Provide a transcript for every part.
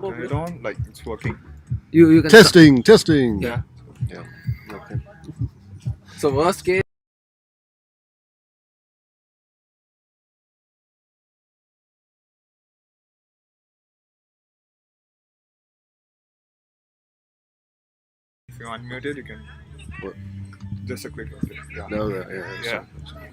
Turn it on, like it's working. You can Testing. Yeah. Yeah. Okay. So worst case. If you unmute it, you can. What? Just a quick update. Yeah. No, yeah. Yeah. Sorry.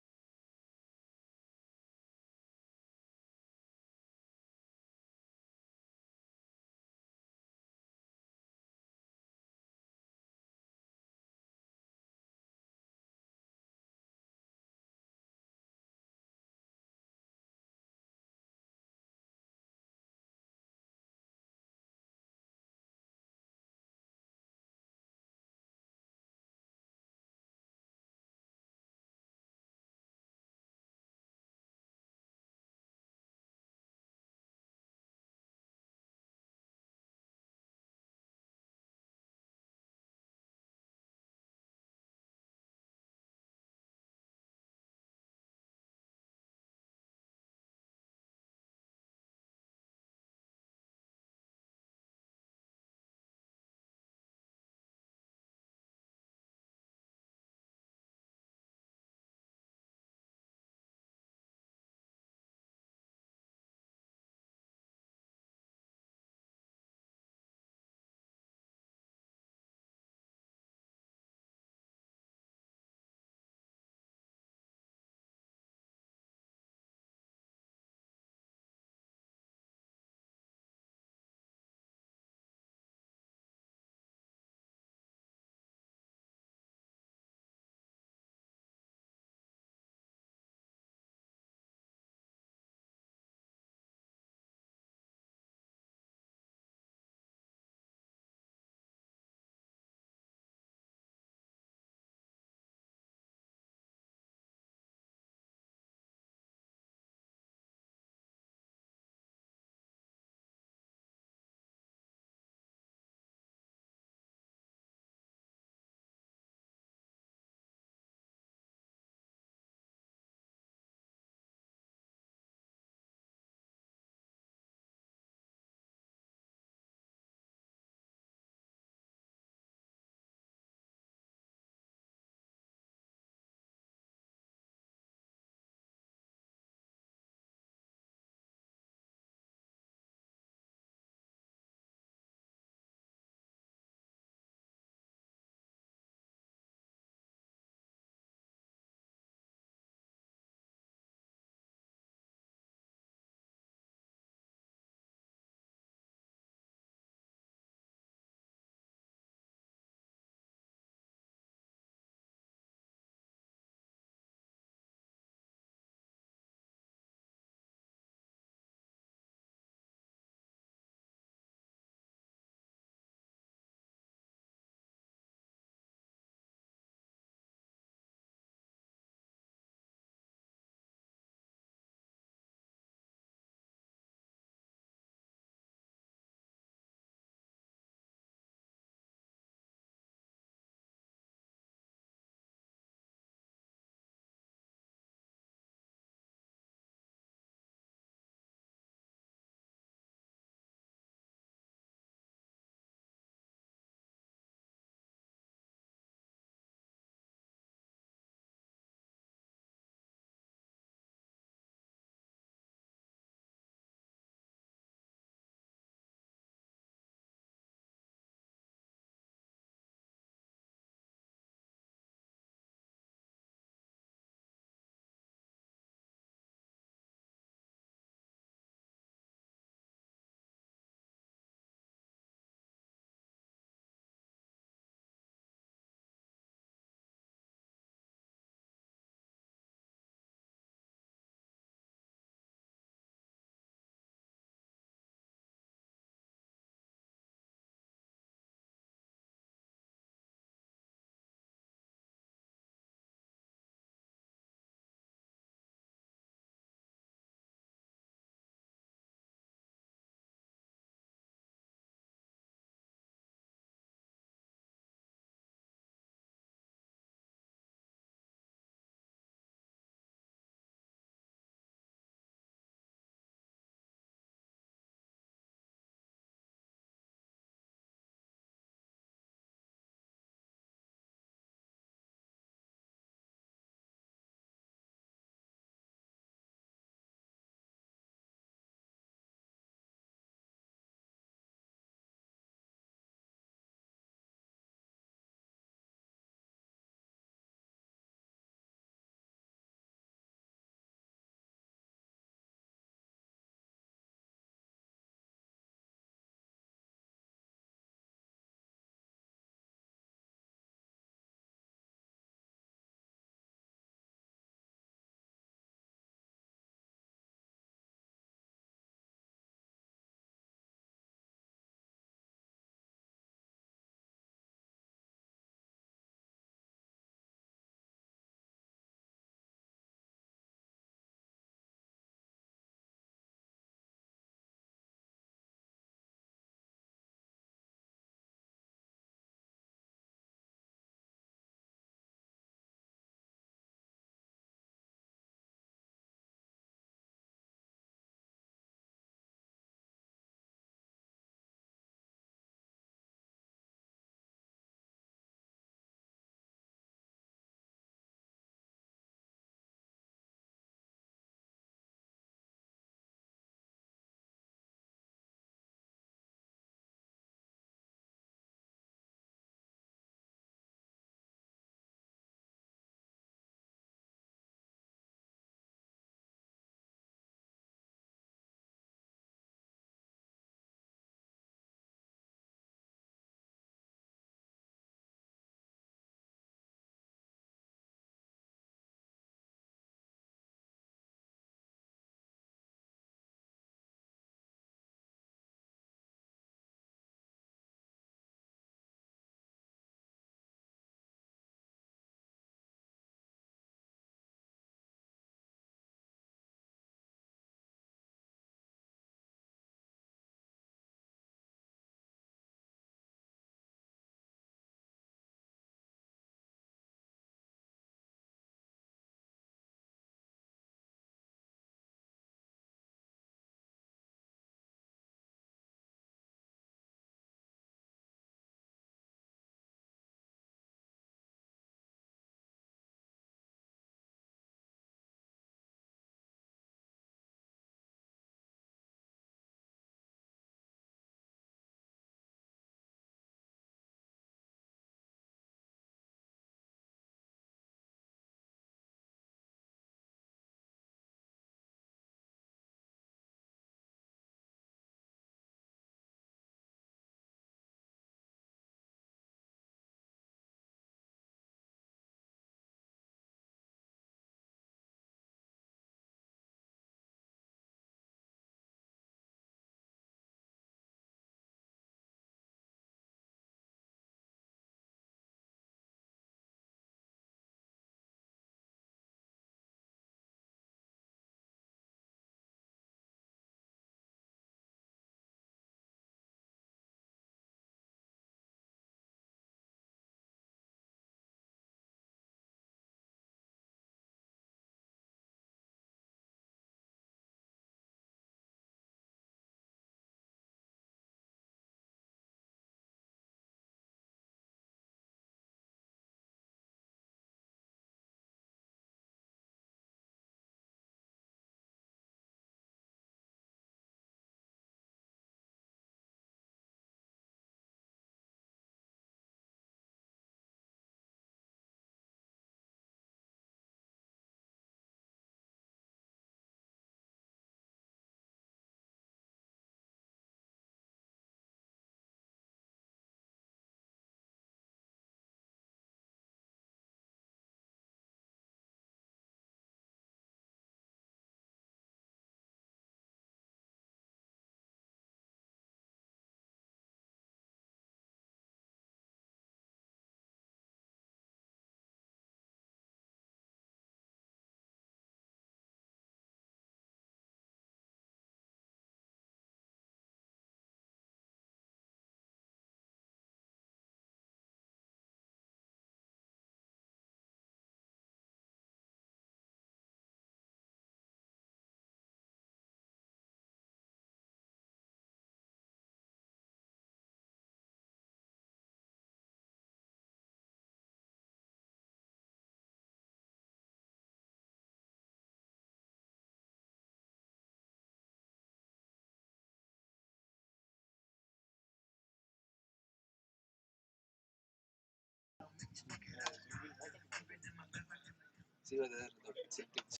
See whether the settings.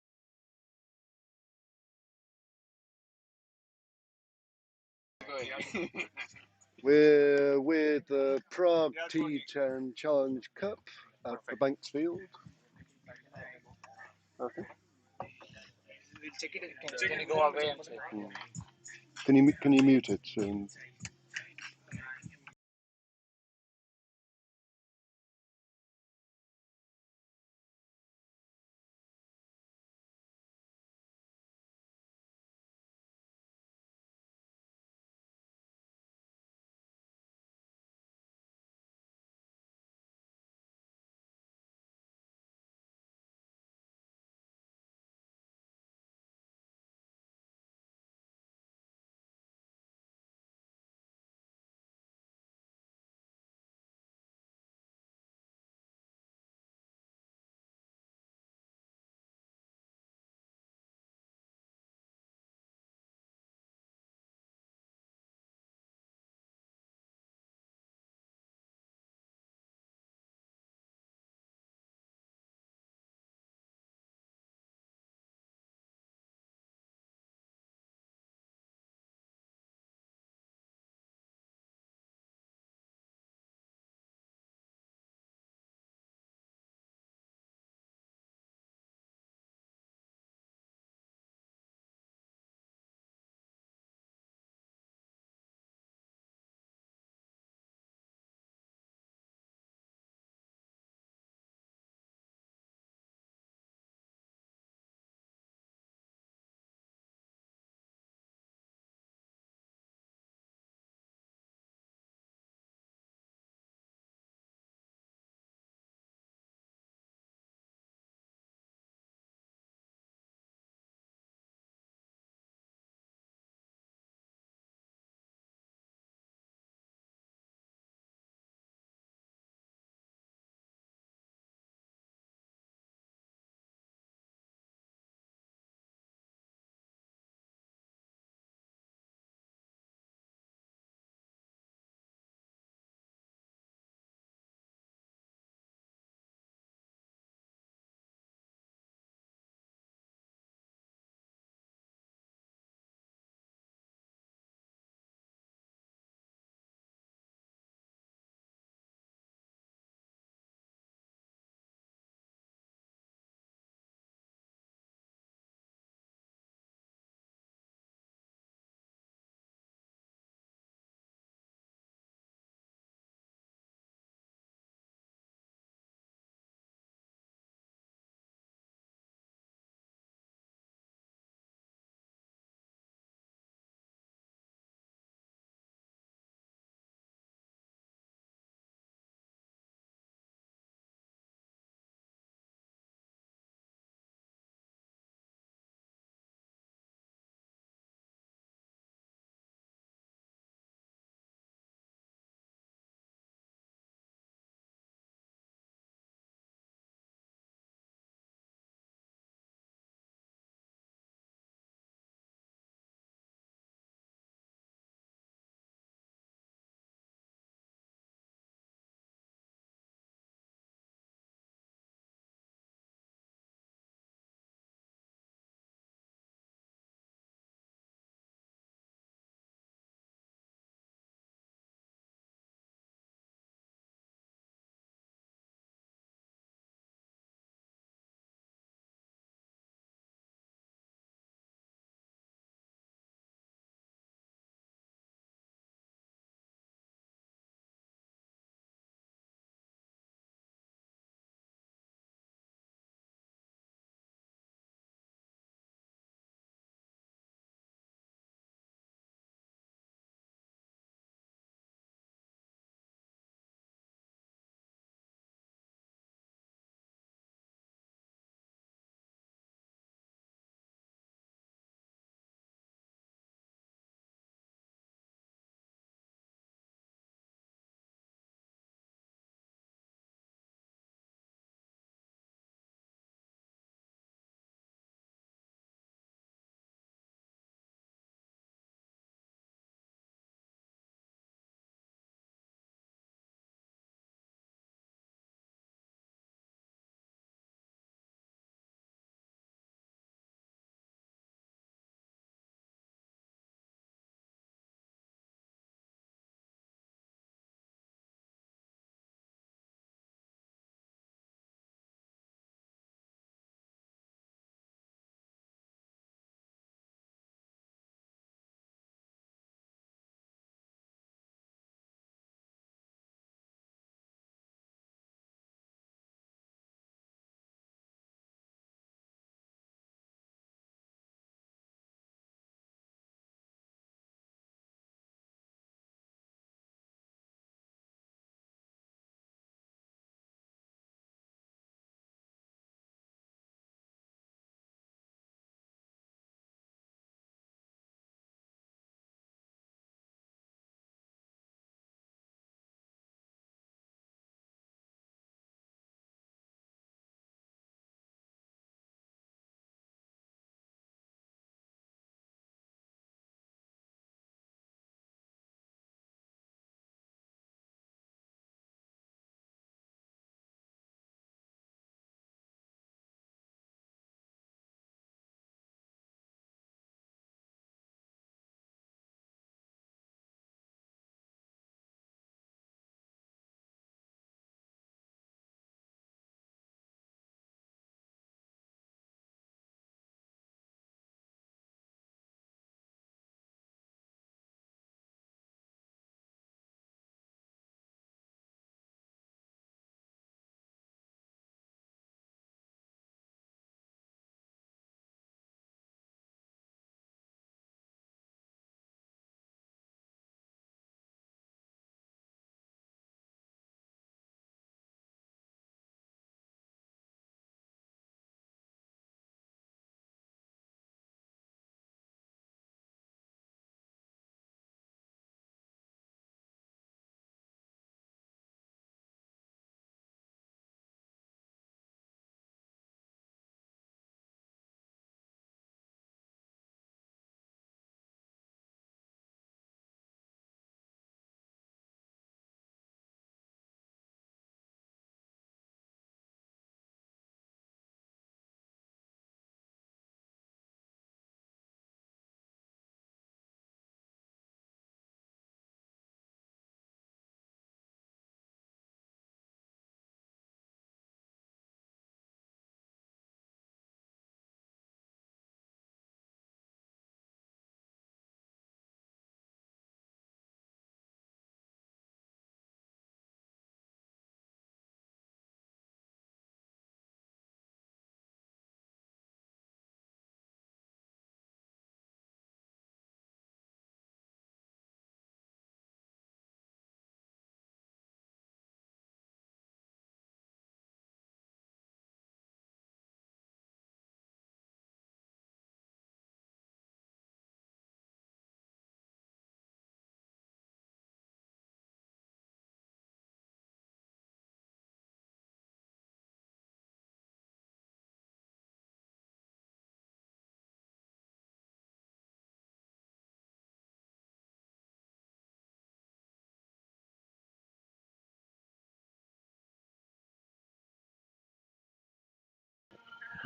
We're with the Prague T10 Challenge Cup at the Banks Field. Okay. We'll check it. Can you go away and check? Can you mute it?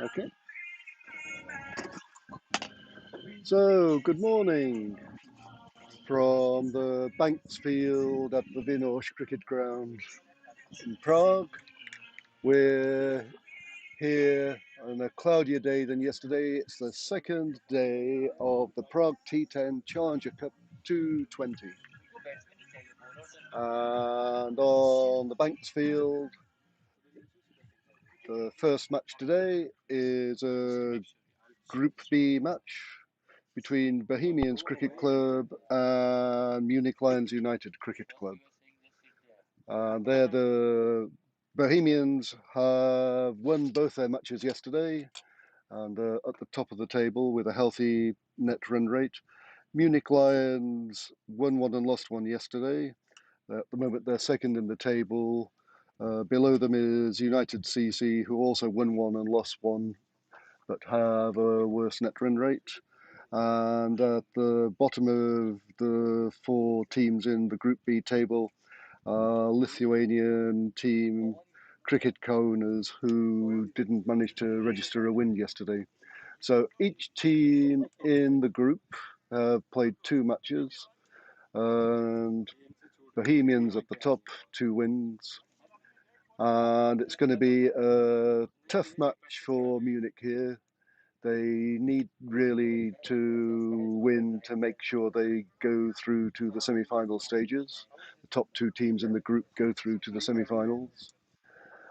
Okay. So, good morning from the Banks field at the Vinor Cricket ground in Prague. We're here on a cloudier day than yesterday. It's the second day of the Prague T10 Challenger Cup 220. And on the Banks field, the first match today is a Group B match between Bohemians Cricket Club and Munich Lions United Cricket Club. They're the Bohemians have won both their matches yesterday and at the top of the table with a healthy net run rate. Munich Lions won one and lost one yesterday. At the moment, they're second in the table. Below them is United CC, who also won one and lost one, but have a worse net run rate. And at the bottom of the four teams in the Group B table, Lithuanian team Cricket co-owners who didn't manage to register a win yesterday. So each team in the group have played two matches, and Bohemians at the top, 2 wins. And it's going to be a tough match for Munich here. They need really to win to make sure they go through to the semi-final stages. The top two teams in the group go through to the semi-finals.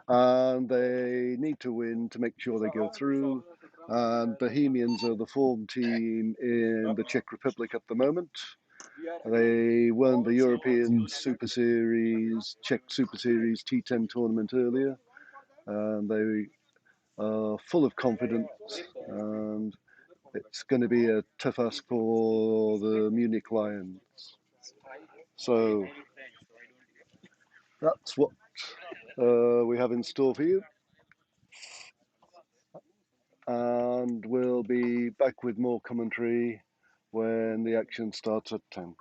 And they need to win to make sure they go through. And Bohemians are the form team in the Czech Republic at the moment. They won the European Super Series, Czech Super Series T10 tournament earlier. And they are full of confidence, and it's going to be a tough ask for the Munich Lions. So that's what we have in store for you. And we'll be back with more commentary when the action starts at 10.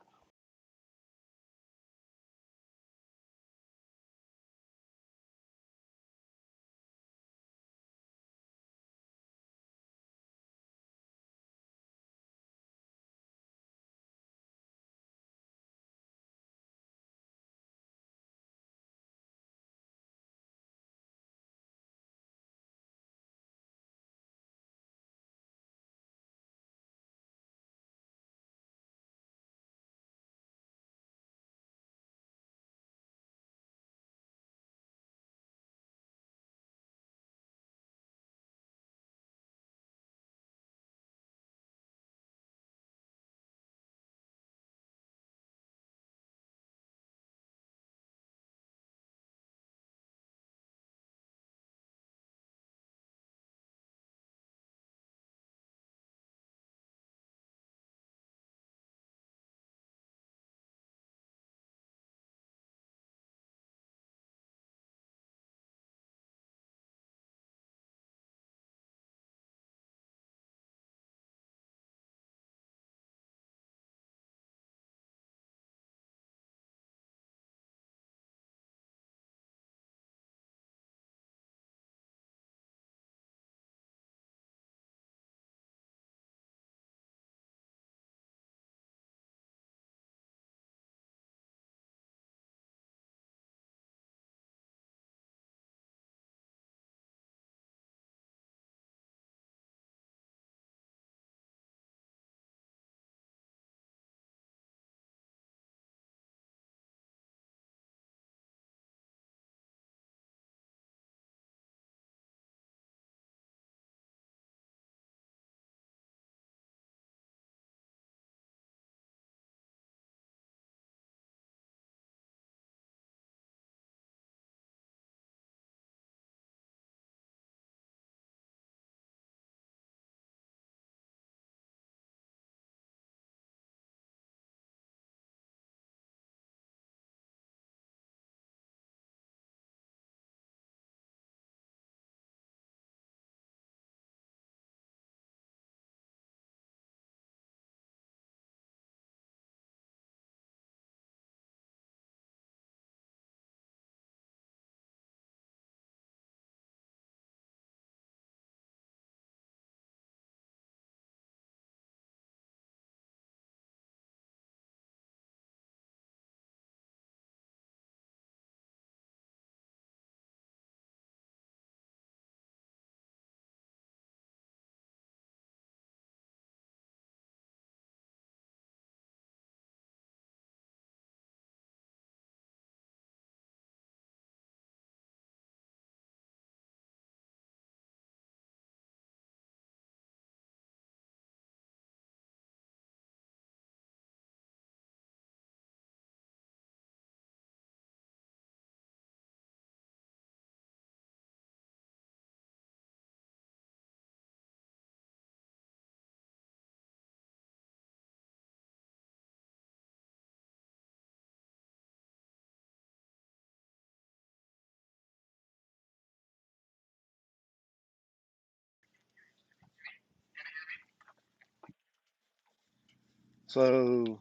So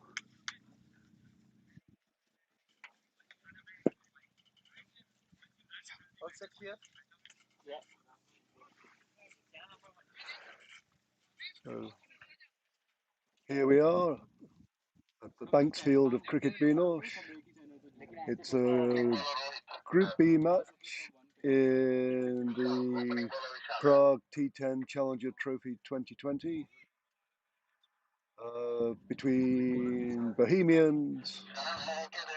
What's it here? Yeah. So here we are at the Banks Field of Cricket Vinor. It's a Group B match in the Prague T10 Challenger Trophy 2020 between Bohemians,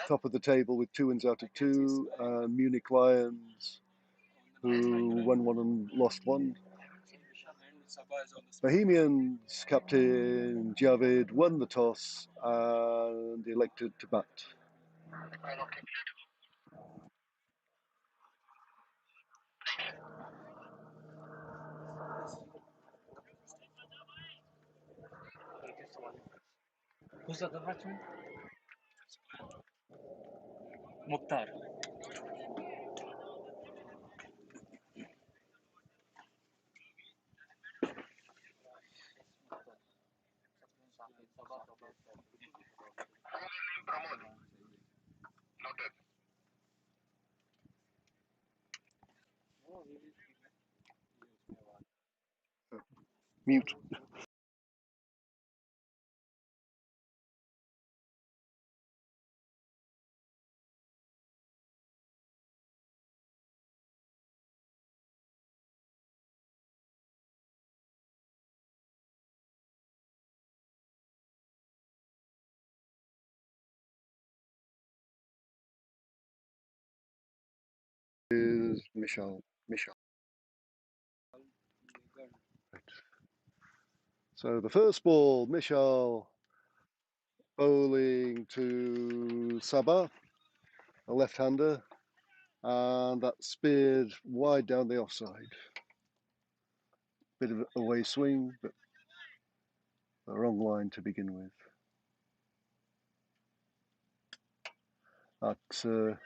top of the table with 2 wins out of 2, and Munich Lions, who won one and lost one. Bohemians captain Javid won the toss and elected to bat. Who's the other batsman? Mukhtar. Mute. Is Michel. Right. So the first ball, Michel bowling to Sabah, a left-hander, and that speared wide down the offside. Bit of a away swing, but the wrong line to begin with. At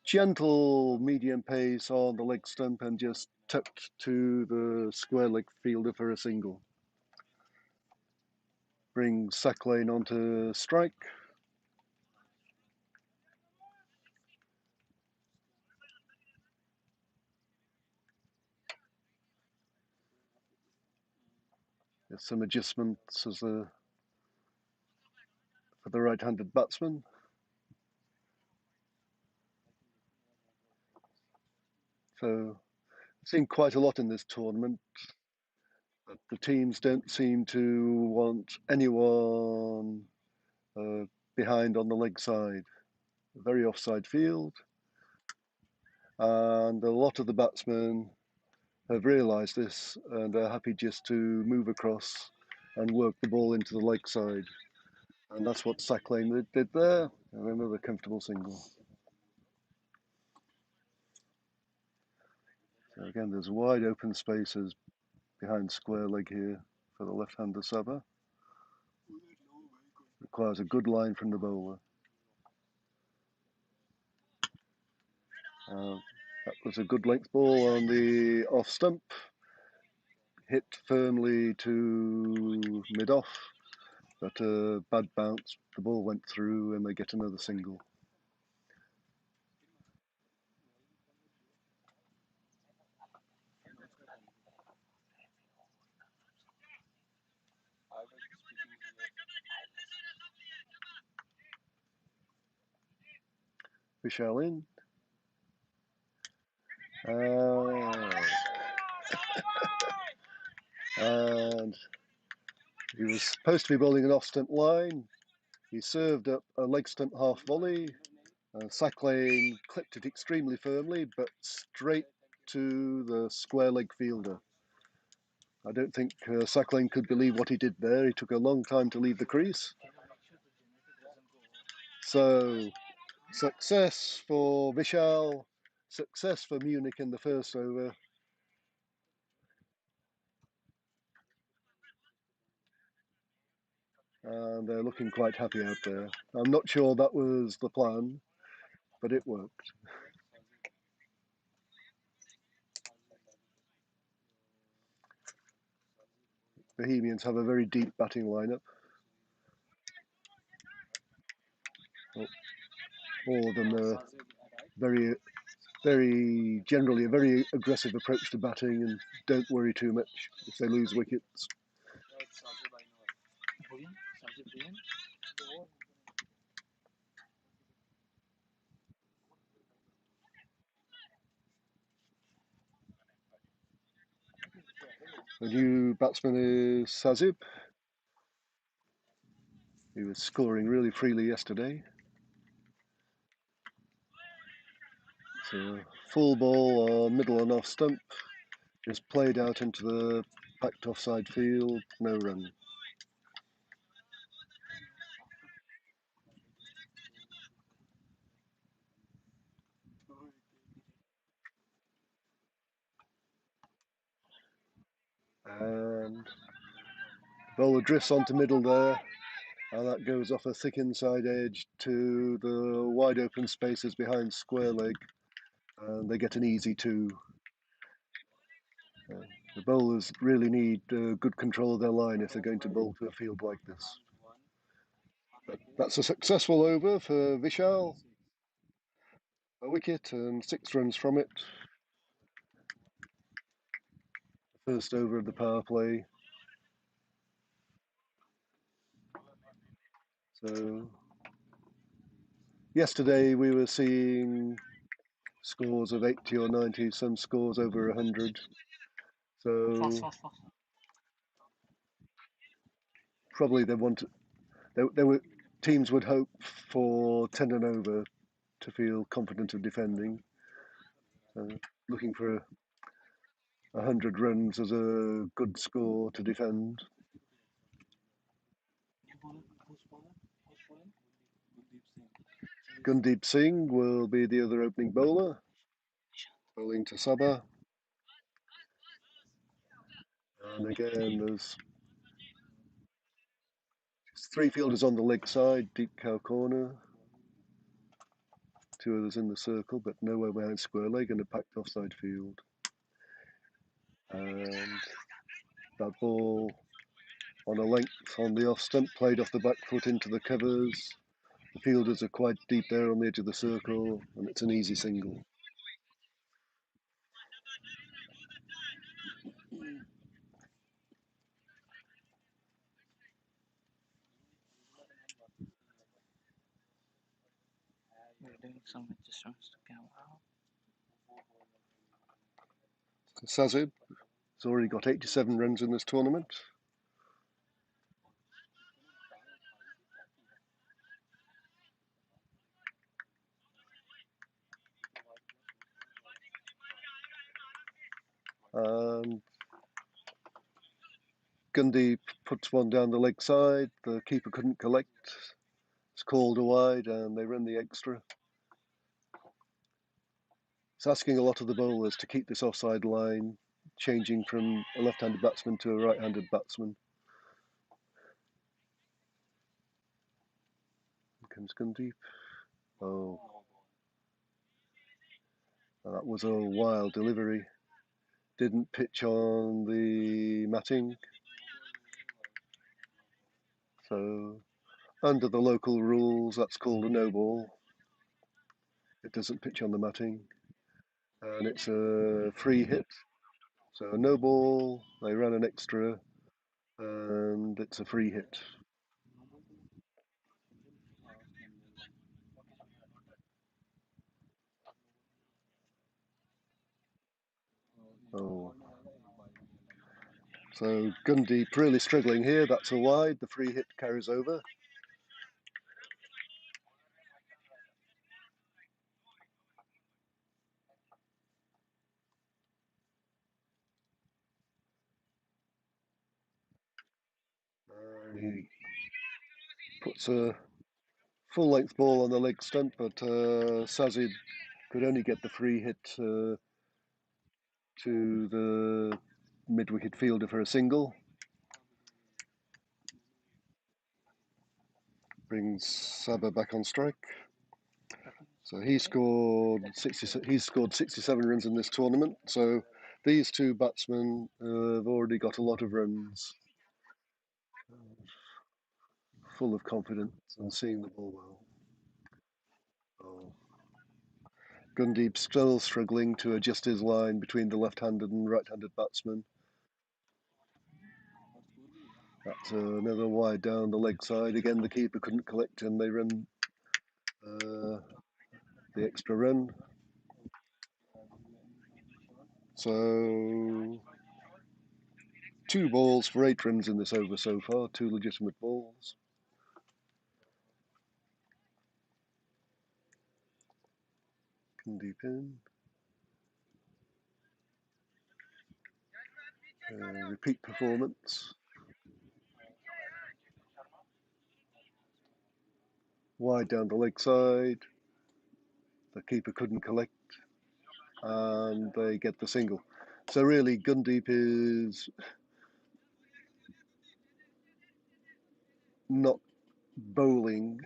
gentle medium pace on the leg stump and just tucked to the square leg fielder for a single. Brings Sacklane onto strike. There's some adjustments for the right-handed batsman. So I've seen quite a lot in this tournament. But the teams don't seem to want anyone behind on the leg side. A very offside field. And a lot of the batsmen have realised this and are happy just to move across and work the ball into the leg side. And that's what Sacklane did there. And another comfortable single. So again, there's wide open spaces behind square leg here for the left-hander Sabah. Requires a good line from the bowler. That was a good length ball on the off stump. Hit firmly to mid-off, but a bad bounce. The ball went through and they get another single. Vishal in. And he was supposed to be bowling an off-stump line. He served up a leg stump half volley. Sacklane clipped it extremely firmly, but straight to the square leg fielder. I don't think Sacklane could believe what he did there. He took a long time to leave the crease. So, success for Vishal, success for Munich in the first over. And they're looking quite happy out there. I'm not sure that was the plan, but it worked. Bohemians have a very deep batting lineup. All of them are very, very generally a very aggressive approach to batting and don't worry too much if they lose wickets. The new batsman is Sazib. He was scoring really freely yesterday. So full ball on middle and off stump, just played out into the packed offside field, no run. And bowler drifts onto middle there, and that goes off a thick inside edge to the wide open spaces behind square leg, and they get an easy two. The bowlers really need good control of their line if they're going to bowl to a field like this. But that's a successful over for Vishal. A wicket and 6 runs from it. First over of the power play. So yesterday we were seeing scores of 80 or 90, some scores over 100. So probably they were teams would hope for 10 and over to feel confident of defending. Looking for 100 runs as a good score to defend. Gundeep Singh will be the other opening bowler, bowling to Sabah. And again, there's 3 fielders on the leg side, deep cow corner. 2 others in the circle, but nowhere behind square leg and a packed offside field. And that ball on a length on the off stump, played off the back foot into the covers. The fielders are quite deep there on the edge of the circle, and it's an easy single. We're doing some adjustments to camera. Sazib has already got 87 runs in this tournament. And Gundeep puts one down the leg side. The keeper couldn't collect. It's called a wide, and they run the extra. It's asking a lot of the bowlers to keep this offside line, changing from a left-handed batsman to a right-handed batsman. Here comes Gundeep. Oh, that was a wild delivery. Didn't pitch on the matting. So, under the local rules, that's called a no ball. It doesn't pitch on the matting. And it's a free hit. So, a no ball, they ran an extra, and it's a free hit. Oh. So Gundeep really struggling here. That's a wide. The free hit carries over. He puts a full length ball on the leg stump, but Sazid could only get the free hit to the mid wicket fielder for a single. Brings Sabah back on strike. So he's scored 67 runs in this tournament. So these 2 batsmen have already got a lot of runs. Full of confidence and seeing the ball well. Gundeep still struggling to adjust his line between the left-handed and right-handed batsman. That's another wide down the leg side. Again, the keeper couldn't collect and they run the extra run. So 2 balls for 8 runs in this over so far, 2 legitimate balls. Gundeep in. Repeat performance. Wide down the leg side. The keeper couldn't collect and they get the single. So really Gundeep is not bowling.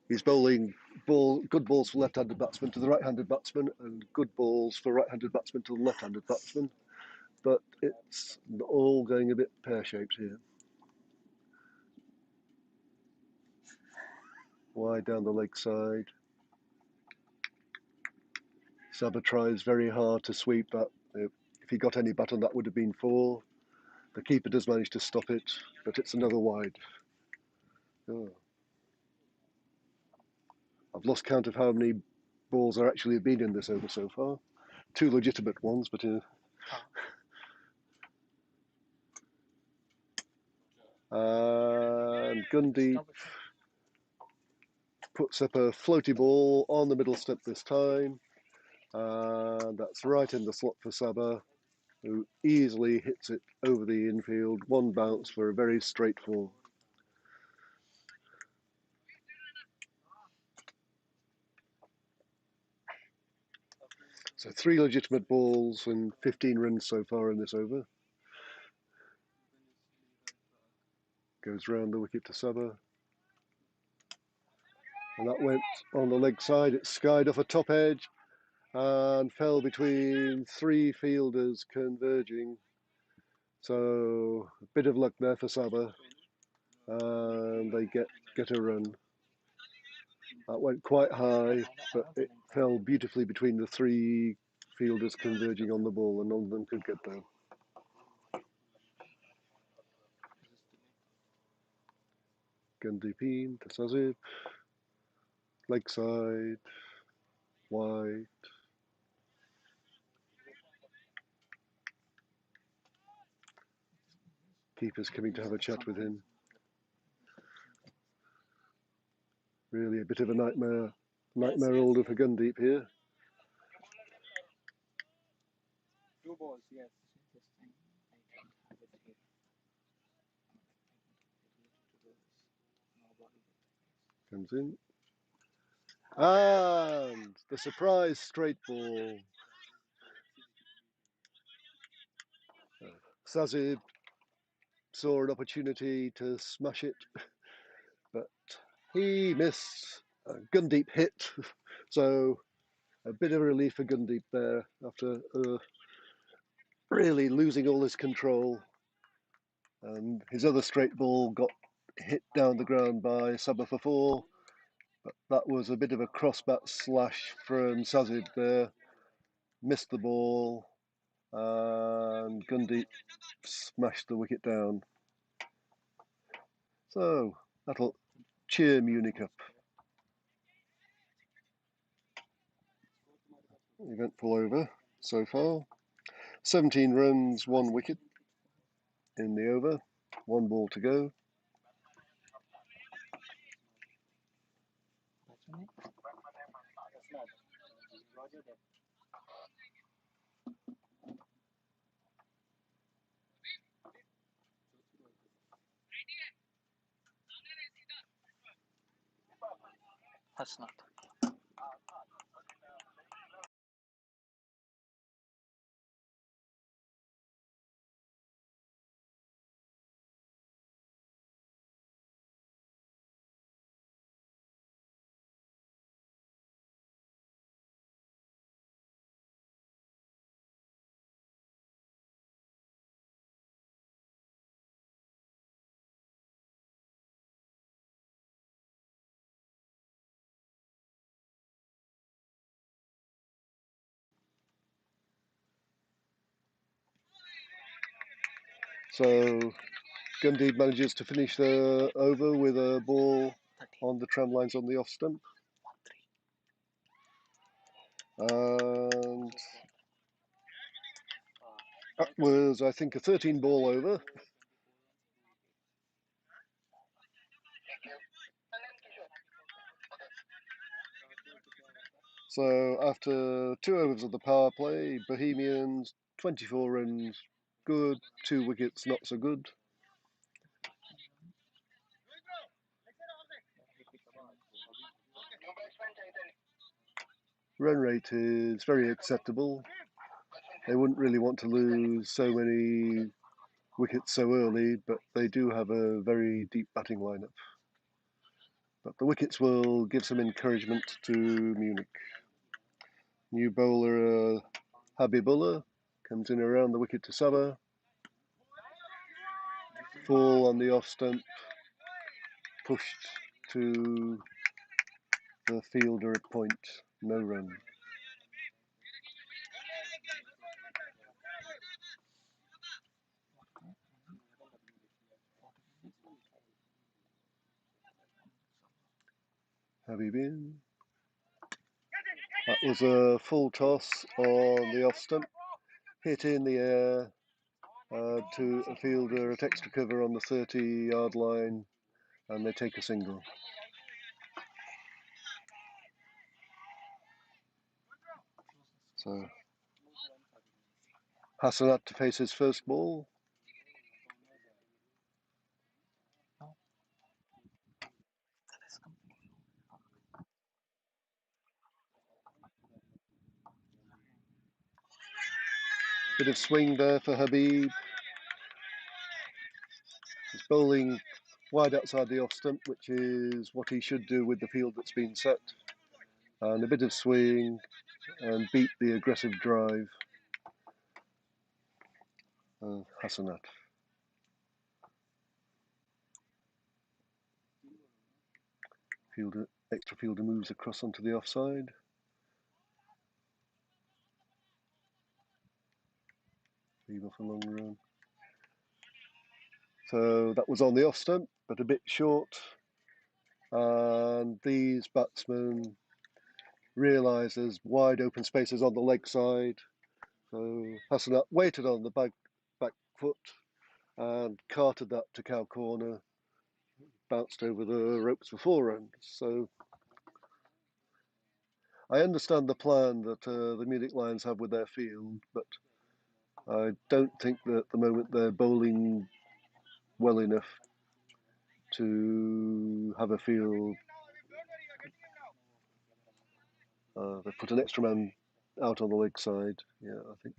He's bowling good balls for left-handed batsmen to the right-handed batsman and good balls for right-handed batsmen to the left-handed batsman. But it's all going a bit pear-shaped here. Wide down the leg side. Sabah tries very hard to sweep that. If he got any baton, that would have been 4. The keeper does manage to stop it, but it's another wide. Oh. I've lost count of how many balls there actually have been in this over so far. 2 legitimate ones, but and Gundeep puts up a floaty ball on the middle step this time, and that's right in the slot for Sabah, who easily hits it over the infield. 1 bounce for a very straight 4. So 3 legitimate balls and 15 runs so far in this over. Goes round the wicket to Sabah. And that went on the leg side. It skied off a top edge and fell between 3 fielders converging. So a bit of luck there for Sabah. And they get a run. That went quite high, but it fell beautifully between the 3 fielders converging on the ball, and none of them could get down. Gundeep in to Sazib. Leg side. Wide. Keeper's coming to have a chat with him. Really a bit of a nightmare older for Gundeep here. 2 balls, yes. Comes in. And the surprise straight ball. Sazib saw an opportunity to smash it, but he missed. Gundeep hit. So a bit of a relief for Gundeep there after really losing all his control. And his other straight ball got hit down the ground by Sabah for 4. But that was a bit of a crossbat slash from Sazib there. Missed the ball. And Gundeep smashed the wicket down. So that'll cheer Munich up. Eventful over so far. 17 runs, 1 wicket in the over. 1 ball to go. That's not. So Gundy manages to finish the over with a ball on the tram lines on the off stump. And that was, I think, a 13 ball over. So after 2 overs of the power play, Bohemians 24 runs good, 2 wickets not so good. Run rate is very acceptable. They wouldn't really want to lose so many wickets so early, but they do have a very deep batting lineup. But the wickets will give some encouragement to Munich. New bowler Habibullah comes in around the wicket to Sabah. Full on the off stump, pushed to the fielder at point, no run. Habibin. That was a full toss on the off stump, hit in the air to a fielder at extra cover on the 30-yard line, and they take a single. So Hassanat to face his first ball. Bit of swing there for Habib. He's bowling wide outside the off stump, which is what he should do with the field that's been set. And a bit of swing and beat the aggressive drive of Hassanat. Extra fielder moves across onto the offside. Leave off a long run. So that was on the off stump, but a bit short. And these batsmen realise there's wide open spaces on the leg side. So Hassanat waited on the back foot and carted that to cow corner, bounced over the ropes for 4 runs. So I understand the plan that the Munich Lions have with their field, but I don't think that at the moment they're bowling well enough to have a field. They put an extra man out on the leg side. Yeah, I think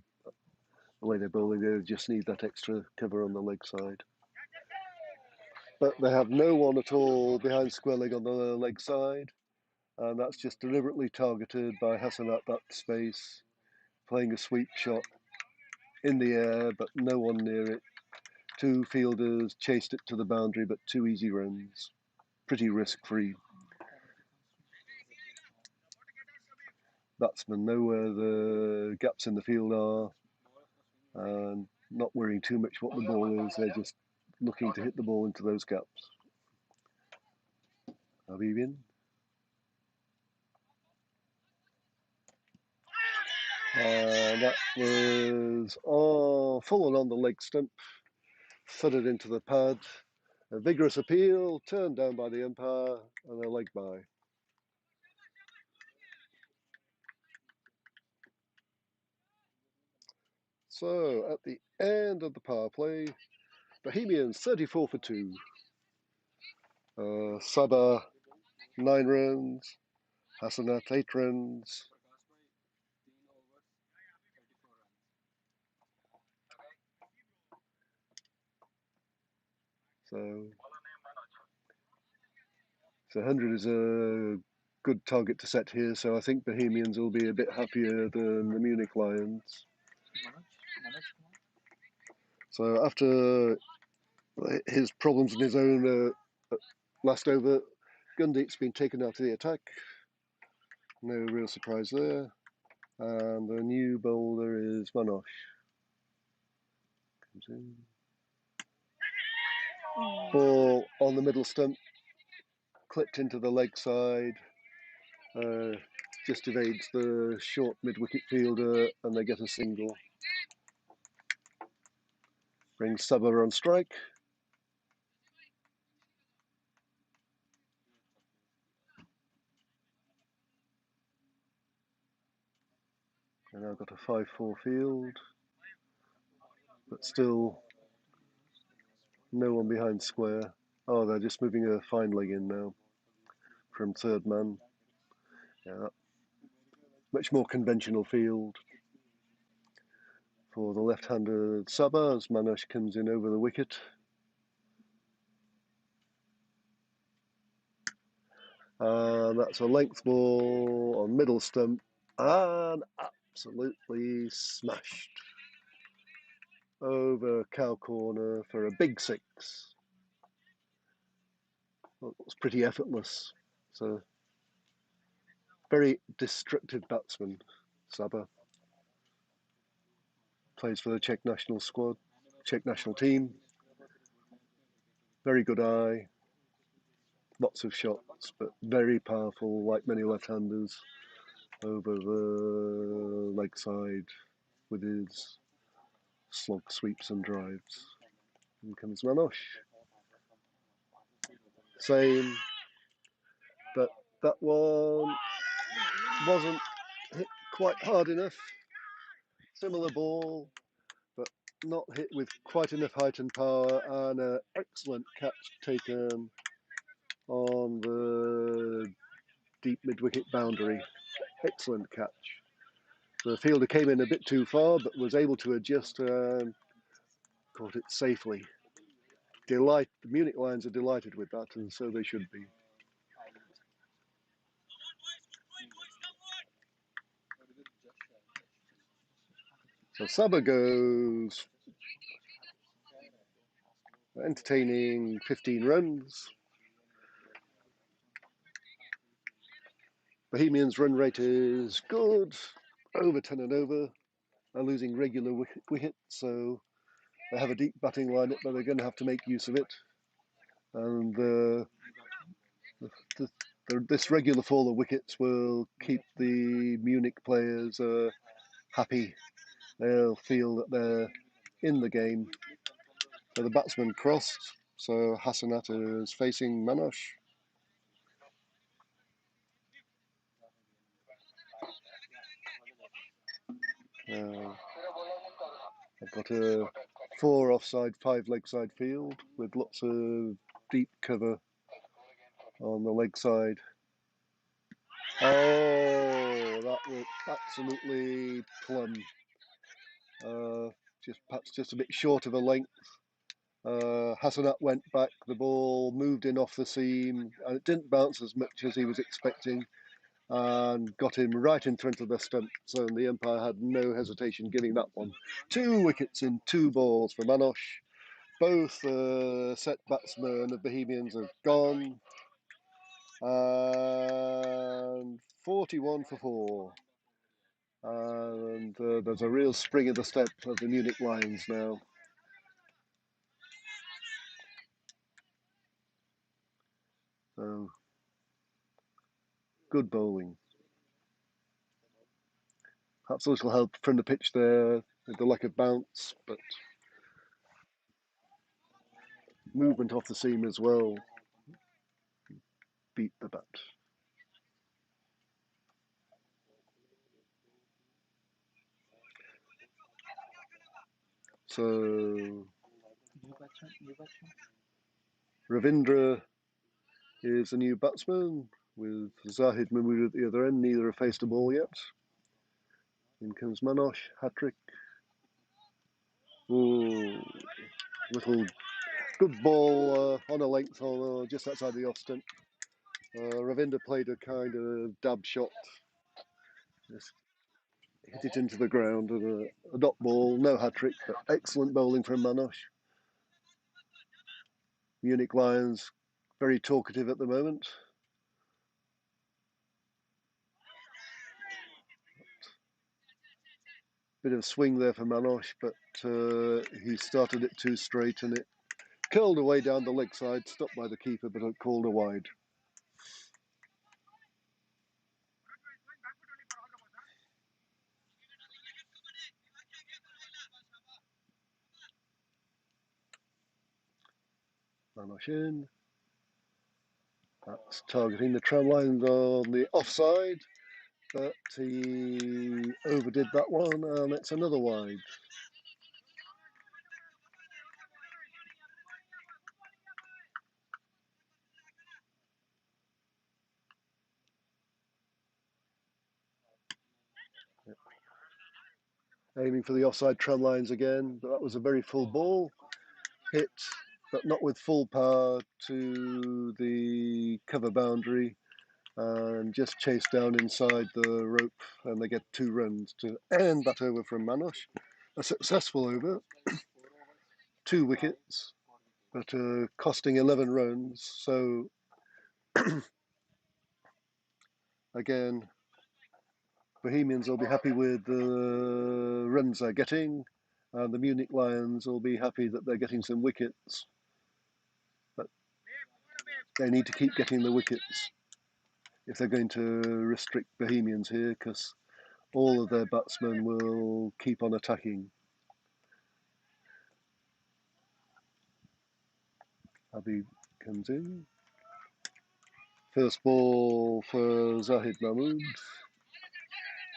the way they're bowling, they just need that extra cover on the leg side. But they have no one at all behind square leg on the leg side, and that's just deliberately targeted by Hassanat, that space, playing a sweep shot in the air, but no one near it. 2 fielders chased it to the boundary, but 2 easy runs. Pretty risk-free. Batsmen know where the gaps in the field are, and not worrying too much what the ball is. They're just looking to hit the ball into those gaps. Habibin. And that was full on the leg stump, thudded into the pad. A vigorous appeal, turned down by the umpire, and a leg bye. So at the end of the power play, Bohemians 34 for 2. Sabah 9 runs, Hassanat 8 runs. So 100 is a good target to set here. So I think Bohemians will be a bit happier than the Munich Lions. So after his problems in his own last over, Gundik's been taken out of the attack. No real surprise there. And the new bowler is Manosh. Comes in. Ball on the middle stump, clipped into the leg side, just evades the short mid-wicket fielder, and they get a single. Brings Sabah on strike. And now got a 5-4 field, but still no one behind square. Oh, they're just moving a fine leg in now from third man. Yeah, much more conventional field for the left-handed Sabah as Manash comes in over the wicket. And that's a length ball on middle stump and absolutely smashed over cow corner for a big six. Well, it was pretty effortless. So very destructive batsman, Sabah. Plays for the Czech national squad, Czech national team. Very good eye, lots of shots, but very powerful, like many left-handers, over the leg side with his slog sweeps and drives. In comes Manosh. Same, but that one wasn't hit quite hard enough. Similar ball, but not hit with quite enough height and power, and an excellent catch taken on the deep mid-wicket boundary. Excellent catch. The fielder came in a bit too far, but was able to adjust and caught it safely. The Munich Lions are delighted with that, and so they should be. So Sabah goes entertaining 15 runs. Bohemians' run rate is good, over 10 and over. They're losing regular wickets, so they have a deep batting lineup, but they're going to have to make use of it. And this regular fall of wickets will keep the Munich players happy. They'll feel that they're in the game. So the batsman crossed, so Hassanat is facing Manosh. I've got a 4 offside, 5 leg side field with lots of deep cover on the leg side. Oh, that was absolutely plumb. Perhaps just a bit short of a length. Hassanat went back, the ball moved in off the seam, and it didn't bounce as much as he was expecting, and got him right in front of the stump. So the umpire had no hesitation giving that one. 2 wickets in 2 balls for Manosh. Both set batsmen of Bohemians have gone, and 41 for 4. And there's a real spring in the step of the Munich Lions now. So, good bowling. Perhaps a little help from the pitch there with the lack of bounce, but movement off the seam as well. Beat the bat. So Ravindra is a new batsman with Zahid Mahmood at the other end. Neither have faced a ball yet. In comes Manosh, hat-trick. Oh, little good ball on a length just outside the off stump. Ravindra played a kind of dab shot. Just hit it into the ground and a dot ball, no hat-trick, but excellent bowling from Manosh. Munich Lions, very talkative at the moment. Bit of swing there for Manosh, but he started it too straight and it curled away down the leg side, stopped by the keeper, but it called a wide. Manosh in. That's targeting the tram line on the offside, but he overdid that one, and it's another wide. Aiming for the offside tram lines again, but that was a very full ball. Hit, but not with full power, to the cover boundary, and just chased down inside the rope, and they get 2 runs to end that over from Manosh. A successful over, 2 wickets, but costing 11 runs. So again, Bohemians will be happy with the runs they're getting, and the Munich Lions will be happy that they're getting some wickets. But they need to keep getting the wickets if they're going to restrict Bohemians here, because all of their batsmen will keep on attacking. Habib comes in. First ball for Zahid Mahmood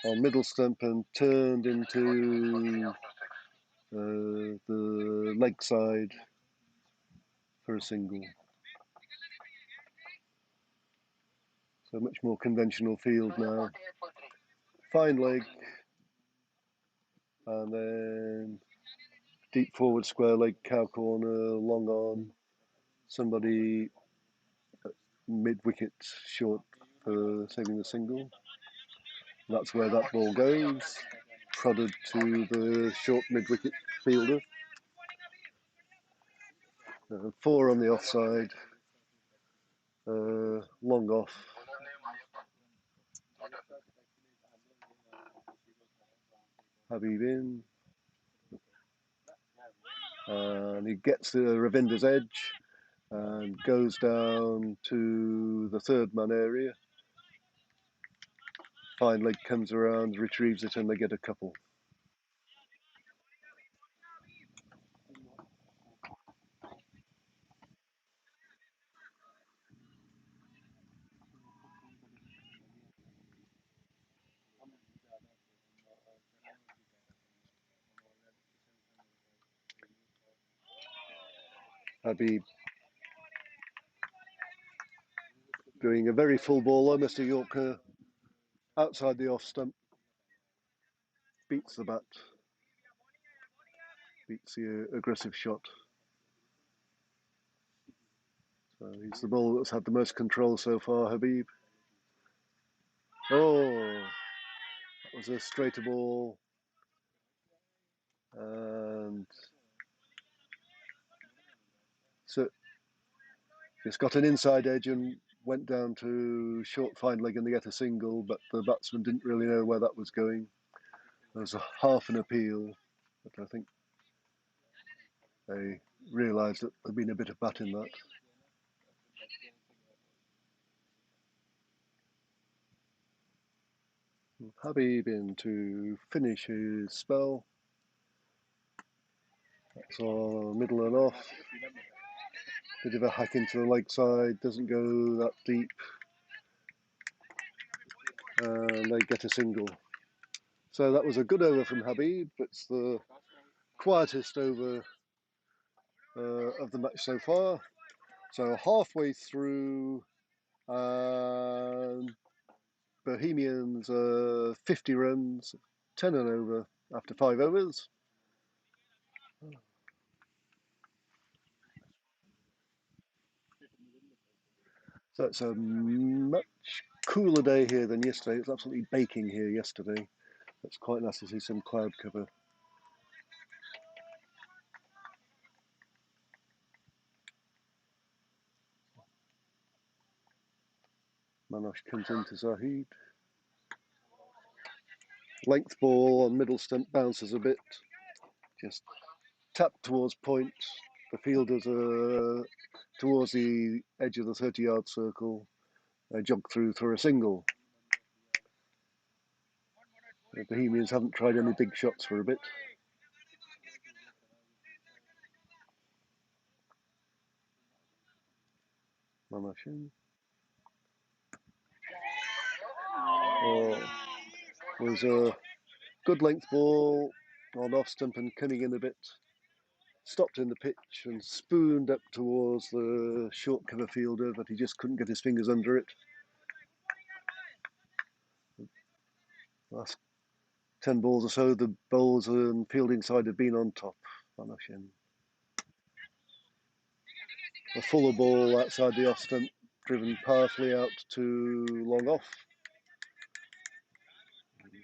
on middle stump and turned into the leg side for a single. So much more conventional field now. Fine leg, and then deep forward square leg, cow corner, long on. Somebody mid wicket short for saving the single. That's where that ball goes. Prodded to the short mid wicket fielder. 4 on the offside. Long off. Habib in. And he gets the Ravinder's edge and goes down to the 3rd man area. Fine leg comes around, retrieves it, and they get a couple. Habib doing a very full ball, almost a Yorker, outside the off stump, beats the bat, beats the aggressive shot. So he's the ball that's had the most control so far, Habib. Oh, that was a straighter ball, and so just got an inside edge and went down to short fine leg and they get a single, but the batsman didn't really know where that was going. There was a half an appeal, but I think they realised that there'd been a bit of bat in that. Habib in to finish his spell. That's all middle and off. Bit of a hack into the leg side, doesn't go that deep. And they get a single. So that was a good over from Habib. It's the quietest over of the match so far. So halfway through, Bohemians 50 runs, 10 and over after 5 overs. So it's a much cooler day here than yesterday. It was absolutely baking here yesterday. It's quite nice to see some cloud cover. Manosh comes into Zahid. Length ball on middle stump, bounces a bit. Just tapped towards point. The fielders are towards the edge of the 30-yard circle. They jog through for a single. The Bohemians haven't tried any big shots for a bit. Mamashin. Was a good length ball on off stump and coming in a bit. Stopped in the pitch and spooned up towards the short cover fielder, but he just couldn't get his fingers under it. Last 10 balls or so, the bowls and fielding side had been on top. Mamashin. A fuller ball outside the off stump, driven powerfully out to long off.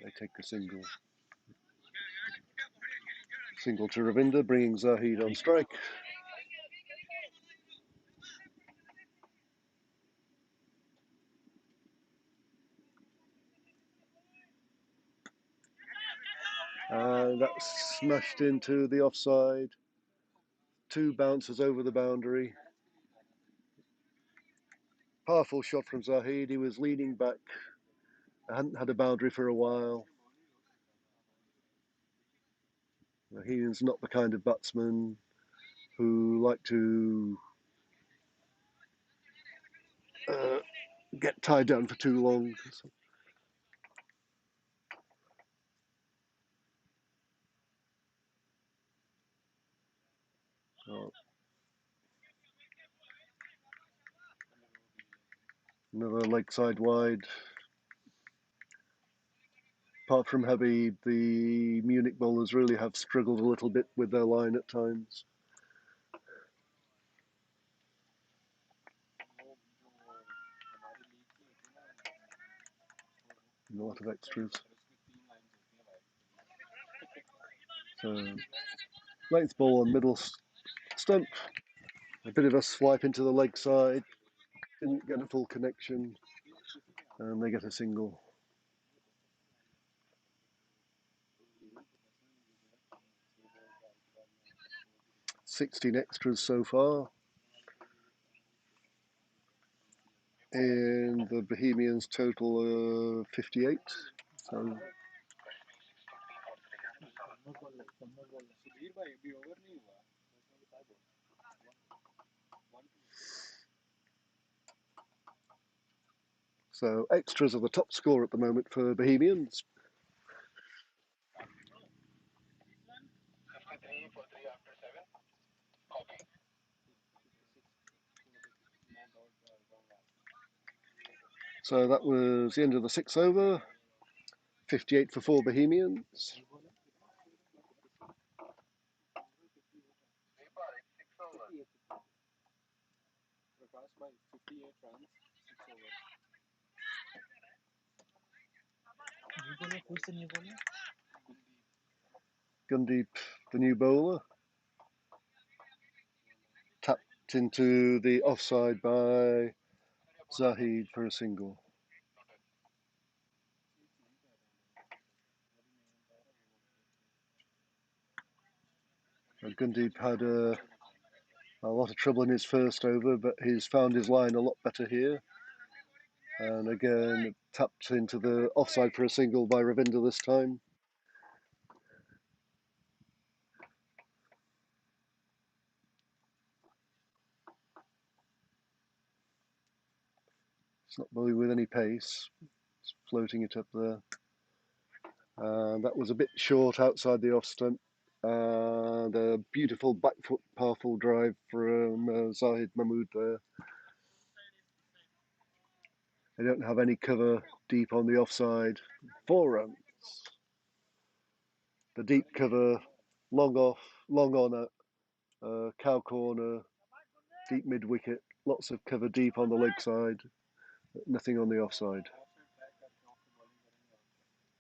They take a single. Single to Ravinder, bringing Zahid on strike. And that's smashed into the offside. 2 bounces over the boundary. Powerful shot from Zahid. He was leaning back. I hadn't had a boundary for a while. He is not the kind of batsman who like to get tied down for too long. So, another leg side wide. Apart from Habib, the Munich bowlers really have struggled a little bit with their line at times. And a lot of extras. So, length ball on middle stump. A bit of a swipe into the leg side. Didn't get a full connection. And they get a single. 16 extras so far. And the Bohemians total 58. So So extras are the top score at the moment for Bohemians. So that was the end of the 6th over. 58 for 4 Bohemians. Who's the new bowler? Gundeep, the new bowler, tapped into the offside by Zahid for a single. Gundeep had a lot of trouble in his first over, but he's found his line a lot better here. And again, tapped into the offside for a single by Ravinder this time. It's not bowling with any pace. It's floating it up there. And that was a bit short outside the off stump. And a beautiful back foot powerful drive from Zahid Mahmood there. They don't have any cover deep on the offside. 4 runs. The deep cover, long off, long on at cow corner, deep mid wicket. Lots of cover deep on the leg side. Nothing on the offside.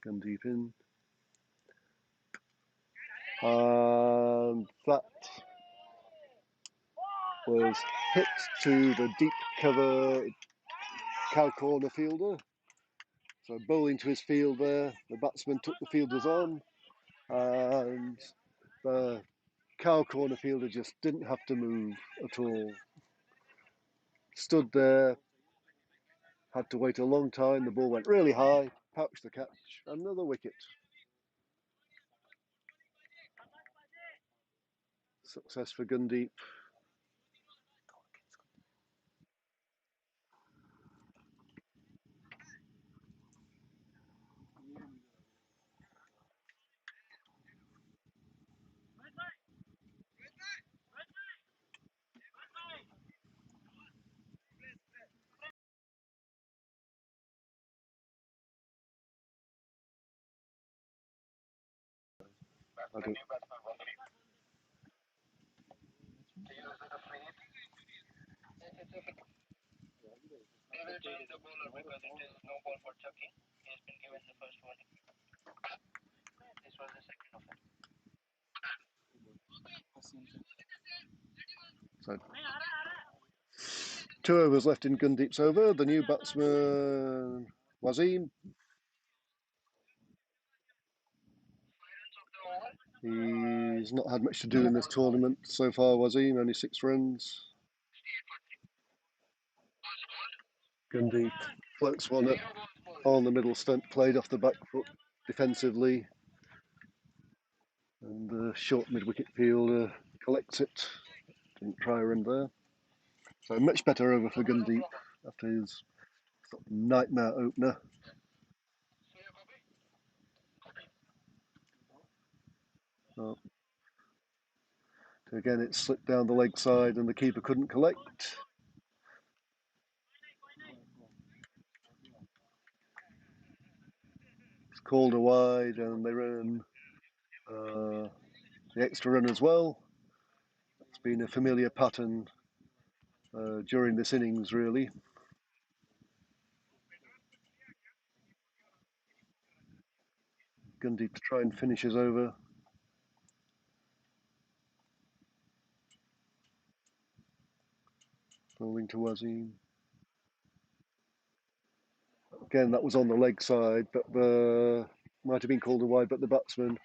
Gun deep in. And that was hit to the deep cover cow corner fielder. So bowling to his field there. The batsman took the fielders on, and the cow corner fielder just didn't have to move at all. Stood there, had to wait a long time. The ball went really high, pouched the catch, another wicket. Success for Gundeep. I don't, They will change the bowler because it is no ball for chucking. He has been given the first warning. This was the second of it. so 2 overs left in Gundeep's over. The new batsman, Wasim. He's not had much to do in this tournament so far, Wasim, only 6 runs. Gundeep floats one up on the middle stump, played off the back foot defensively. And the short mid-wicket fielder collects it. Didn't try a run there. So much better over for Gundeep after his sort of nightmare opener. Oh. So again, it slipped down the leg side and the keeper couldn't collect. It's called a wide and they run the extra run as well. It's been a familiar pattern during this innings, really. Gundeep to try and finish his over. Bowling to Wasim. Again, that was on the leg side, but the might have been called a wide, but the batsman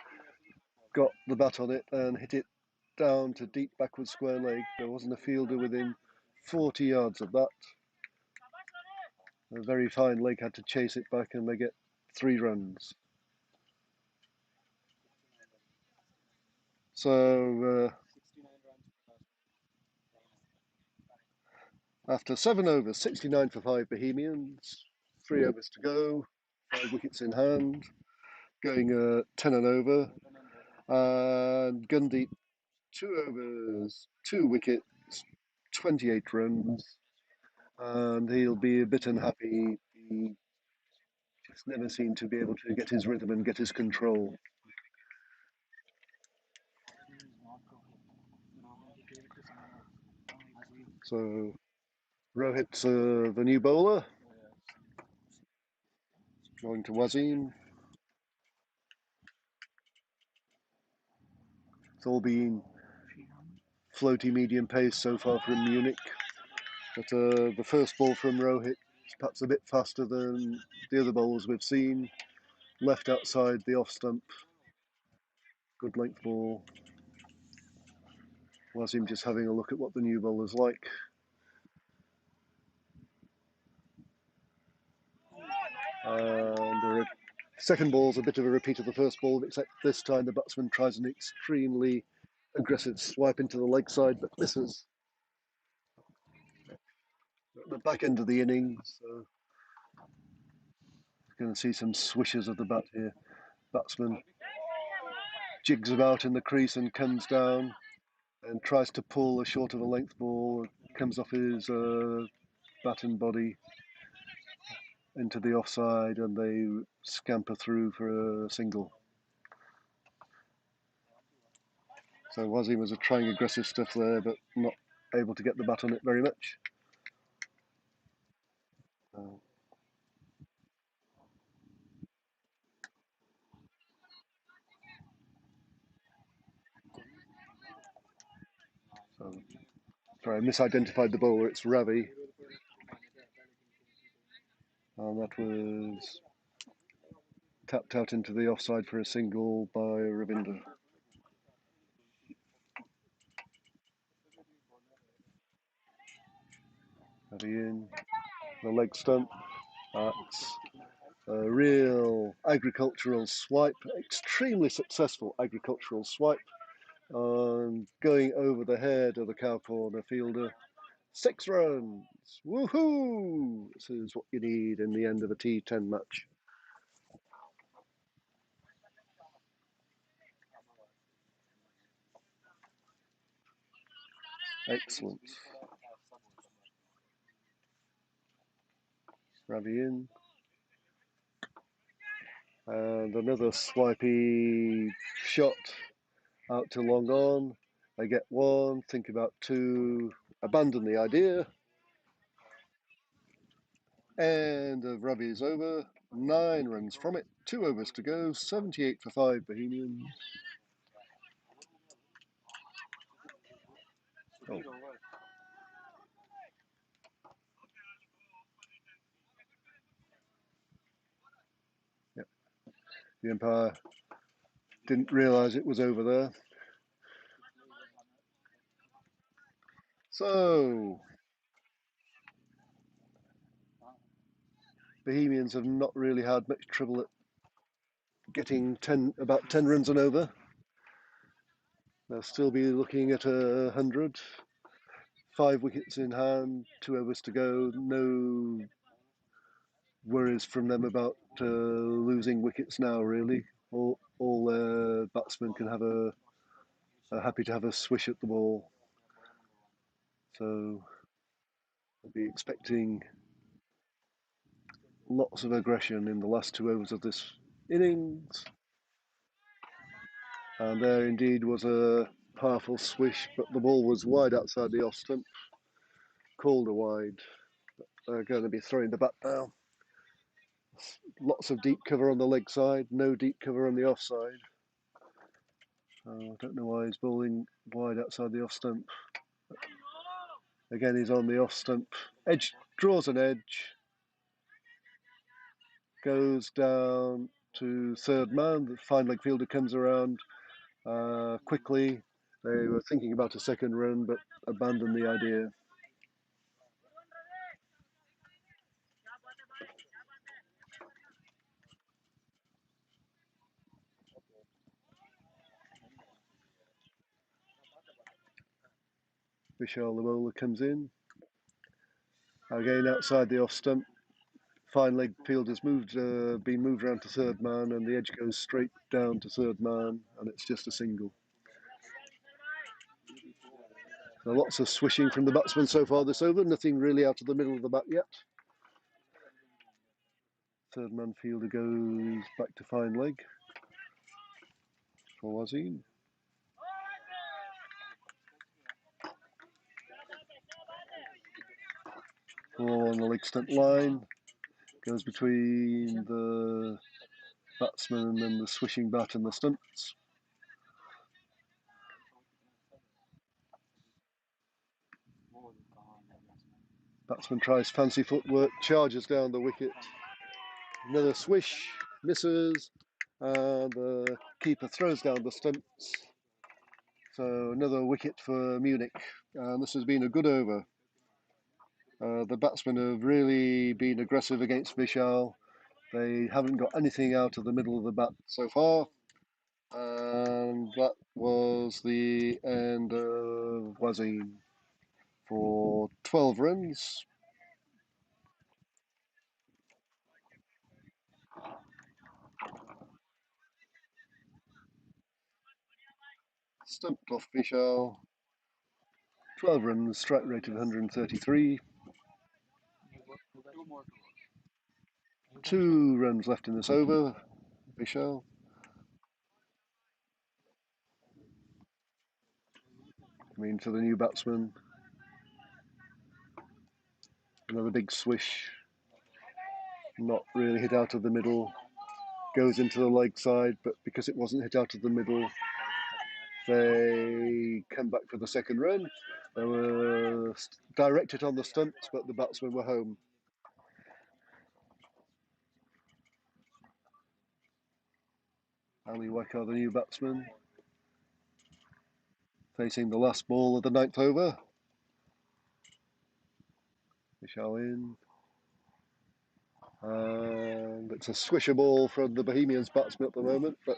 got the bat on it and hit it down to deep backward square leg. There wasn't a fielder within 40 yards of that. A very fine leg had to chase it back and they get 3 runs. So after 7 overs, 69 for 5 Bohemians, 3 overs to go, 5 wickets in hand, going 10 and over. And Gundeep, 2 overs, 2 wickets, 28 runs. And he'll be a bit unhappy. He just never seemed to be able to get his rhythm and get his control. So Rohit's the new bowler, going to Wasim. It's all been floaty medium pace so far from Munich. But the first ball from Rohit is perhaps a bit faster than the other bowls we've seen. Left outside the off stump. Good length ball. Wasim just having a look at what the new bowler's like. And the second ball's a bit of a repeat of the first ball, except this time the batsman tries an extremely aggressive swipe into the leg side, but misses. At the back end of the innings, so you're going to see some swishes of the bat here. Batsman jigs about in the crease and comes down and tries to pull a short of a length ball, comes off his bat and body into the offside, and they scamper through for a single. So Wasim was trying aggressive stuff there, but not able to get the bat on it very much. So, sorry, I misidentified the bowler. It's Ravi, and that was tapped out into the offside for a single by Ravinder. Heavy in the leg stump. That's a real agricultural swipe, extremely successful agricultural swipe, going over the head of the cow corner fielder. 6 runs. Woohoo! This is what you need in the end of a T10 match. Excellent. Ravi in. And another swipey shot out to long on. They get 1, think about 2, abandon the idea. And the Ravi is over. 9 runs from it. 2 overs to go. 78 for 5 Bohemians. Oh. Yep. The umpire didn't realise it was over there. So, Bohemians have not really had much trouble at getting about 10 runs and over. They'll still be looking at 100. 5 wickets in hand, 2 overs to go. No worries from them about losing wickets now, really. All batsmen can have are happy to have a swish at the ball. So I'll be expecting lots of aggression in the last 2 overs of this innings. And there indeed was a powerful swish, but the ball was wide outside the off stump. Called a wide. They're going to be throwing the bat now. Lots of deep cover on the leg side, no deep cover on the off side. I don't know why he's bowling wide outside the off stump. Again, he's on the off stump. Edge, draws an edge. Goes down to third man. The fine leg fielder comes around quickly. They were thinking about a second run, but abandoned the idea. Vishal, the bowler, comes in. Again, outside the off stump. Fine leg fielder's been moved around to third man, and the edge goes straight down to third man, and it's just a single. So lots of swishing from the batsman so far this over. Nothing really out of the middle of the bat yet. Third man fielder goes back to fine leg for Wazim. Ball on the leg stump line. Goes between the batsman and the swishing bat and the stumps. Batsman tries fancy footwork, charges down the wicket. Another swish, misses, and the keeper throws down the stumps. So another wicket for Munich, and this has been a good over. The batsmen have really been aggressive against Vishal. They haven't got anything out of the middle of the bat so far. And that was the end of Wazim for 12 runs. Stumped off Vishal. 12 runs, strike rate of 133. 2 runs left in this over. Vishal. To the new batsman. Another big swish. Not really hit out of the middle. Goes into the leg side, but because it wasn't hit out of the middle, they come back for the second run. They were directed on the stumps, but the batsmen were home. Ali Waka, the new batsman, facing the last ball of the 9th over. Michelle in. And it's a swisher ball from the Bohemians batsmen at the moment, but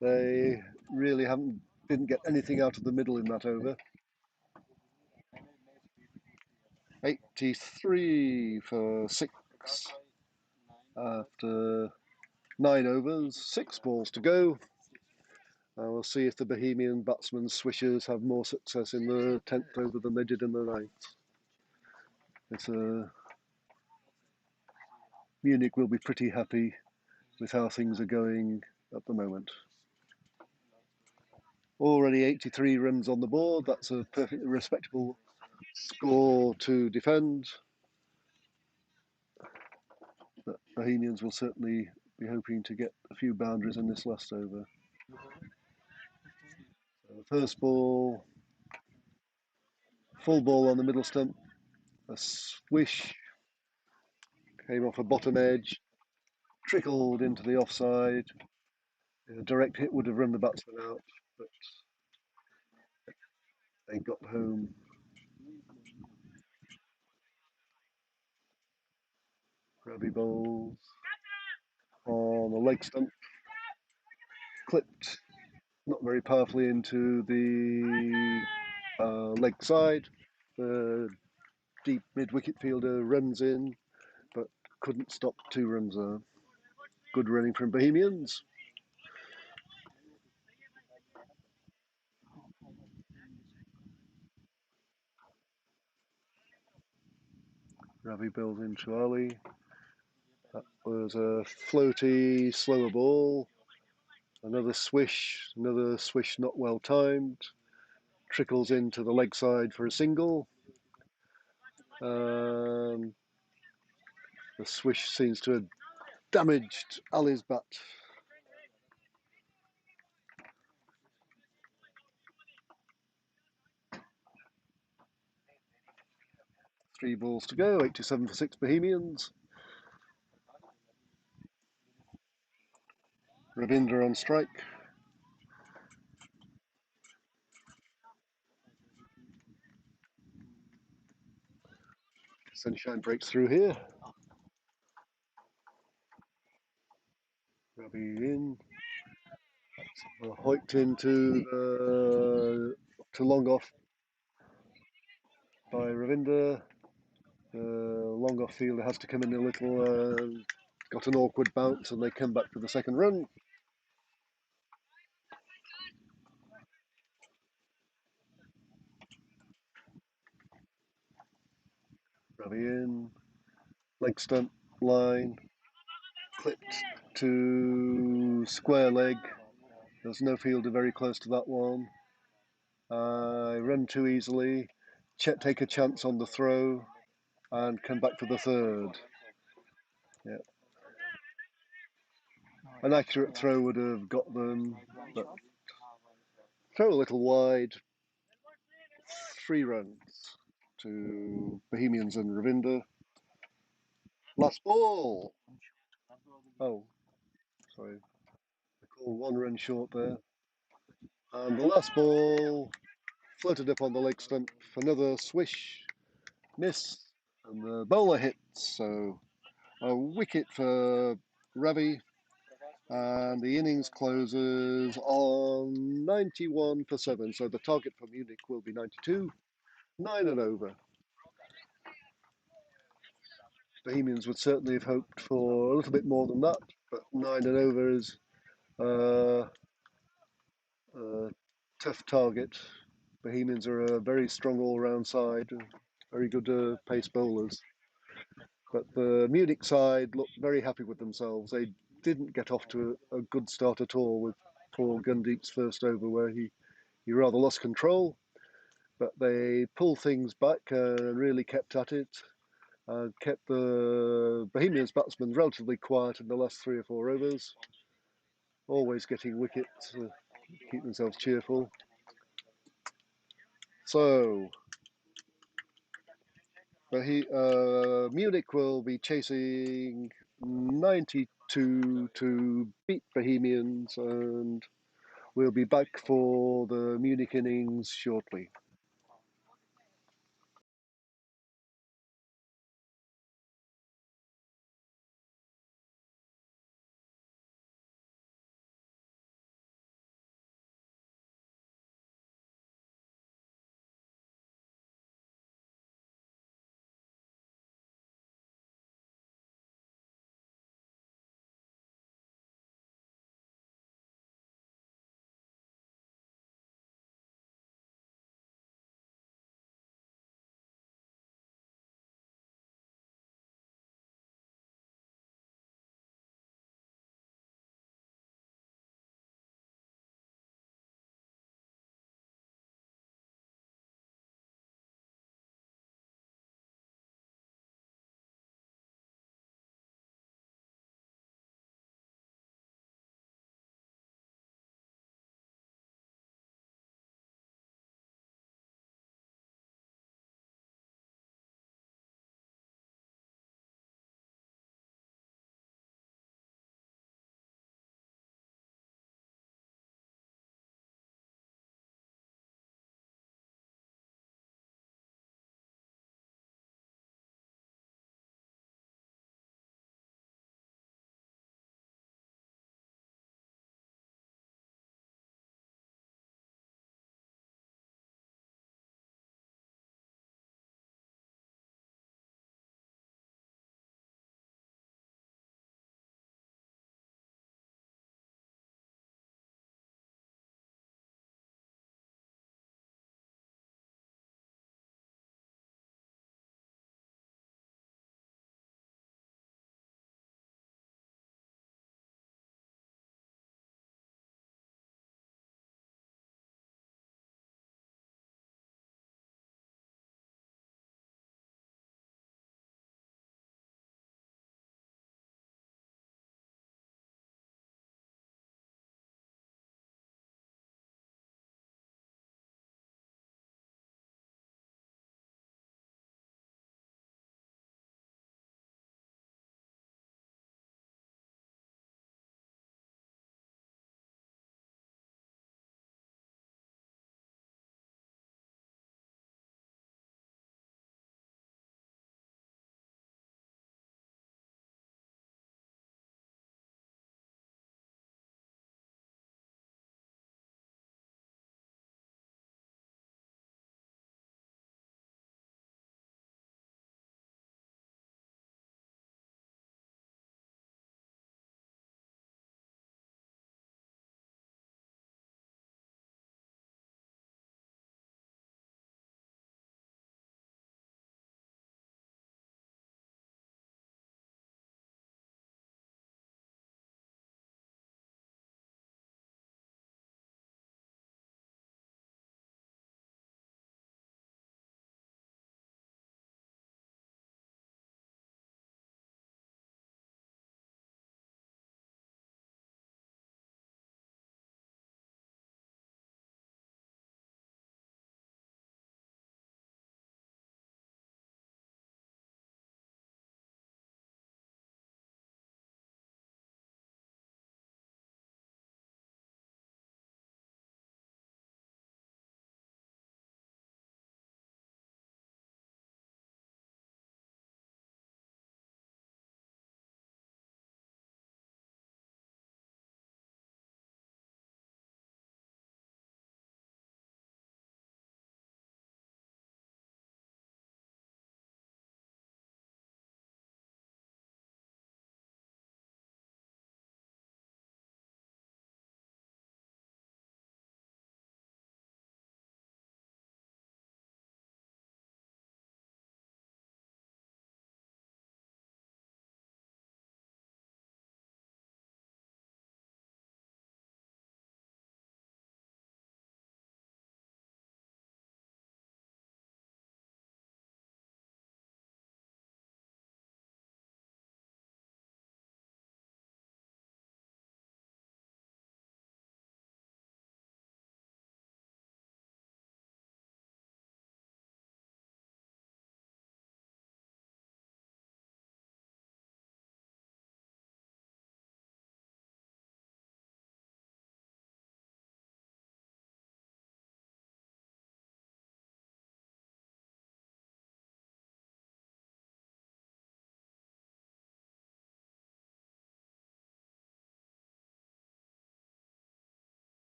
they really didn't get anything out of the middle in that over. 83 for 6 after 9 overs, 6 balls to go. We'll see if the Bohemian batsmen swishers have more success in the 10th over than they did in the 9th. Munich will be pretty happy with how things are going at the moment. Already 83 runs on the board. That's a perfectly respectable score to defend. But Bohemians will certainly be hoping to get a few boundaries in this last over. So the first ball, full ball on the middle stump, a swish, came off a bottom edge, trickled into the offside. A direct hit would have run the batsman out, but they got home. Ravi bowls on the leg stump, clipped not very powerfully into the leg side. The deep mid-wicket fielder runs in, but couldn't stop 2 runs there. Good running from Bohemians. Ravi bowls into Ali. That was a floaty, slower ball. Another swish not well timed. Trickles into the leg side for a single. The swish seems to have damaged Ali's bat. Three balls to go, 87 for 6 Bohemians. Ravinder on strike. Sunshine breaks through here. Ravi in. Hoiked into to long off by Ravinder. Long off fielder has to come in a little, got an awkward bounce, and they come back for the second run. Ravi in, leg stump line, clipped to square leg. There's no fielder very close to that one. Run too easily, take a chance on the throw, and come back for the third. Yeah. An accurate throw would have got them, but throw a little wide. 3 runs to Bohemians and Ravinder. Last ball. Oh, sorry. I called 1 run short there. And the last ball floated up on the leg stump. Another swish, miss, and the bowler hits. So a wicket for Ravi, and the innings closes on 91 for 7. So the target for Munich will be 92, 9 and over. Bohemians would certainly have hoped for a little bit more than that, but 9 and over is a tough target. Bohemians are a very strong all-round side, very good pace bowlers. But the Munich side looked very happy with themselves. They didn't get off to a good start at all with poor Gundeep's first over, where he rather lost control. But they pulled things back and really kept at it. Kept the Bohemians batsmen relatively quiet in the last 3 or 4 overs, always getting wickets to keep themselves cheerful. So Munich will be chasing 92 to beat Bohemians, and we'll be back for the Munich innings shortly.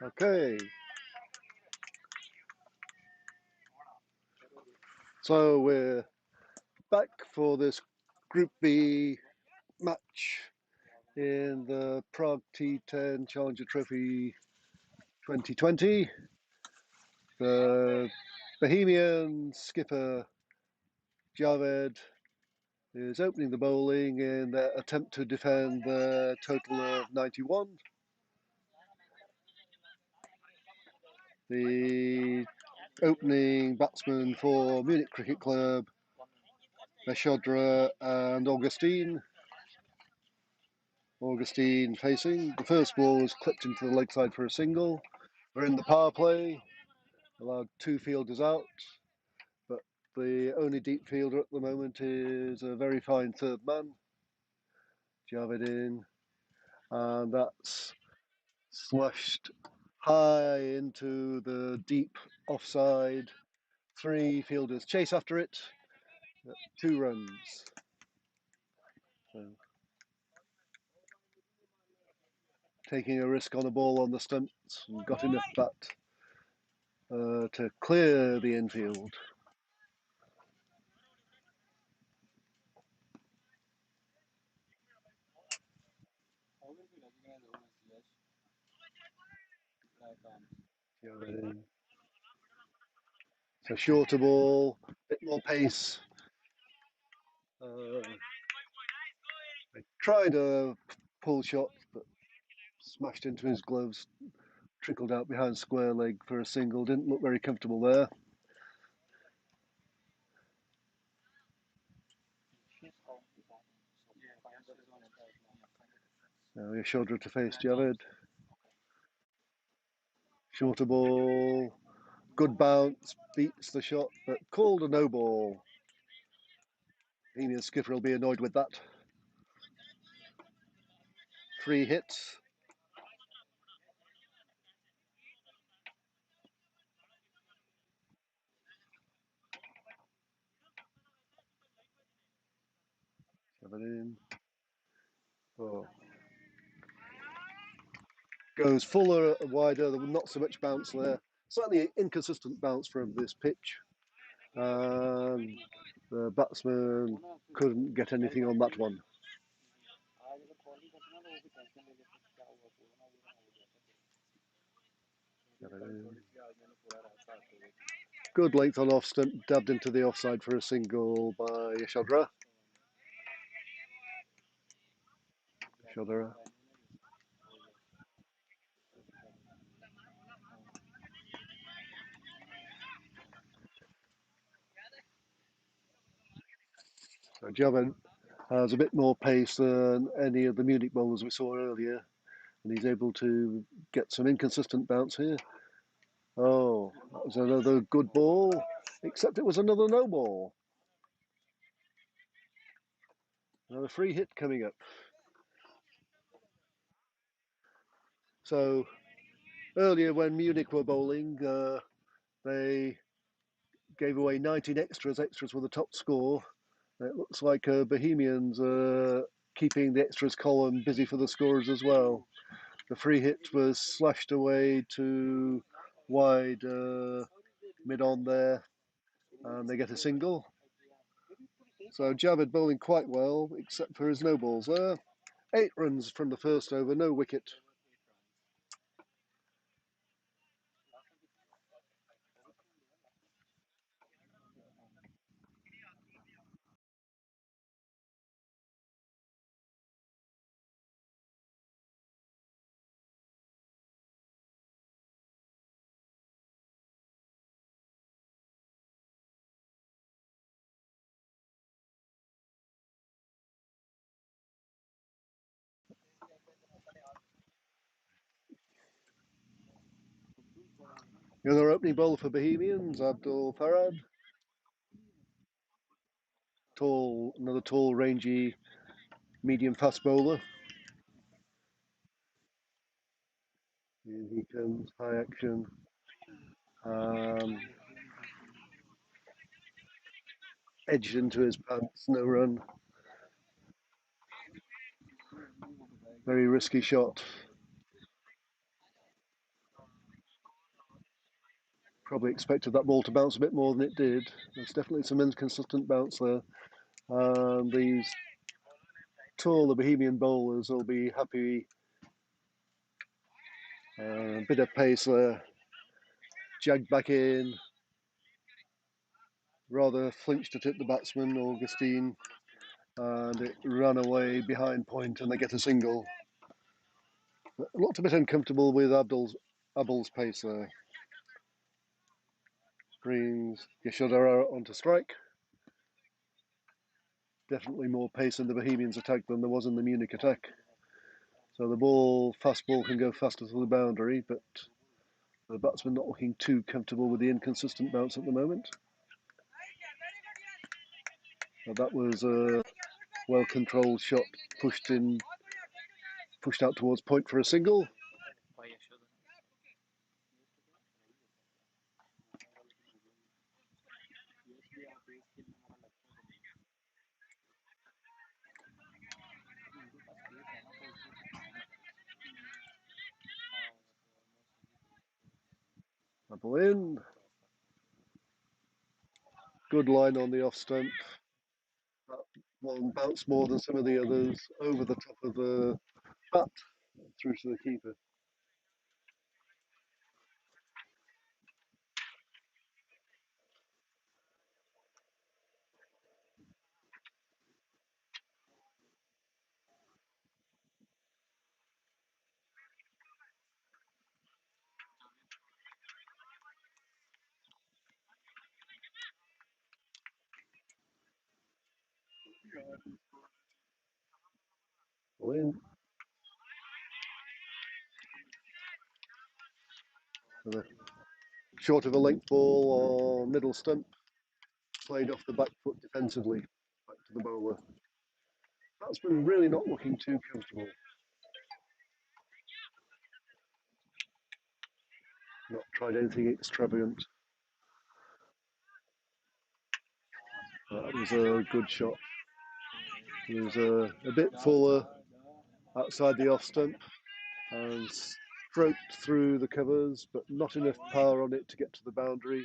Okay. So we're back for this Group B match in the Prague T10 Challenger Trophy 2020. The Bohemian skipper Javed is opening the bowling in their attempt to defend their total of 91. The opening batsman for Munich Cricket Club, Beshodra and Augustine. Augustine facing. The first ball was clipped into the leg side for a single. We're in the power play, allowed 2 fielders out, but the only deep fielder at the moment is a very fine third man, Javed in, and that's slashed high into the deep offside. 3 fielders chase after it, 2 runs. So, taking a risk on a ball on the stumps and got enough bat to clear the infield. So shorter ball, a bit more pace. I tried a pull shot, but smashed into his gloves, trickled out behind square leg for a single. Didn't look very comfortable there. Now Yashodra to face Javed. Shorter ball, good bounce, beats the shot, but called a no ball. Bohemian skipper will be annoyed with that. 3 hits. Javed in. Oh. Goes fuller, wider, there was not so much bounce there. Slightly inconsistent bounce from this pitch. The batsman couldn't get anything on that one. Good length on off stump, dabbed into the offside for a single by Yashodra. Yashodra. So Javed has a bit more pace than any of the Munich bowlers we saw earlier, and he's able to get some inconsistent bounce here. Oh, that was another good ball, except it was another no ball. Another free hit coming up. So earlier when Munich were bowling, they gave away 19 extras. Extras were the top score. It looks like Bohemians keeping the extras column busy for the scorers as well. The free hit was slashed away to wide mid on there, and they get a single. So Javed bowling quite well, except for his no balls there. 8 runs from the first over, no wicket. The other opening bowler for Bohemians, Abdul Farad. Another tall, rangy, medium fast bowler. Here he comes, high action. Edged into his pants, no run. Very risky shot. Probably expected that ball to bounce a bit more than it did. There's definitely some inconsistent bounce there. And these taller Bohemian bowlers will be happy. A bit of pace there. Jagged back in. Rather flinched to tip the batsman, Augustine. And it ran away behind point and they get a single. Looked a bit uncomfortable with Abel's pace there. Brings Yashodhara onto strike. Definitely more pace in the Bohemians attack than there was in the Munich attack. So the fast ball can go faster to the boundary, but the batsman not looking too comfortable with the inconsistent bounce at the moment. But that was a well-controlled shot, pushed out towards point for a single. Double in. Good line on the off stump. That one bounced more than some of the others over the top of the bat through to the keeper. In. Short of a length ball on middle stump, played off the back foot defensively, back to the bowler. That's been really not looking too comfortable. Not tried anything extravagant. That was a good shot. It was a bit fuller outside the off stump and stroked through the covers, but not enough power on it to get to the boundary.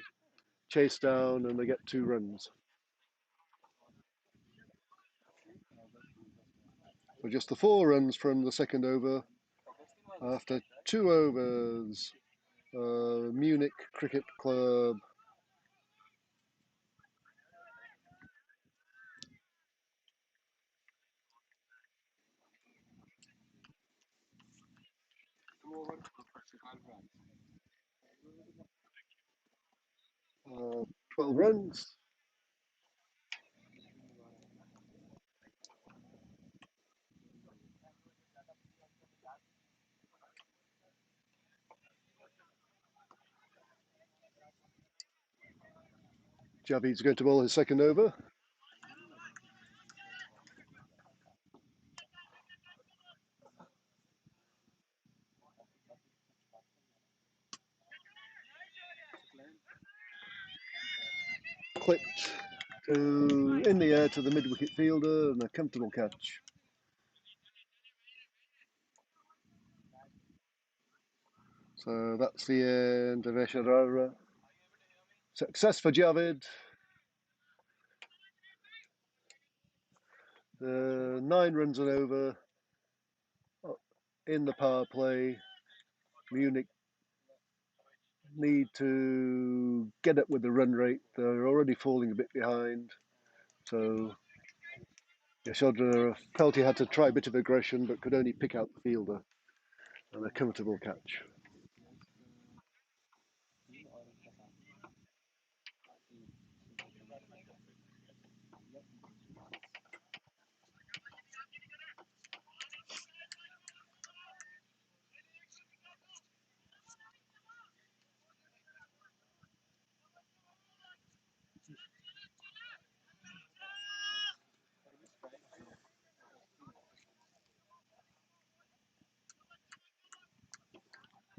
Chase down and they get 2 runs. So just the 4 runs from the second over after 2 overs. Munich Cricket Club. Uh, 12 runs. Javid's going to bowl his second over. Clipped in the air to the mid-wicket fielder and a comfortable catch. So that's the end of Eshadara. Success for Javid. 9 runs and over in the power play. Munich need to get up with the run rate. They're already falling a bit behind. So Yashodhara felt he had to try a bit of aggression but could only pick out the fielder and a comfortable catch.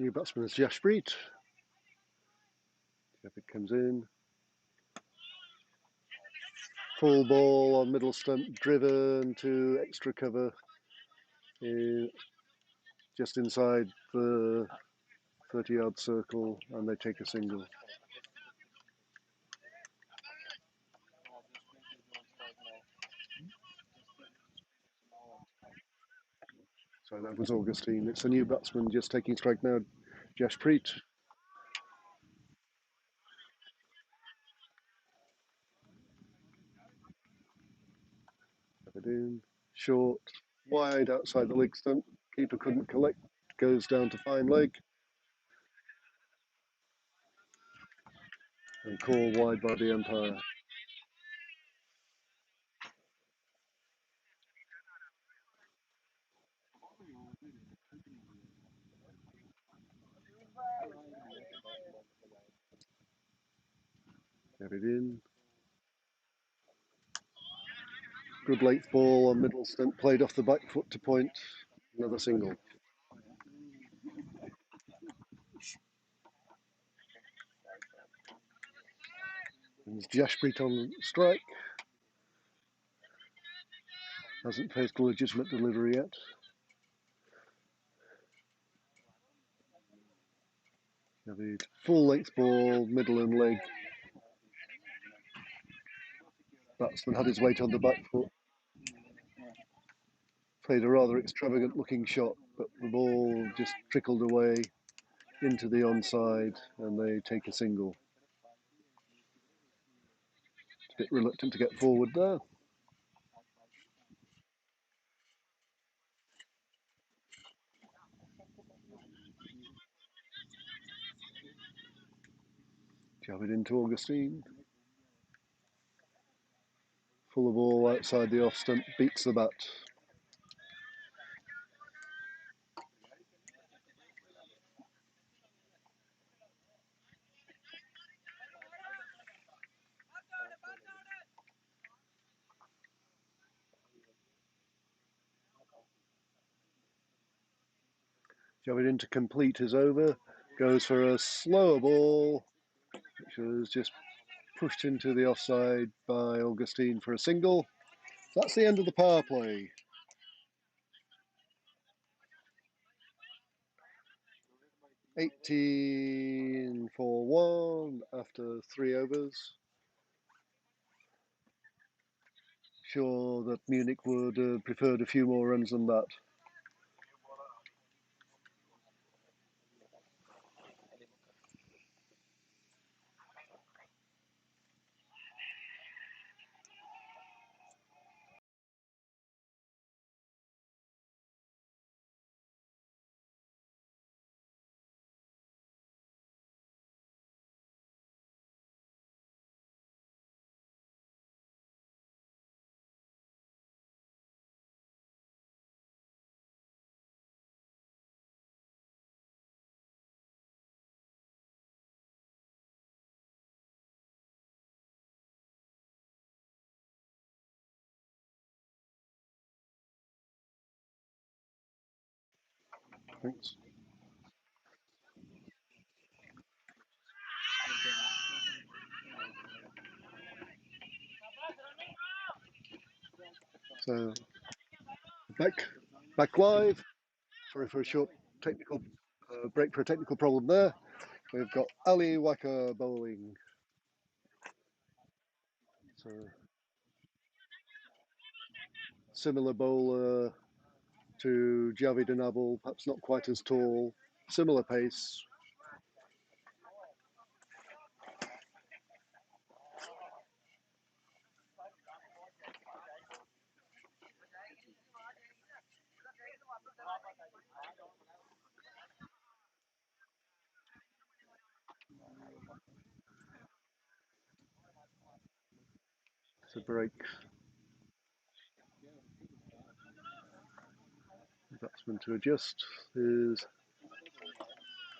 New batsman is Jashpreet. If it comes in. Full ball on middle stump, driven to extra cover just inside the 30-yard circle, and they take a single. So that was Augustine. It's a new batsman just taking strike now, Jashpreet. In, short, wide outside the leg stump. Keeper couldn't collect. Goes down to fine leg. And call wide by the umpire. Get it in. Good length ball on middle stump, played off the back foot to point. Another single. And Jashpreet on strike. Hasn't faced a legitimate delivery yet. The full length ball, middle and leg. Batsman had his weight on the back foot. Played a rather extravagant looking shot, but the ball just trickled away into the onside and they take a single. A bit reluctant to get forward there. Jab it into Augustine. Full of ball outside the off stump, beats the bat. Jab it into complete is over. Goes for a slower ball, which was just pushed into the offside by Augustine for a single. That's the end of the power play. 18 for 1 after 3 overs. Sure that Munich would have preferred a few more runs than that. Thanks. So back live. Sorry for a short technical break for a technical problem there. We've got Ali Waka Bowling. So similar bowler to Javid Anabul, perhaps not quite as tall, similar pace. It's a break. Batsman to adjust his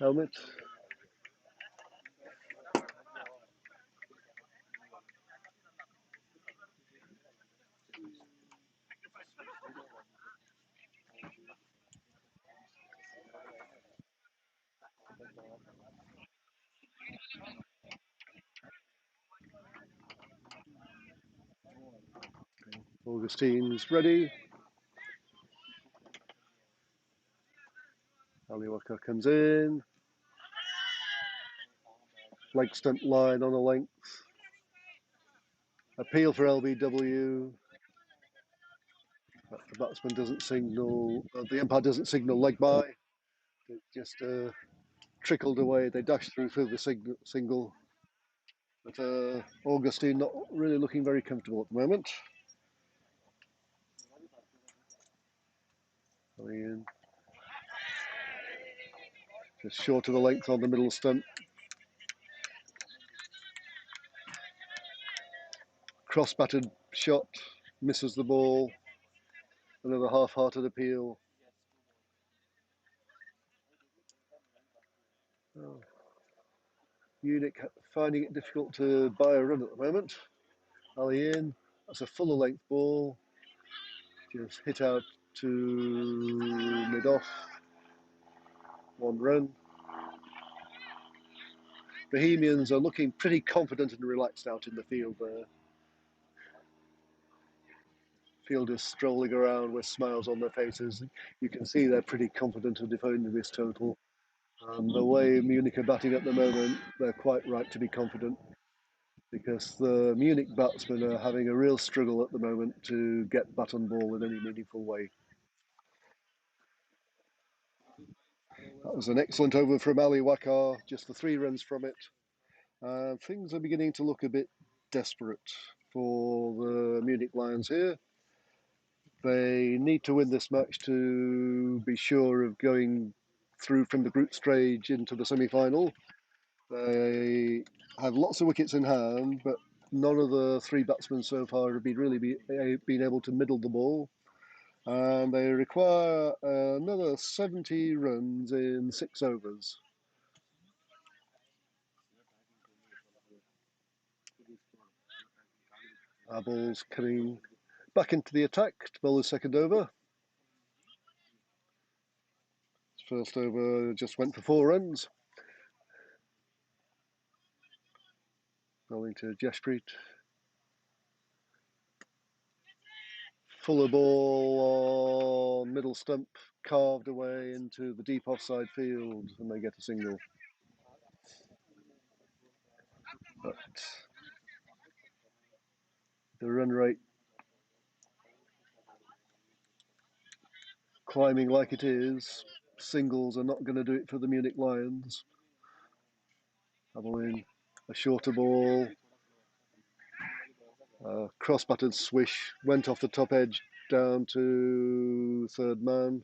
helmet. Augustine's ready. Ali Waka comes in. Leg stump line on a length. Appeal for LBW. But the batsman doesn't signal, the umpire doesn't signal leg by. It just trickled away. They dashed through the single. But Augustine not really looking very comfortable at the moment. I mean, just short of the length on the middle stump. Cross-batted shot, misses the ball. Another half-hearted appeal. Oh. Munich finding it difficult to buy a run at the moment. Ali in, that's a fuller length ball. Just hit out to mid-off. 1 run. Bohemians are looking pretty confident and relaxed out in the field there. Fielders strolling around with smiles on their faces. You can see they're pretty confident of defending this total. And the way Munich are batting at the moment, they're quite right to be confident, because the Munich batsmen are having a real struggle at the moment to get bat on ball in any meaningful way. That was an excellent over from Ali Waka, just the 3 runs from it. Things are beginning to look a bit desperate for the Munich Lions here. They need to win this match to be sure of going through from the group stage into the semi-final. They have lots of wickets in hand, but none of the 3 batsmen so far have been able to middle the ball. And they require another 70 runs in 6 overs. Our ball's coming back into the attack to bowl his second over. His first over just went for 4 runs. Bowling to Jasprit. Fuller ball on middle stump, carved away into the deep offside field, and they get a single. But the run rate climbing like it is, singles are not going to do it for the Munich Lions. Bowling a shorter ball, cross-butted swish, went off the top edge down to third man.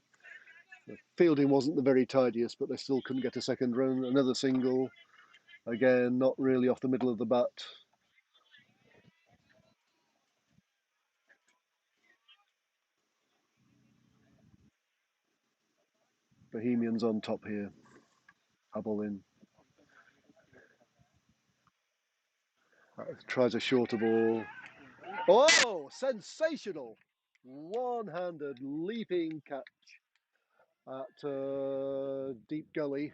The fielding wasn't the very tidiest, but they still couldn't get a second run. Another single, again, not really off the middle of the bat. Bohemians on top here. Hubble in. Tries a shorter ball. Oh, sensational! One-handed leaping catch at deep gully.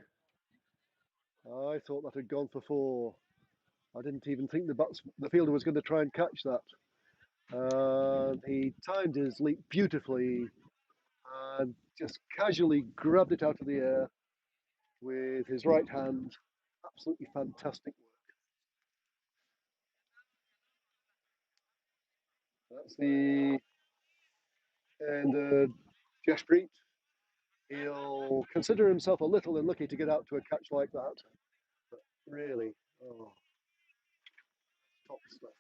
I thought that had gone for 4. I didn't even think the fielder was going to try and catch that. He timed his leap beautifully and just casually grabbed it out of the air with his right hand. Absolutely fantastic work. That's the end. Jasprit. He'll consider himself a little unlucky to get out to a catch like that. But really, top stuff.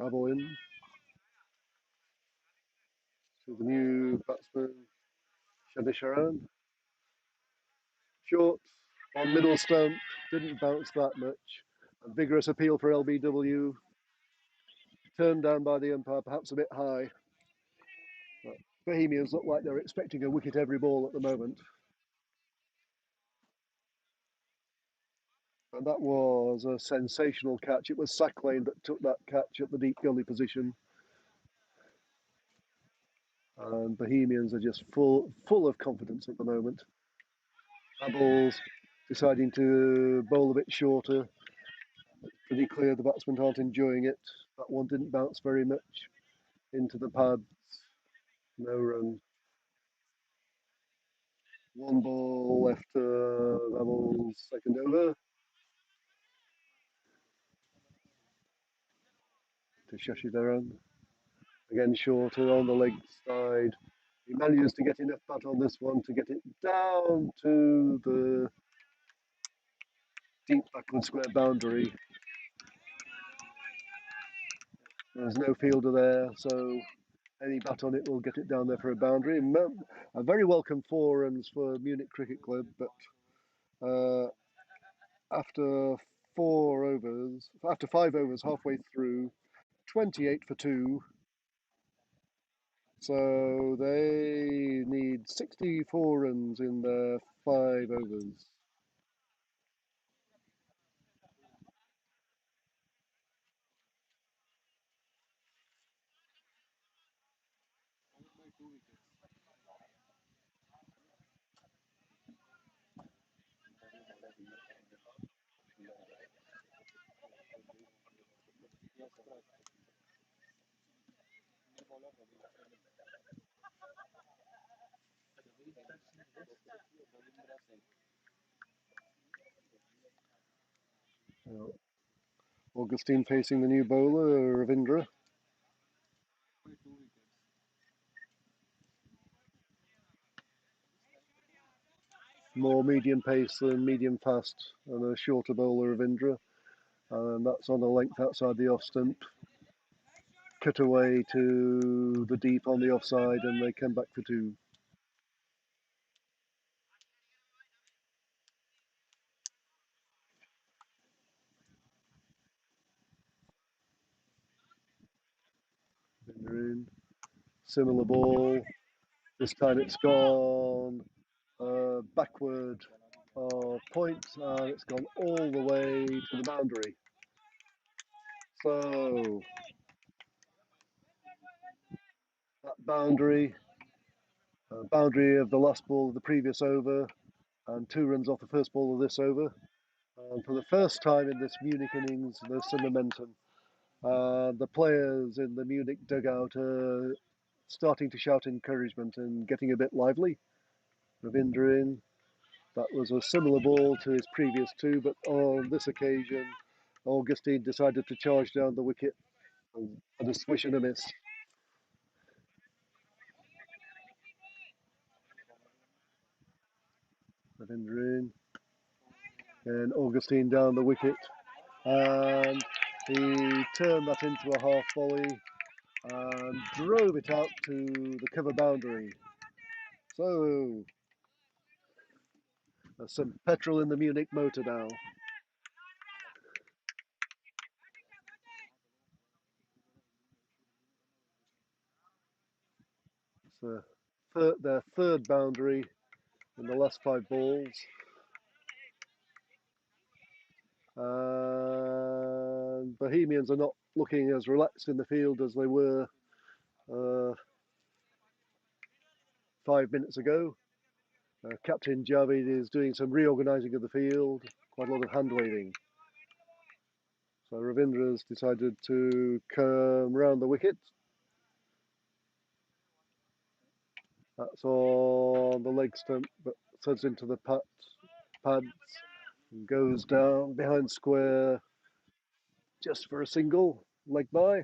Abo in to the new batsman, Shadisharan. Short on middle stump, didn't bounce that much. A vigorous appeal for LBW. Turned down by the umpire, perhaps a bit high. But Bohemians look like they're expecting a wicket every ball at the moment. And that was a sensational catch. It was Sacklane that took that catch at the deep gully position. And Bohemians are just full of confidence at the moment. Abel's deciding to bowl a bit shorter. Pretty clear the batsmen aren't enjoying it. That one didn't bounce very much into the pads. No run. One ball left Abel's second over to Shashidaran. Again shorter on the leg side. He manages to get enough bat on this one to get it down to the deep backward square boundary. There's no fielder there, so any bat on it will get it down there for a boundary. A very welcome 4 runs for Munich Cricket Club, but after 5 overs, halfway through, 28 for 2. So they need 64 runs in their 5 overs. Augustine facing the new bowler, Ravindra. More medium pace than medium fast, and a shorter bowler, Ravindra. And that's on the length outside the off stump. Cut away to the deep on the offside, and they come back for 2. In. Similar ball. This time it's gone backward point, and it's gone all the way to the boundary. So that boundary of the last ball of the previous over, and 2 runs off the first ball of this over. And for the first time in this Munich innings, there's some momentum. The players in the Munich dugout are starting to shout encouragement and getting a bit lively. Ravindra in. That was a similar ball to his previous 2, but on this occasion, Augustine decided to charge down the wicket and a swish and a miss. Ravindra in. And Augustine down the wicket. And he turned that into a half volley and drove it out to the cover boundary. So there's some petrol in the Munich motor now. It's their third boundary in the last 5 balls. And Bohemians are not looking as relaxed in the field as they were 5 minutes ago. Captain Javid is doing some reorganising of the field, quite a lot of hand waving. So Ravindra's decided to come round the wicket. That's on the leg stump, but thuds into the pads and goes down behind square just for a single leg by.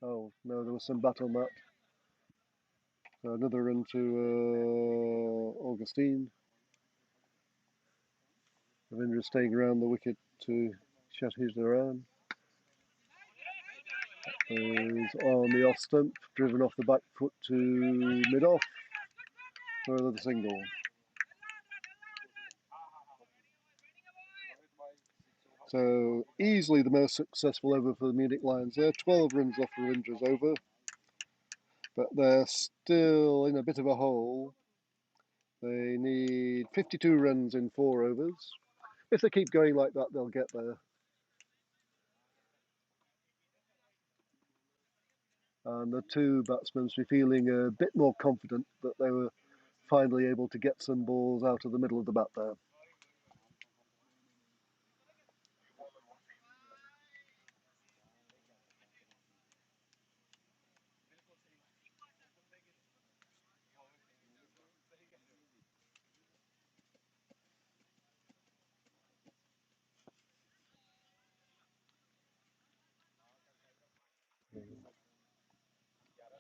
Oh no, there was some bat on that. So another run to Augustine. Ravindra staying around the wicket to shut his around. Is on the off stump, driven off the back foot to mid off for another single. So easily the most successful over for the Munich Lions there. 12 runs off Ravindra's over, but they're still in a bit of a hole They need 52 runs in 4 overs. If they keep going like that, they'll get there. And the two batsmen must be feeling a bit more confident that they were finally able to get some balls out of the middle of the bat there.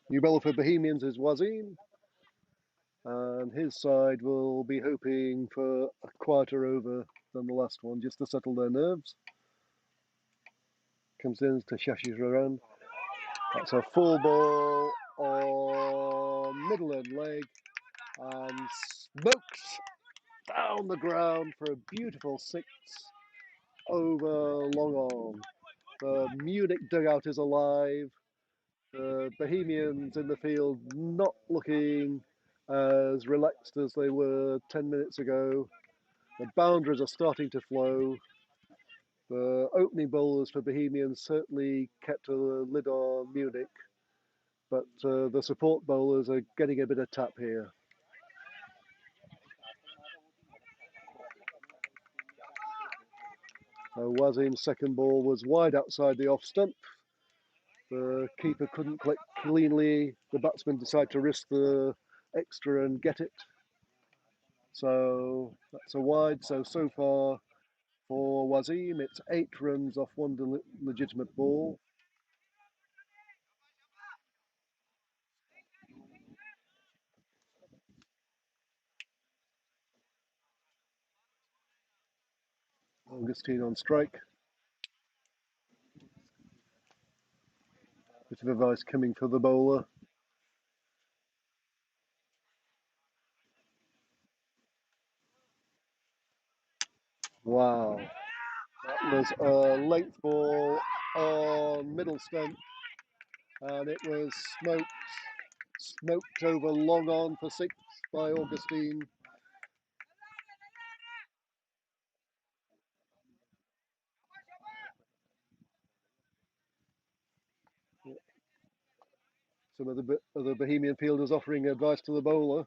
New bowler for Bohemians is Wazim, and his side will be hoping for a quieter over than the last one, just to settle their nerves. Comes in to Shashi's around. That's a full ball on middle end leg and smokes down the ground for a beautiful 6 over long on. The Munich dugout is alive. The Bohemians in the field not looking as relaxed as they were 10 minutes ago. The boundaries are starting to flow. The opening bowlers for Bohemians certainly kept a lid on Munich, but the support bowlers are getting a bit of tap here. Wazim's second ball was wide outside the off stump. The keeper couldn't click cleanly. The batsman decided to risk the extra and get it. So that's a wide. So far for Wazim, it's 8 runs off one legitimate ball. Augustine on strike. Bit of advice coming for the bowler. Wow. That was a length ball on middle stump, and it was smoked over long on for 6 by Augustine. Some of the other Bohemian fielders offering advice to the bowler.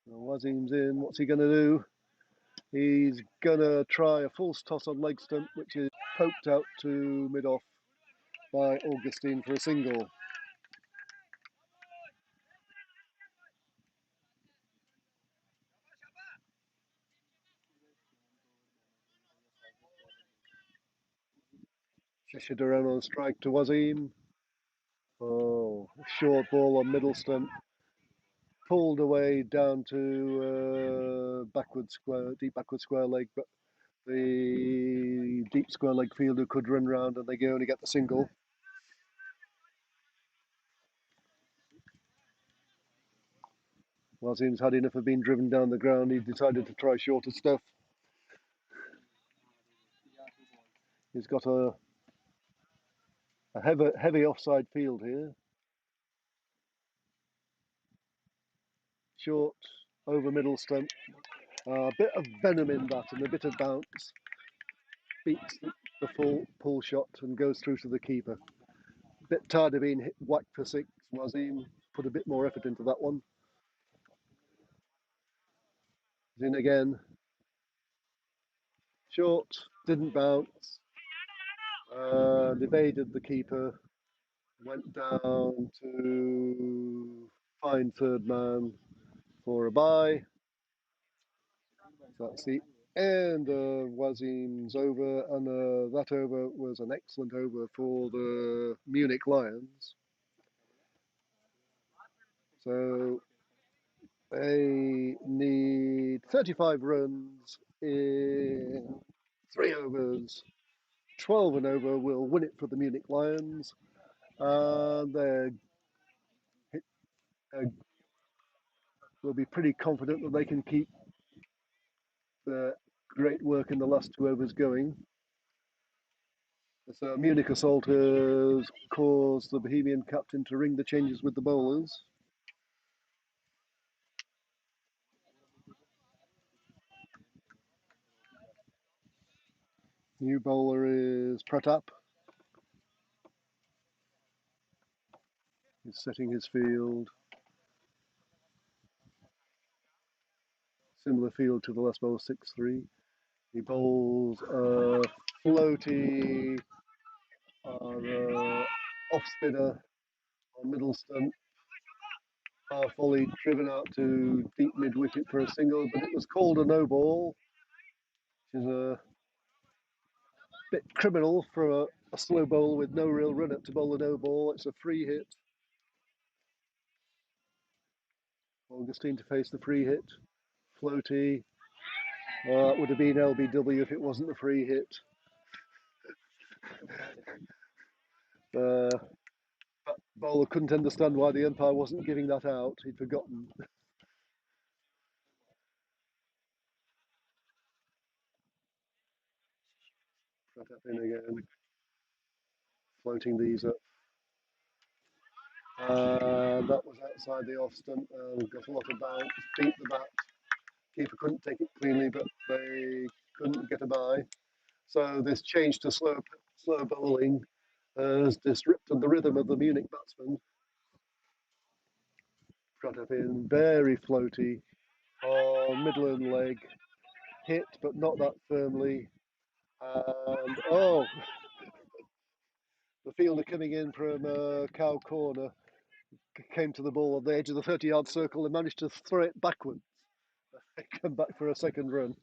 Wazim's in. What's he going to do? He's going to try a false toss on leg stump, which is poked out to mid off by Augustine for a single. Shishidar on strike to Wazim. Oh, short ball on middle stump. Pulled away down to deep backward square leg, but the deep square leg fielder could run round and they can only get the single. Wazim's had enough of being driven down the ground. He decided to try shorter stuff. He's got a heavy offside field here. Short over middle stump. A bit of venom in that and a bit of bounce. Beats the full pull shot and goes through to the keeper. A bit tired of being whacked for 6. Wazim put a bit more effort into that one. He's in again. Short, didn't bounce. Evaded the keeper. Went down to find third man for a bye. So that's the end of Wazim's over, and that over was an excellent over for the Munich Lions. So they need 35 runs in 3 overs. 12 and over will win it for the Munich Lions, and they will be pretty confident that they can keep the great work in the last 2 overs going. So Munich assaulters caused the Bohemian captain to ring the changes with the bowlers. New bowler is Pratap. He's setting his field. Similar field to the last bowler, 6-3. He bowls a floaty or off spinner on middle stump. Half volley driven out to deep mid wicket for a single, but it was called a no ball, which is a bit criminal for a slow bowler with no real run up to bowl a no ball. It's a free hit. Augustine to face the free hit. Floaty. It would have been LBW if it wasn't a free hit. Bowler couldn't understand why the umpire wasn't giving that out. He'd forgotten. Pratap in again. Floating these up. That was outside the off stump. Got a lot of bounce. Beat the bat. Keeper couldn't take it cleanly, but they couldn't get a bye. So this change to slow bowling has disrupted the rhythm of the Munich batsmen. Pratap in, very floaty, on middle and leg, hit but not that firmly. And the fielder coming in from cow corner came to the ball on the edge of the 30-yard circle and managed to throw it backwards. Come back for a second run.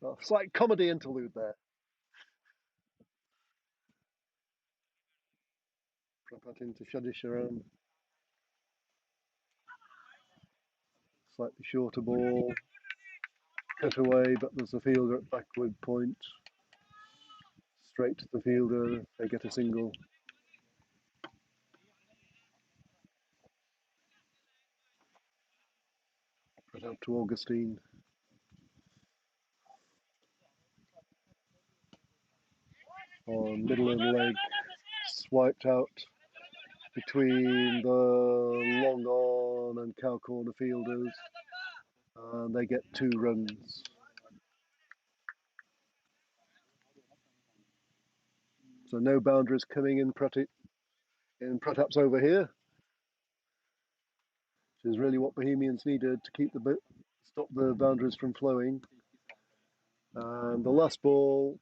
A slight comedy interlude there. Prapat into Shadi Sharan. Slightly shorter ball. Cut away, but there's a fielder at backward point. Straight to the fielder. They get a single. Put out to Augustine. On middle and leg. Swiped out between the long on and cow corner fielders. And they get 2 runs. So no boundaries coming in Pratap's over here, which is really what Bohemians needed to keep stop the boundaries from flowing. And the last ball,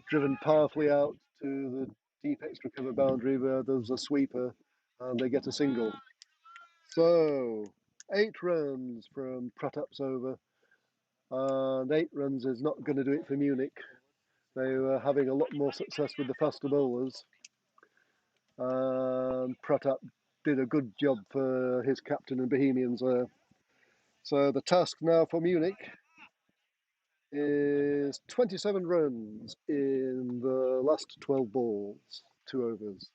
driven powerfully out to the deep extra cover boundary where there's a sweeper, and they get a single. So 8 runs from Pratap's over, and 8 runs is not going to do it for Munich. They were having a lot more success with the faster bowlers. Pratap did a good job for his captain and Bohemians there. So the task now for Munich is 27 runs in the last 12 balls, 2 overs.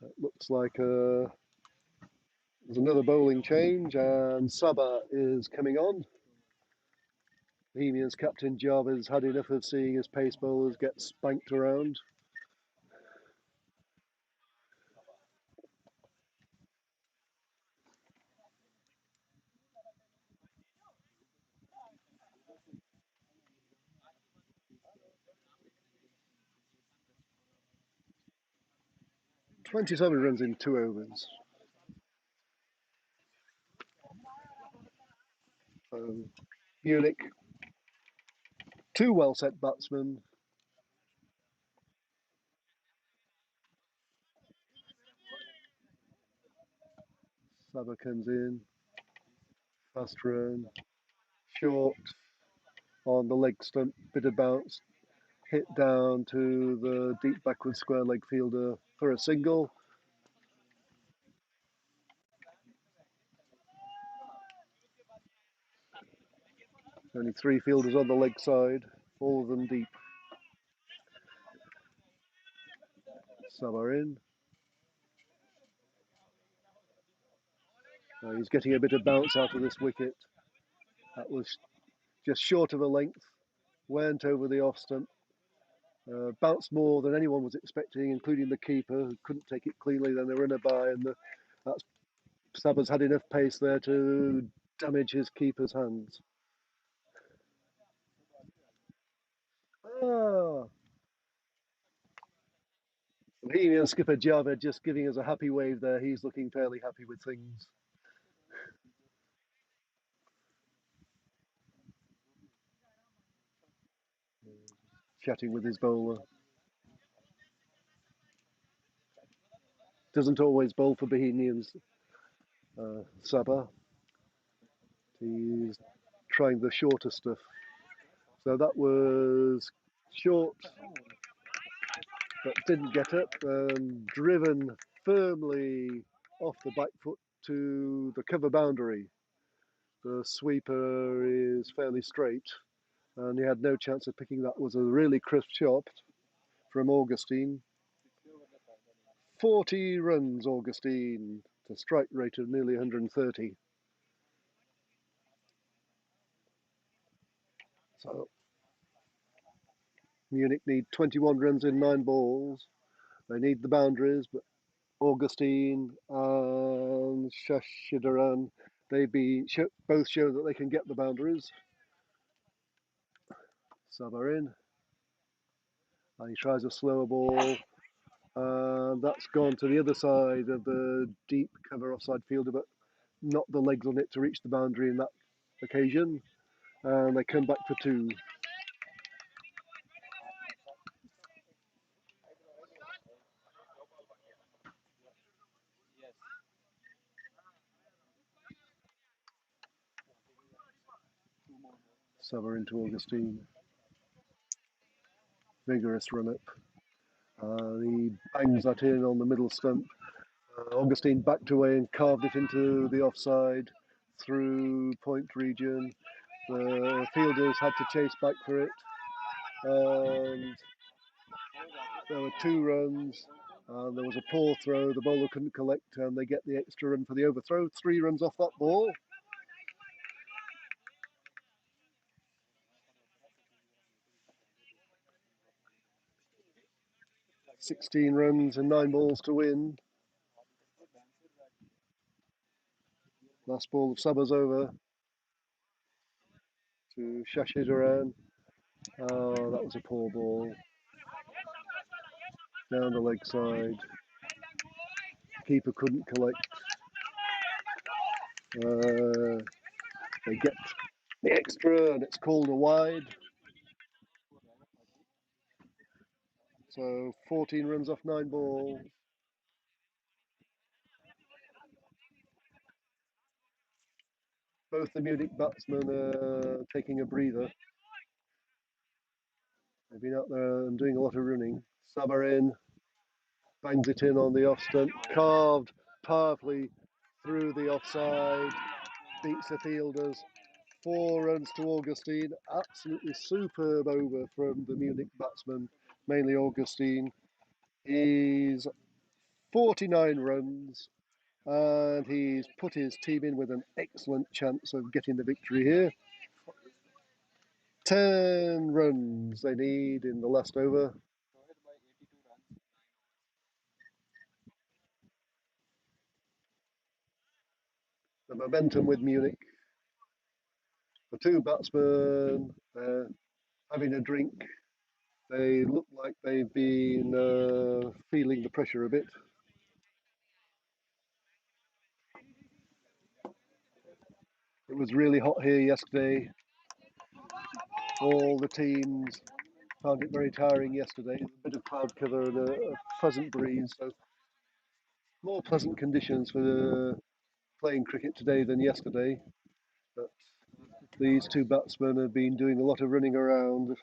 It looks like there's another bowling change, and Sabah is coming on. Bohemians captain Jarvis had enough of seeing his pace bowlers get spanked around. "27 runs in 2 overs. Munich, 2 well set batsmen. Sabah comes in, fast run, short on the leg stump, bit of bounce, hit down to the deep backward square leg fielder for a single. Only 3 fielders on the leg side, all of them deep. Sabah in. He's getting a bit of bounce out of this wicket. That was just short of a length, went over the off stump, bounced more than anyone was expecting, including the keeper, who couldn't take it cleanly. Then they were in a by, and that's Saba's had enough pace there to damage his keeper's hands. Ah, Bohemian skipper Javed just giving us a happy wave there. He's looking fairly happy with things. Chatting with his bowler. Doesn't always bowl for Bohemians, Saba. He's trying the shorter stuff. So that was short, but didn't get up, and driven firmly off the back foot to the cover boundary. The sweeper is fairly straight, and he had no chance of picking that. It was a really crisp shot from Augustine. 40 runs, Augustine, to strike rate of nearly 130. So Munich need 21 runs in 9 balls. They need the boundaries, but Augustine and Shashidaran, both show that they can get the boundaries. Sabarin, and he tries a slower ball, and that's gone to the other side of the deep cover offside fielder, but not the legs on it to reach the boundary in that occasion. And they come back for 2. Sabarin to Augustine. Vigorous run up. He bangs that in on the middle stump. Augustine backed away and carved it into the offside through point region. The fielders had to chase back for it, and there were 2 runs, and there was a poor throw. The bowler couldn't collect, and they get the extra run for the overthrow. 3 runs off that ball. "16 runs and 9 balls to win." Last ball of Saba's over to Shashidaran. Oh, that was a poor ball. Down the leg side. Keeper couldn't collect. They get the extra, and it's called a wide. So 14 runs off 9 balls. Both the Munich batsmen are taking a breather. They've been out there and doing a lot of running. Sabarin bangs it in on the off stump, carved powerfully through the offside, beats the fielders. 4 runs to Augustine. Absolutely superb over from the Munich batsman, mainly Augustine. He's 49 runs, and he's put his team in with an excellent chance of getting the victory here. 10 runs they need in the last over. The momentum with Munich. The 2 batsmen having a drink. They look like they've been feeling the pressure a bit. It was really hot here yesterday. All the teams found it very tiring yesterday. A bit of cloud cover and a pleasant breeze. So more pleasant conditions for playing cricket today than yesterday. But these 2 batsmen have been doing a lot of running around,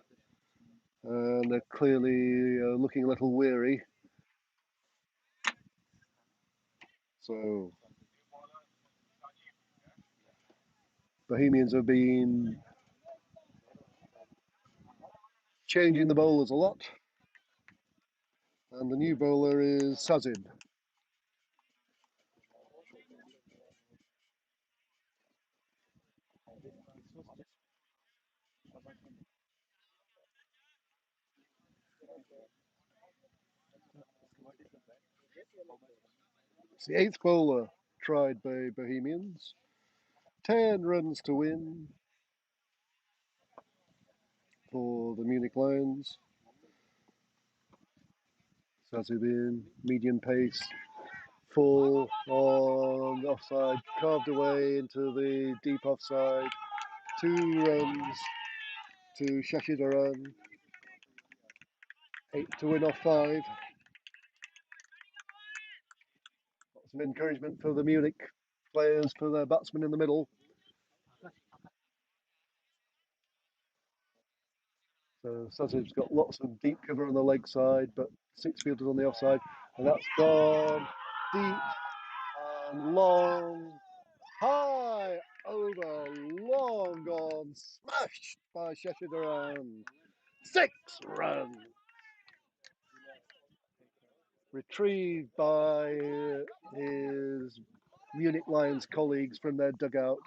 and they're clearly looking a little weary. So Bohemians have been changing the bowlers a lot, and the new bowler is Sazin. It's the eighth bowler tried by Bohemians. 10 runs to win for the Munich Lions. Sazubin, medium pace, full on offside, carved away into the deep offside. 2 runs to Shashidaran. 8 to win off 5. Some encouragement for the Munich players, for their batsmen in the middle. So Sazib's got lots of deep cover on the leg side, but 6 fielders on the offside, and that's gone deep and long, high over, long gone, smashed by Shashidaran. 6 runs. Retrieved by his Munich Lions colleagues from their dugout.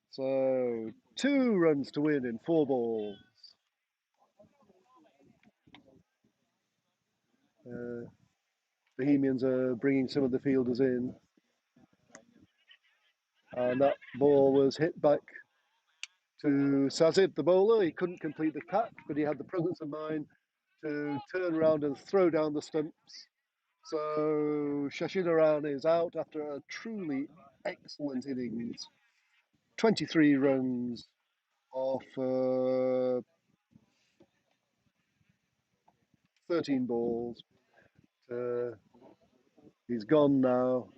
So 2 runs to win in 4 balls. Bohemians are bringing some of the fielders in. And that ball was hit back to Sazib, the bowler. He couldn't complete the catch, but he had the presence of mind to turn around and throw down the stumps. So Shashidaran is out after a truly excellent innings. 23 runs off 13 balls. He's gone now.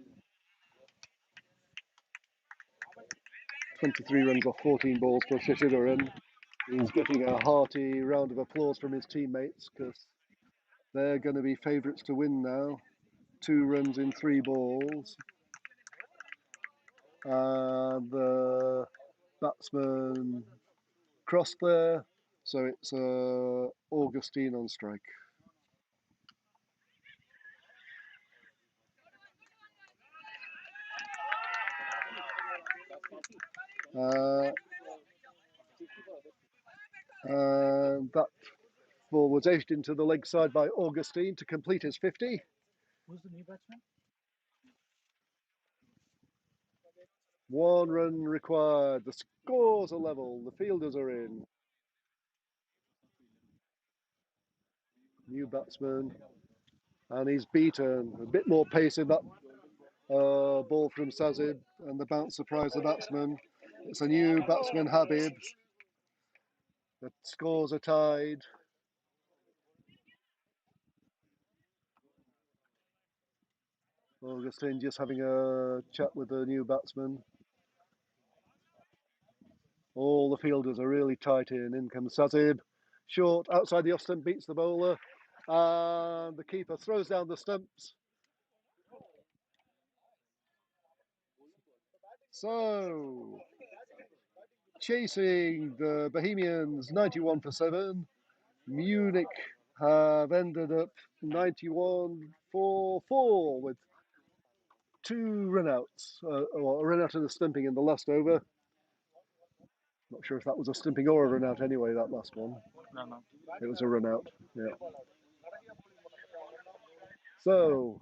23 runs off 14 balls for Shashidaran. He's getting a hearty round of applause from his teammates because they're going to be favourites to win now. 2 runs in 3 balls. And the batsman crossed there. So it's Augustine on strike. And that ball was edged into the leg side by Augustine to complete his 50. Who's the new batsman? 1 run required. The scores are level. The fielders are in. New batsman. And he's beaten. A bit more pace in that ball from Sazib. And the bounce surprised the batsman. It's a new batsman, Habib. The scores are tied. Augustine just having a chat with the new batsman. All the fielders are really tight in. In comes Sazib. Short, outside the off stump, beats the bowler. And the keeper throws down the stumps. So, chasing the Bohemians 91 for 7. Munich have ended up 91 for 4 with 2 run-outs. Well, a run-out and a stumping in the last over. Not sure if that was a stumping or a run-out anyway, that last one. No. It was a run-out, yeah. So,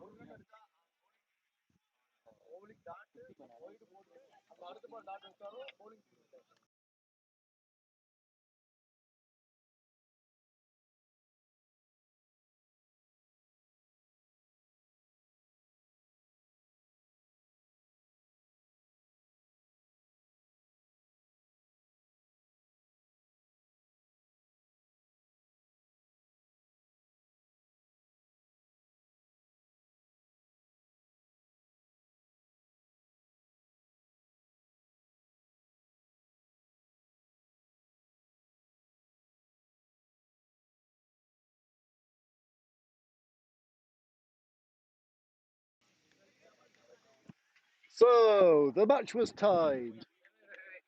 the match was tied.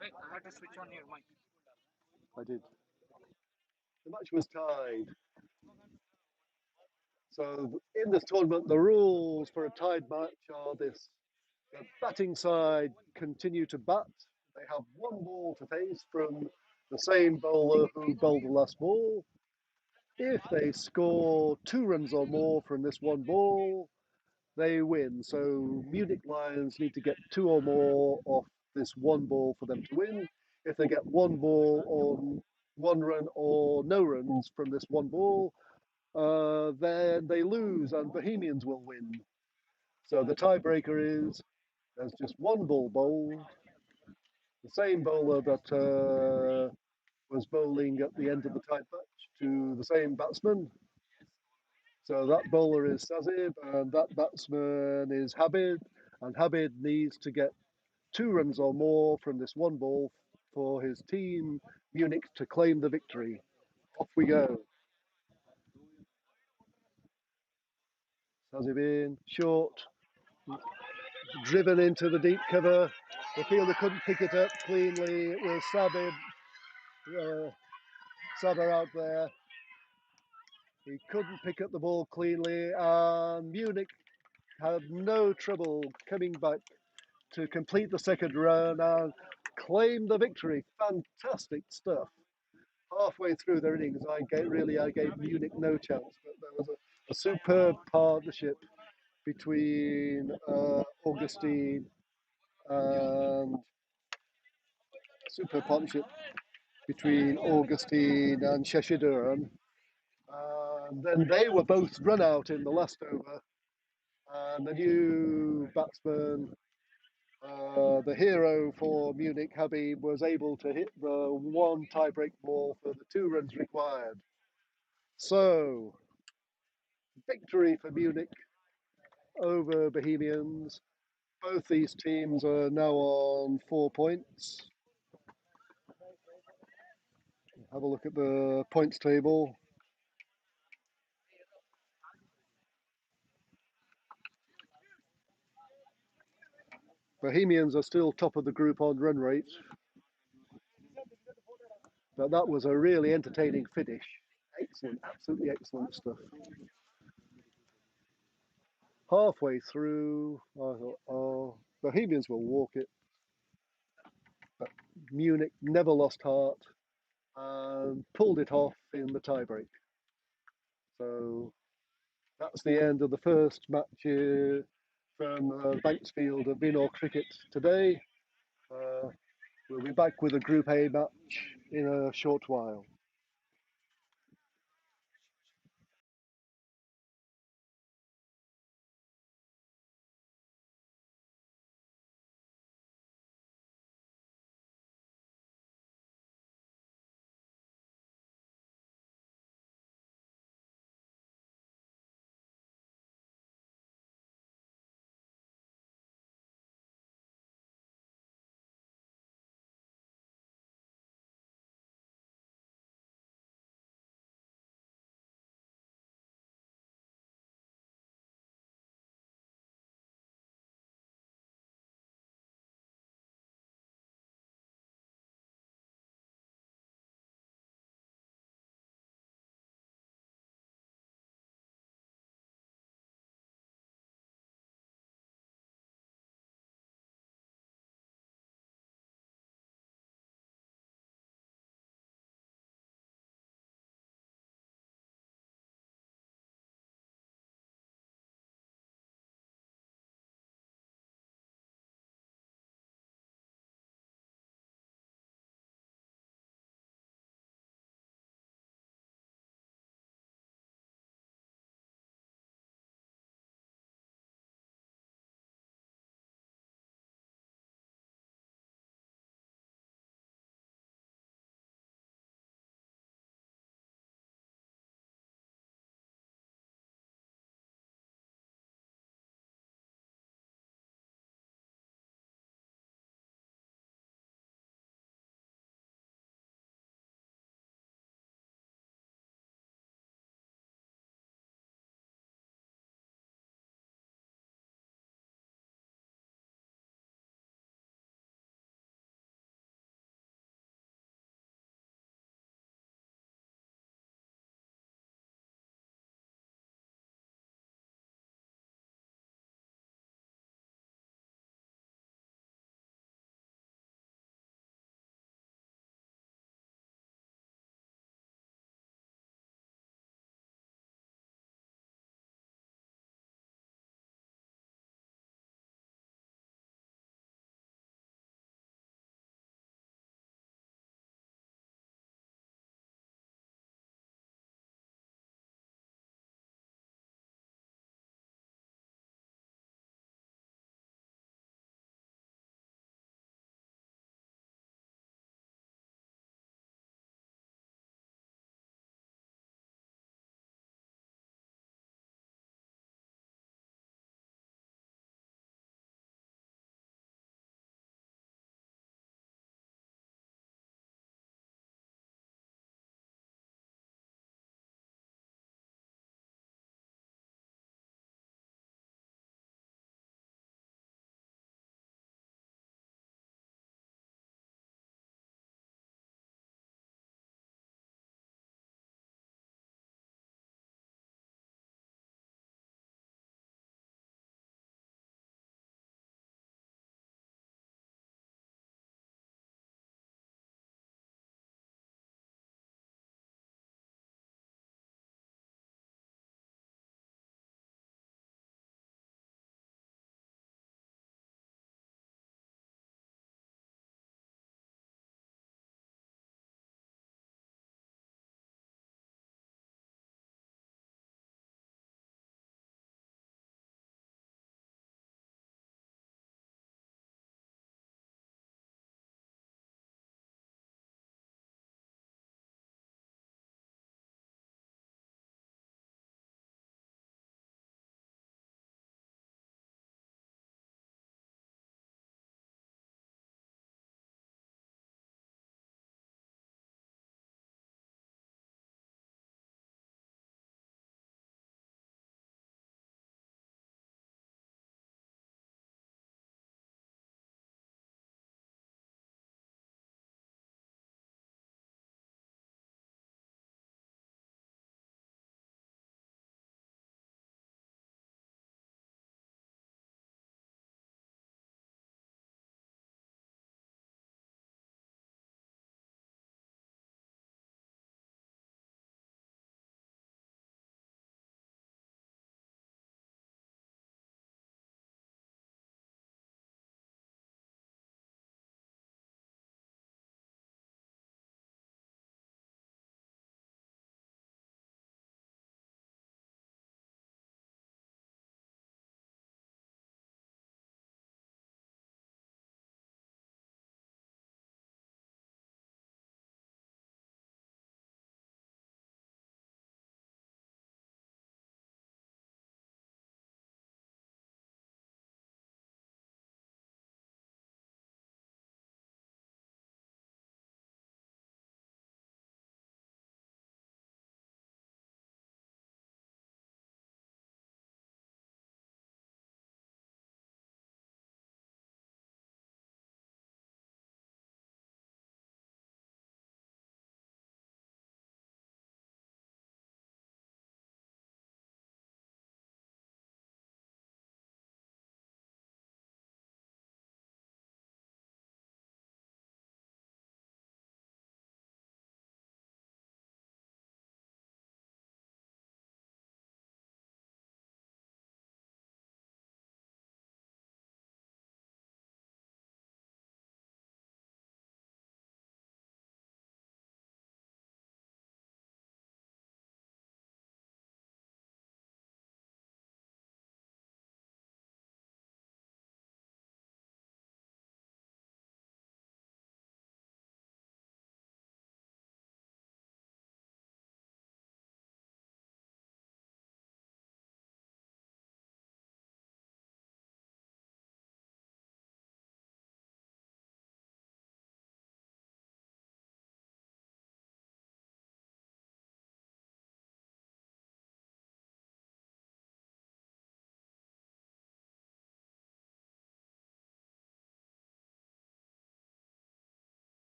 Wait, I had to switch on your mic. I did. The match was tied. So in this tournament, the rules for a tied match are this: the batting side continue to bat They have one ball to face from the same bowler who bowled the last ball. If they score 2 runs or more from this one ball, they win. So Munich Lions need to get 2 or more off this one ball for them to win. If they get one ball or 1 run or no runs from this one ball, then they lose and Bohemians will win. So the tiebreaker is there's just one ball bowled. The same bowler that was bowling at the end of the tied match to the same batsman. So that bowler is Sazib and that batsman is Habib. And Habib needs to get 2 runs or more from this one ball for his team, Munich, to claim the victory. Off we go. Sazib in, short, driven into the deep cover. The fielder couldn't pick it up cleanly. It was Saber out there. He couldn't pick up the ball cleanly, and Munich had no trouble coming back to complete the second run and claim the victory. Fantastic stuff. Halfway through their innings, I gave Munich no chance, but there was a superb partnership between Augustine and Sheshiduran. And then they were both run out in the last over. And the new batsman, the hero for Munich, Habib, was able to hit the one tie-break ball for the 2 runs required. So, victory for Munich over Bohemians. Both these teams are now on 4 points. Have a look at the points table. Bohemians are still top of the group on run rate, but that was a really entertaining finish. Excellent, absolutely excellent stuff. Halfway through, I thought, oh, Bohemians will walk it. But Munich never lost heart and pulled it off in the tiebreak. So that's the end of the first match from Banksfield of Vinor Cricket today. We'll be back with a Group A match in a short while.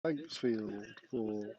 Banksfield for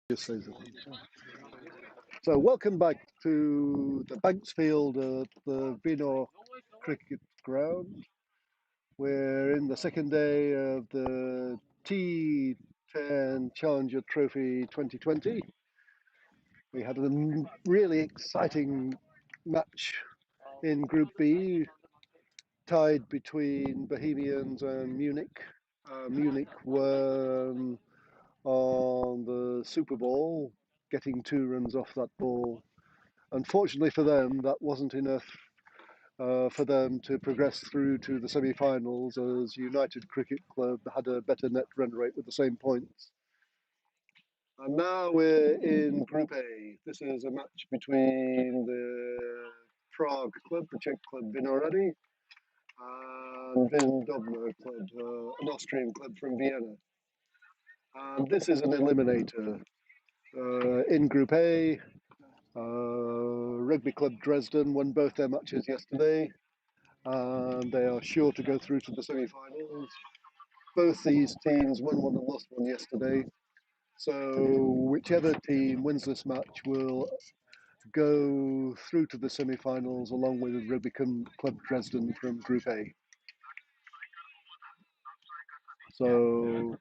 just says it. So welcome back to the Banksfield at the Vinor Cricket Ground. We're in the second day of the T10 Challenger Trophy 2020. We had a really exciting match in Group B, tied between Bohemians and Munich. Munich won on the Super Ball, getting 2 runs off that ball. Unfortunately for them, that wasn't enough for them to progress through to the semi-finals, as United Cricket Club had a better net run rate with the same points. And now we're in Group A. This is a match between the Prague club, the Czech club Vinor, and Vinor club, an Austrian club from Vienna. And this is an eliminator. In Group A, Rugby Club Dresden won both their matches yesterday, and they are sure to go through to the semi-finals. Both these teams won one and lost one yesterday, so whichever team wins this match will go through to the semi-finals along with Rugby Club Dresden from Group A. So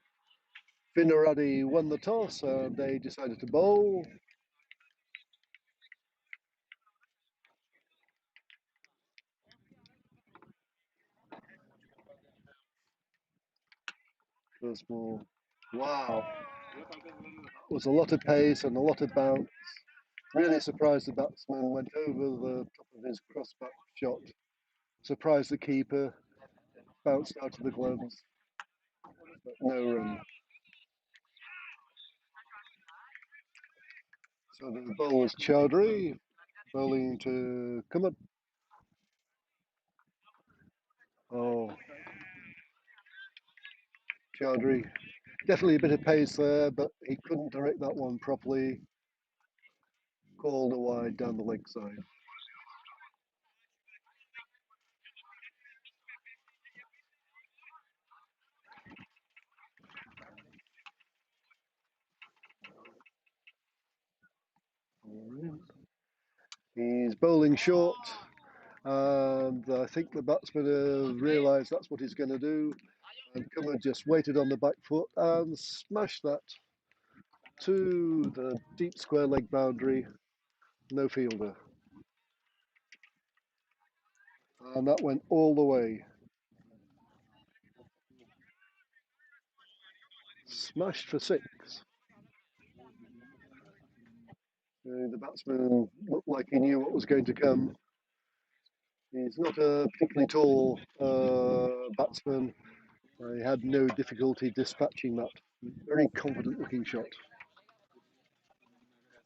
Vinor won the toss and they decided to bowl. First ball. Wow. It was a lot of pace and a lot of bounce. Really surprised the batsman, went over the top of his cross-back shot. Surprised the keeper, bounced out of the gloves, but no run. So the ball was Chowdhury, bowling to Kumar. Oh, Chowdhury. Definitely a bit of pace there, but he couldn't direct that one properly. Called a wide down the leg side. He's bowling short, and I think the batsman has realised that's what he's going to do. And Kumar just waited on the back foot and smashed that to the deep square leg boundary. No fielder. And that went all the way. Smashed for 6. The batsman looked like he knew what was going to come. He's not a particularly tall batsman. He had no difficulty dispatching that. Very confident looking shot.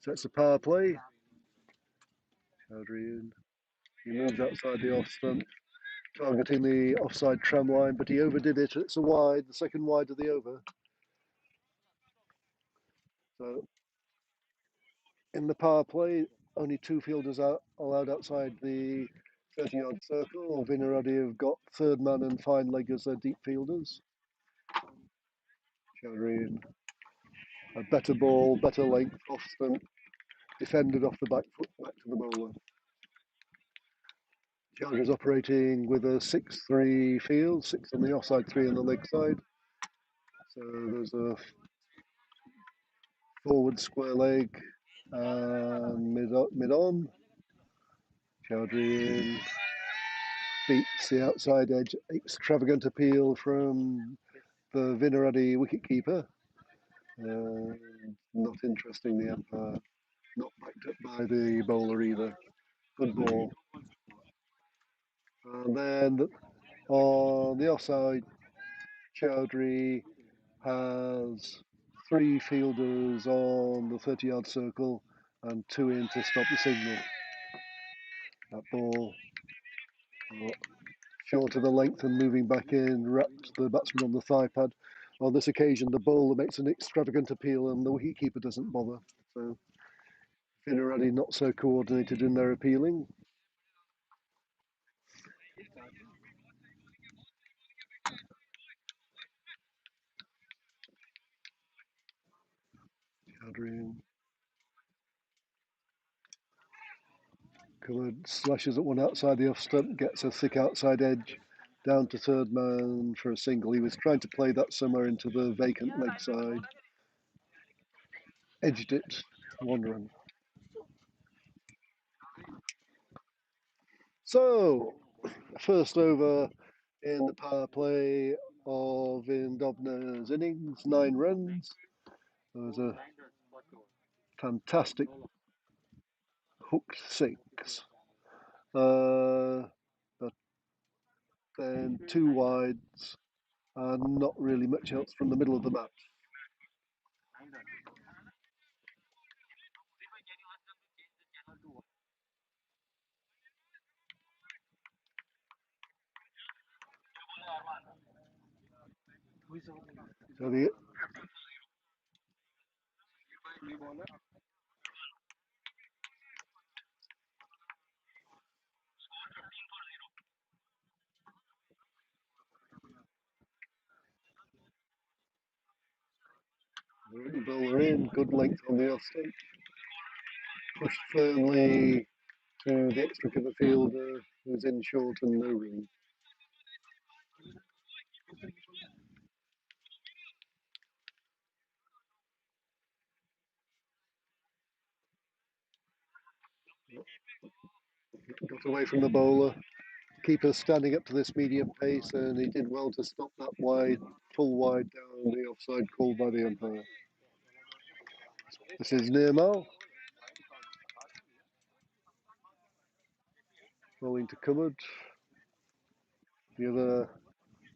So it's a power play. Chowdhury in. He moves outside the off stump, targeting the offside tram line, but he overdid it. It's a wide, the second wide of the over. So in the power play, only 2 fielders out allowed outside the 30-yard circle. Vinor have got third man and fine leg as their deep fielders. Chowdhury, a better ball, better length, off stump, defended off the back foot back to the bowler. Chowdhury's operating with a 6-3 field, 6 on the offside, 3 on the leg side. So there's a forward square leg and mid on. Chowdhury beats the outside edge. Extravagant appeal from the Vinor wicketkeeper. Not interesting, the umpire. Not backed up by the bowler either. Good ball. And then on the offside, Chowdhury has 3 fielders on the 30-yard circle and 2 in to stop the signal. That ball short of the length and moving back in, wrapped the batsman on the thigh pad. On this occasion, the bowler makes an extravagant appeal and the wicketkeeper doesn't bother. So Vinor not so coordinated in their appealing. Chowdhury covered, slashes at one outside the off stump, gets a thick outside edge down to third man for a single. He was trying to play that somewhere into the vacant leg side. Edged it, 1 run. So, first over in the power play of Indobna's innings, 9 runs. There was a fantastic hooked 6. But then 2 wides and not really much else from the middle of the match. So the bowler in, good length on the off stump. Pushed firmly to the extra cover fielder who's in short and no room. Got away from the bowler. Keeper standing up to this medium pace, and he did well to stop that wide, full wide down the offside called by the umpire. This is Nirmal. Rolling to cupboard. The other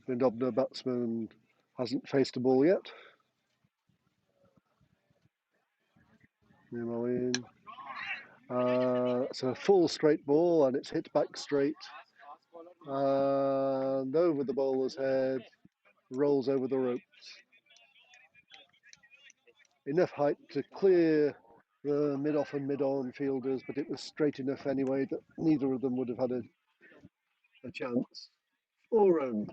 Lindobner batsman hasn't faced a ball yet. Nirmal in. It's a full straight ball and it's hit back straight. And over the bowler's head, rolls over the ropes. Enough height to clear the mid-off and mid-on fielders, but it was straight enough anyway that neither of them would have had a chance. 4 runs.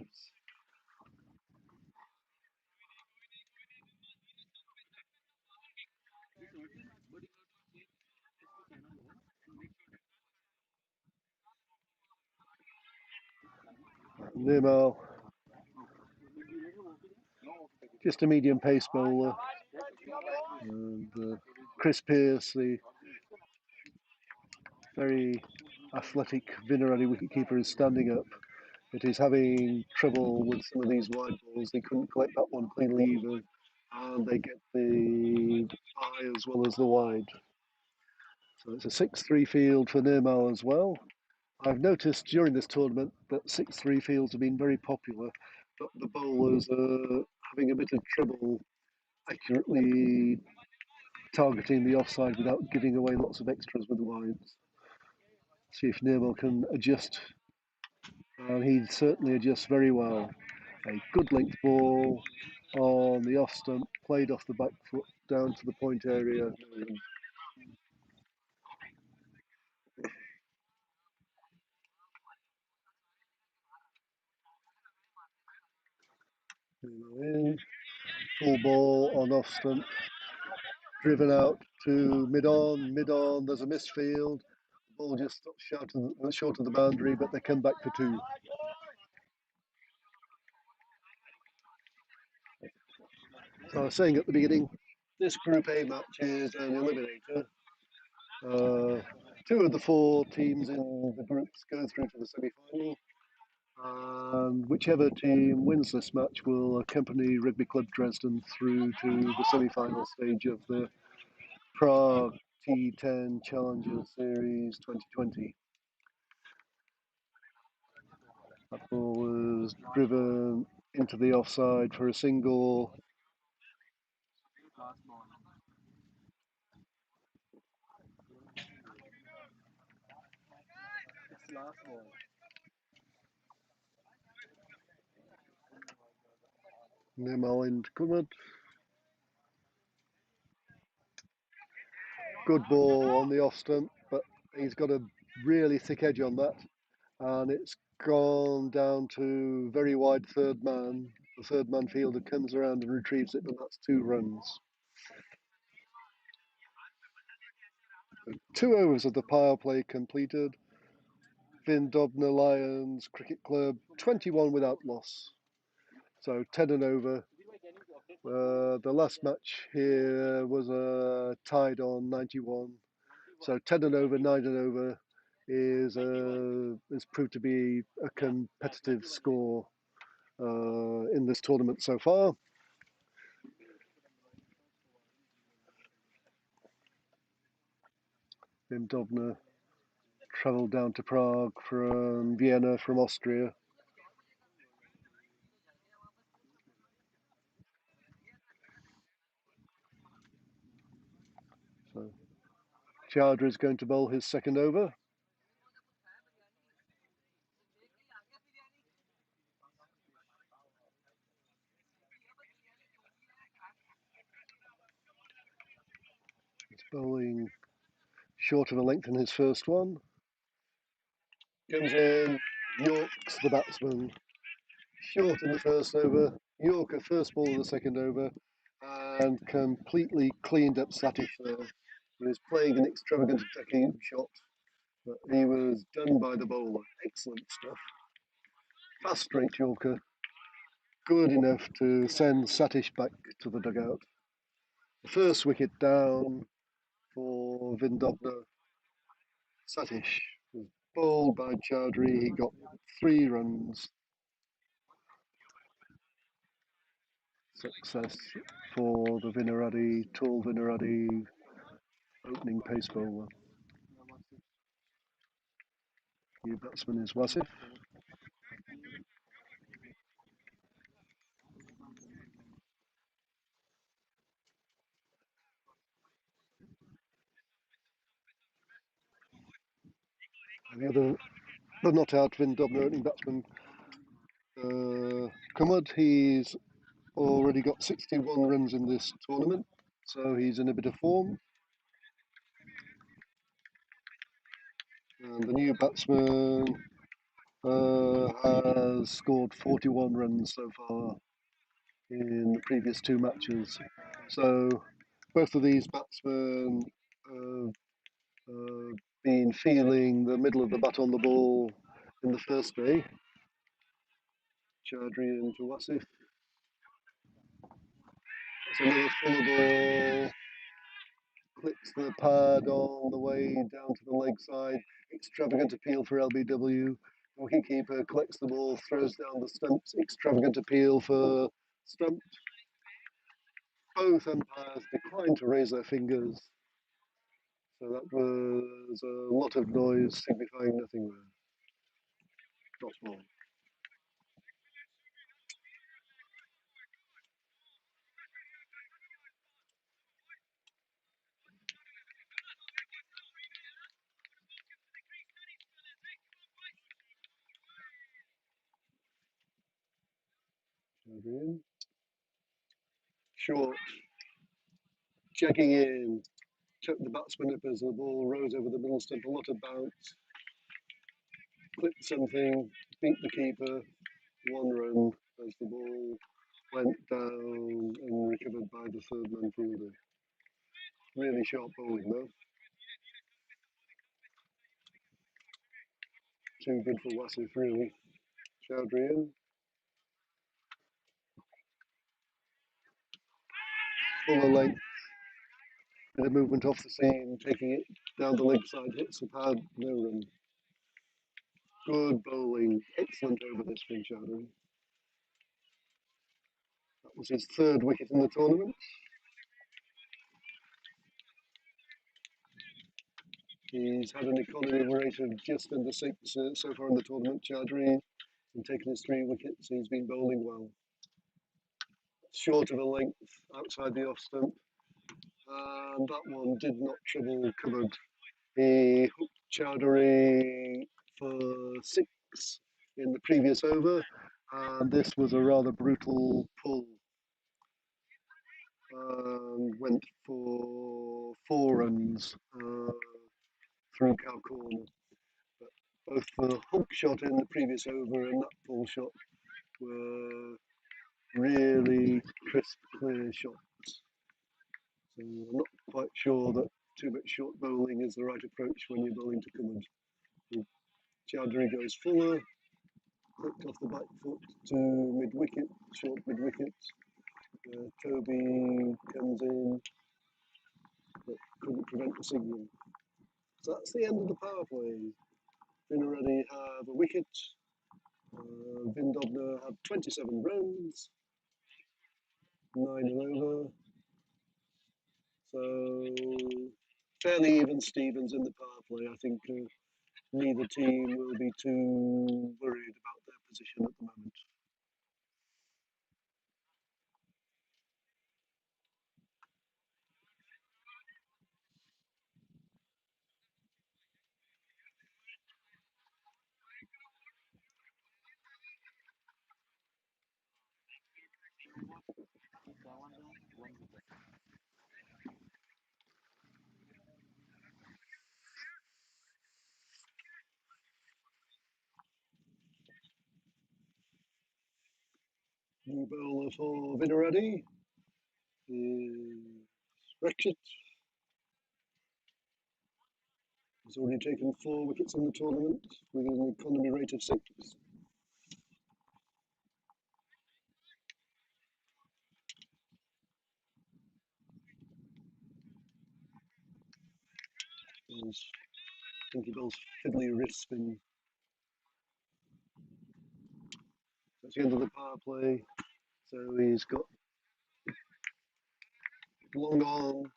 Nirmal, just a medium pace bowler. And Chris Pearce, the very athletic Vinor wicketkeeper, is standing up, but he's having trouble with some of these wide balls. They couldn't collect that one cleanly either, and they get the high as well as the wide. So it's a 6-3 field for Nirmal as well. I've noticed during this tournament that 6-3 fields have been very popular, but the bowlers are having a bit of trouble accurately targeting the offside without giving away lots of extras with the wides. See if Nirmal can adjust. And he certainly adjusts very well. A good length ball on the off stump, played off the back foot down to the point area. In, full ball on off stump, driven out to mid on. Mid on, there's a missed field. The ball just stops short of the boundary, but they come back for two. So I was saying at the beginning, this Group A match is an eliminator. Two of the four teams in the groups go through to the semi-final, and whichever team wins this match will accompany Rugby Club Dresden through to the semi-final stage of the Prague T10 Challenger Series 2020. That ball was driven into the offside for a single. Nirmal covered. Good ball on the off stump, but he's got a really thick edge on that, and it's gone down to very wide third man. The third man fielder comes around and retrieves it, but that's 2 runs. 2 overs of the power play completed. Vindobna Lions Cricket Club 21 without loss. So 10 and over. The last match here was tied on 91. So 10 and over, 9 and over is proved to be a competitive score in this tournament so far. Vindobna travelled down to Prague from Vienna, from Austria. So Chowdhury is going to bowl his second over. He's bowling short of a length in his first one. Comes in, York's the batsman. Short in the first over, Yorker first ball of the second over, and completely cleaned up Satish there. He was playing an extravagant attacking shot, but he was done by the bowler. Excellent stuff. Fast straight Yorker, good enough to send Satish back to the dugout. The first wicket down for Vindobna. Satish was bowled by Chowdhury. He got 3 runs. Success for the tall Vinaradi opening pace bowler. New batsman is Wasif. And the not out Vindobna opening batsman, Kumud. He's already got 61 runs in this tournament, so he's in a bit of form. And the new batsman has scored 41 runs so far in the previous 2 matches. So both of these batsmen have been feeling the middle of the bat on the ball in the first day. Chowdhury and Wasif. It's another full ball. Clicks the pad on the way down to the leg side. Extravagant appeal for LBW. Wicketkeeper collects the ball, throws down the stumps. Extravagant appeal for stump. Both umpires declined to raise their fingers. So that was a lot of noise signifying nothing there. Dot ball. Short, checking in, took the batsman up as the ball rose over the middle stump, a lot of bounce, clipped something, beat the keeper, 1 run as the ball went down and recovered by the third man fielder. Really sharp bowling though. Too good for Wasif really. Chowdhury in. Fuller length. Bit of movement off the seam, taking it down the leg side, hits the pad, no run. Good bowling, excellent over this from Chowdhury. That was his third wicket in the tournament. He's had an economy rate of just under 6 so far in the tournament, Chowdhury, and taken his 3 wickets. He's been bowling well. Short of a length outside the off stump, and that one did not trouble Cupboard. He hooked Chowdhury for 6 in the previous over, and this was a rather brutal pull. Went for 4 runs through cow corner. But both the hook shot in the previous over and that pull shot were really crisp, clear shots. So I'm not quite sure that too much short bowling is the right approach when you're bowling to Cupboard. Chowdhury goes fuller, hooked off the back foot to mid wicket, short mid wicket. Toby comes in, but couldn't prevent the signal. So that's the end of the power play. Vinor have a wicket. Vindobner have 27 runs, 9 and over. So fairly even Stevens in the power play. I think neither team will be too worried about their position at the moment. New bowler for Vinor is Brexit. He's already taken 4 wickets in the tournament with an economy rate of 6. I think he bowls fiddly wrist spin. That's the end of the power play. So he's got long on,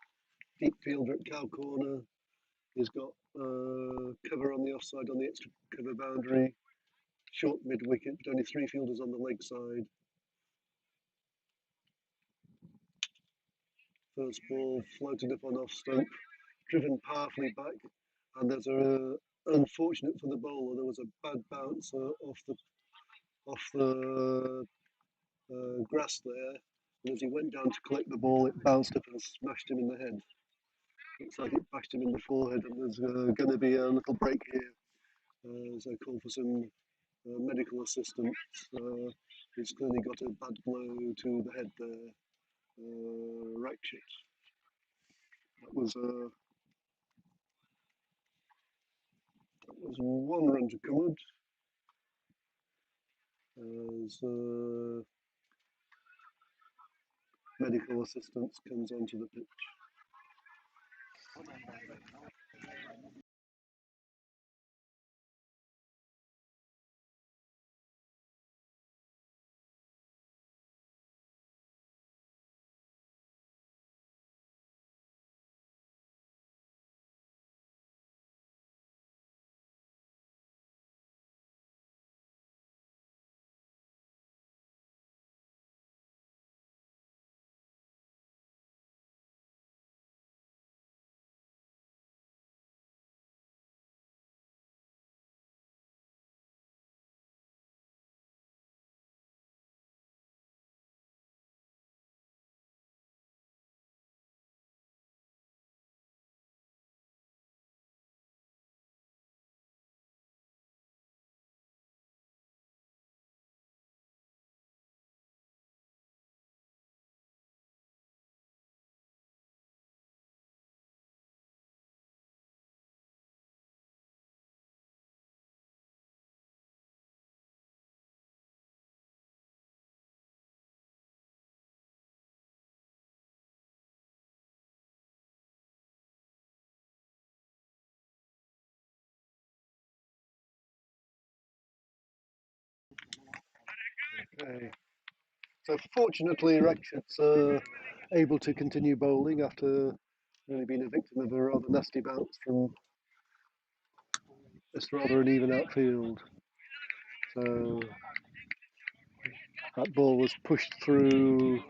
deep fielder at cow corner. He's got cover on the offside on the extra cover boundary. Short mid wicket, but only 3 fielders on the leg side. First ball floated up on off stump, driven powerfully back, and there's a unfortunate for the bowler. There was a bad bounce off the grass there, and as he went down to collect the ball, it bounced up and smashed him in the head. Looks like it bashed him in the forehead, and there's going to be a little break here as I call for some medical assistance. He's clearly got a bad blow to the head there. Right shit. That was 1 run to Cupboard as medical assistance comes onto the pitch. Okay. So fortunately, Ratchet's able to continue bowling after really being a victim of a rather nasty bounce from this rather uneven outfield. So that ball was pushed through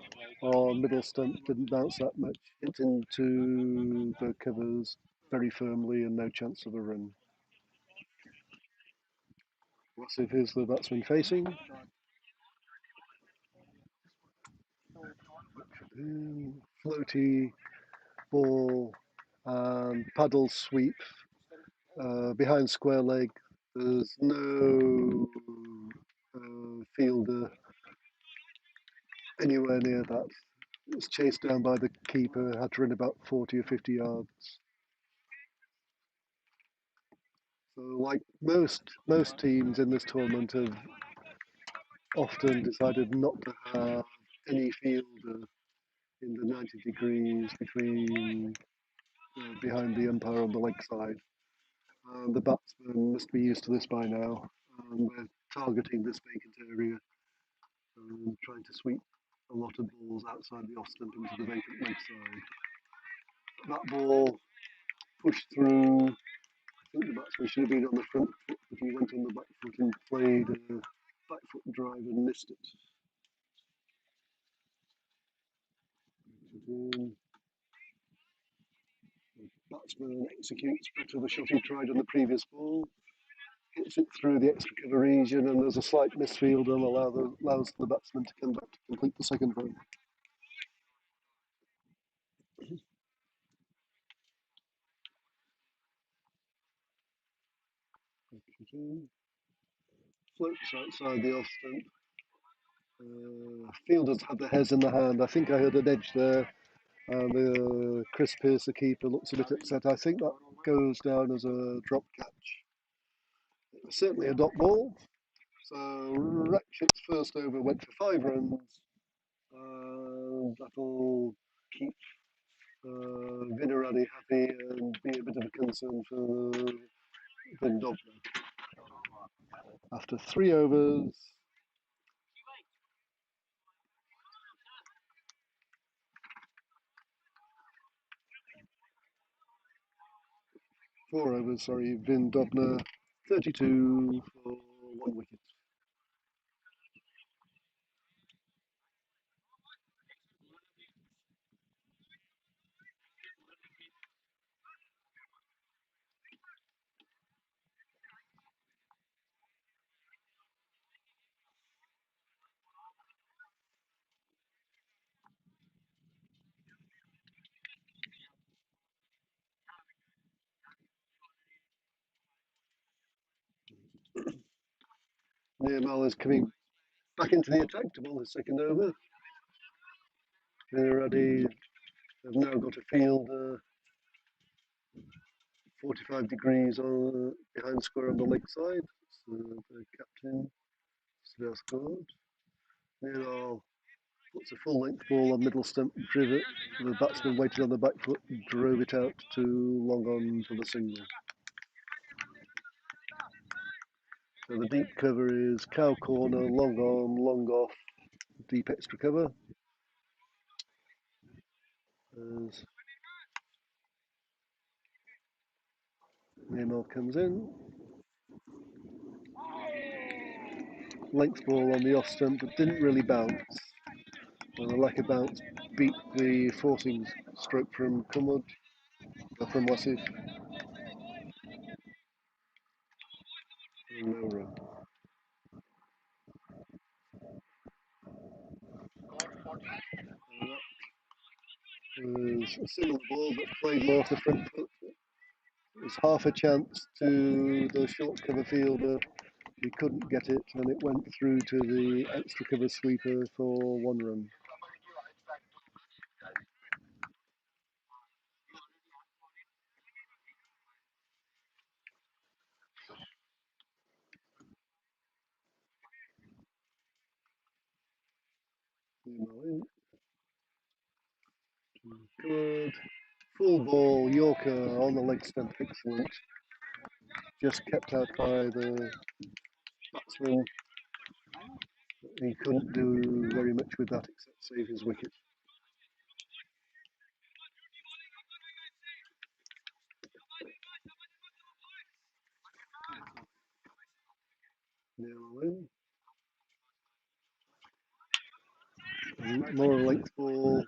our middle stump, didn't bounce that much, hit into the covers very firmly and no chance of a run. Massive is the batsman facing. Floaty ball and paddle sweep behind square leg. There's no fielder anywhere near that. It was chased down by the keeper, had to run about 40 or 50 yards. So, like most teams in this tournament have often decided not to have any fielder in the 90 degrees between behind the umpire on the leg side. The batsmen must be used to this by now. We're targeting this vacant area and trying to sweep a lot of balls outside the off stump into the vacant leg side. That ball pushed through. I think the batsman should have been on the front foot, but he went on the back foot and played a back foot drive and missed it. The batsman executes better the shot he tried on the previous ball. Hits it through the extra cover region, and there's a slight misfield and allows the batsman to come back to complete the second run. Floats outside the off stump. Fielders had their heads in the hand. I think I heard an edge there, and Chris Pearce, the keeper, looks a bit upset. I think that goes down as a drop catch. It was certainly a dot ball. So Ratchet's first over went for 5 runs. That'll keep Vinor happy and be a bit of a concern for Vinor. After 3 overs, 4 overs, sorry, Vin Dobner, 32 for 1 wicket. Nirmal is coming back into the attack to bowl his second over. They're ready. They've now got a field 45 degrees on behind square on the leg side. So the captain, Sylvia scored. Nirmal puts a full length ball on middle stump, drive it. The batsman waited on the back foot and drove it out to long on for the single. So the deep cover is cow corner, long on, long off, deep extra cover. As Nirmal comes in. Length ball on the off stump, but didn't really bounce. And the lack of bounce beat the forcing stroke from Kumud, from Wasif. No run. It was a similar ball, but played more off the front foot. It was half a chance to the short cover fielder. He couldn't get it, and it went through to the extra cover sweeper for 1 run. Good. Full ball, Yorker on the leg stump, excellent. Just kept out by the batsman. he couldn't do very much with that except save his wicket. Now in. More length ball,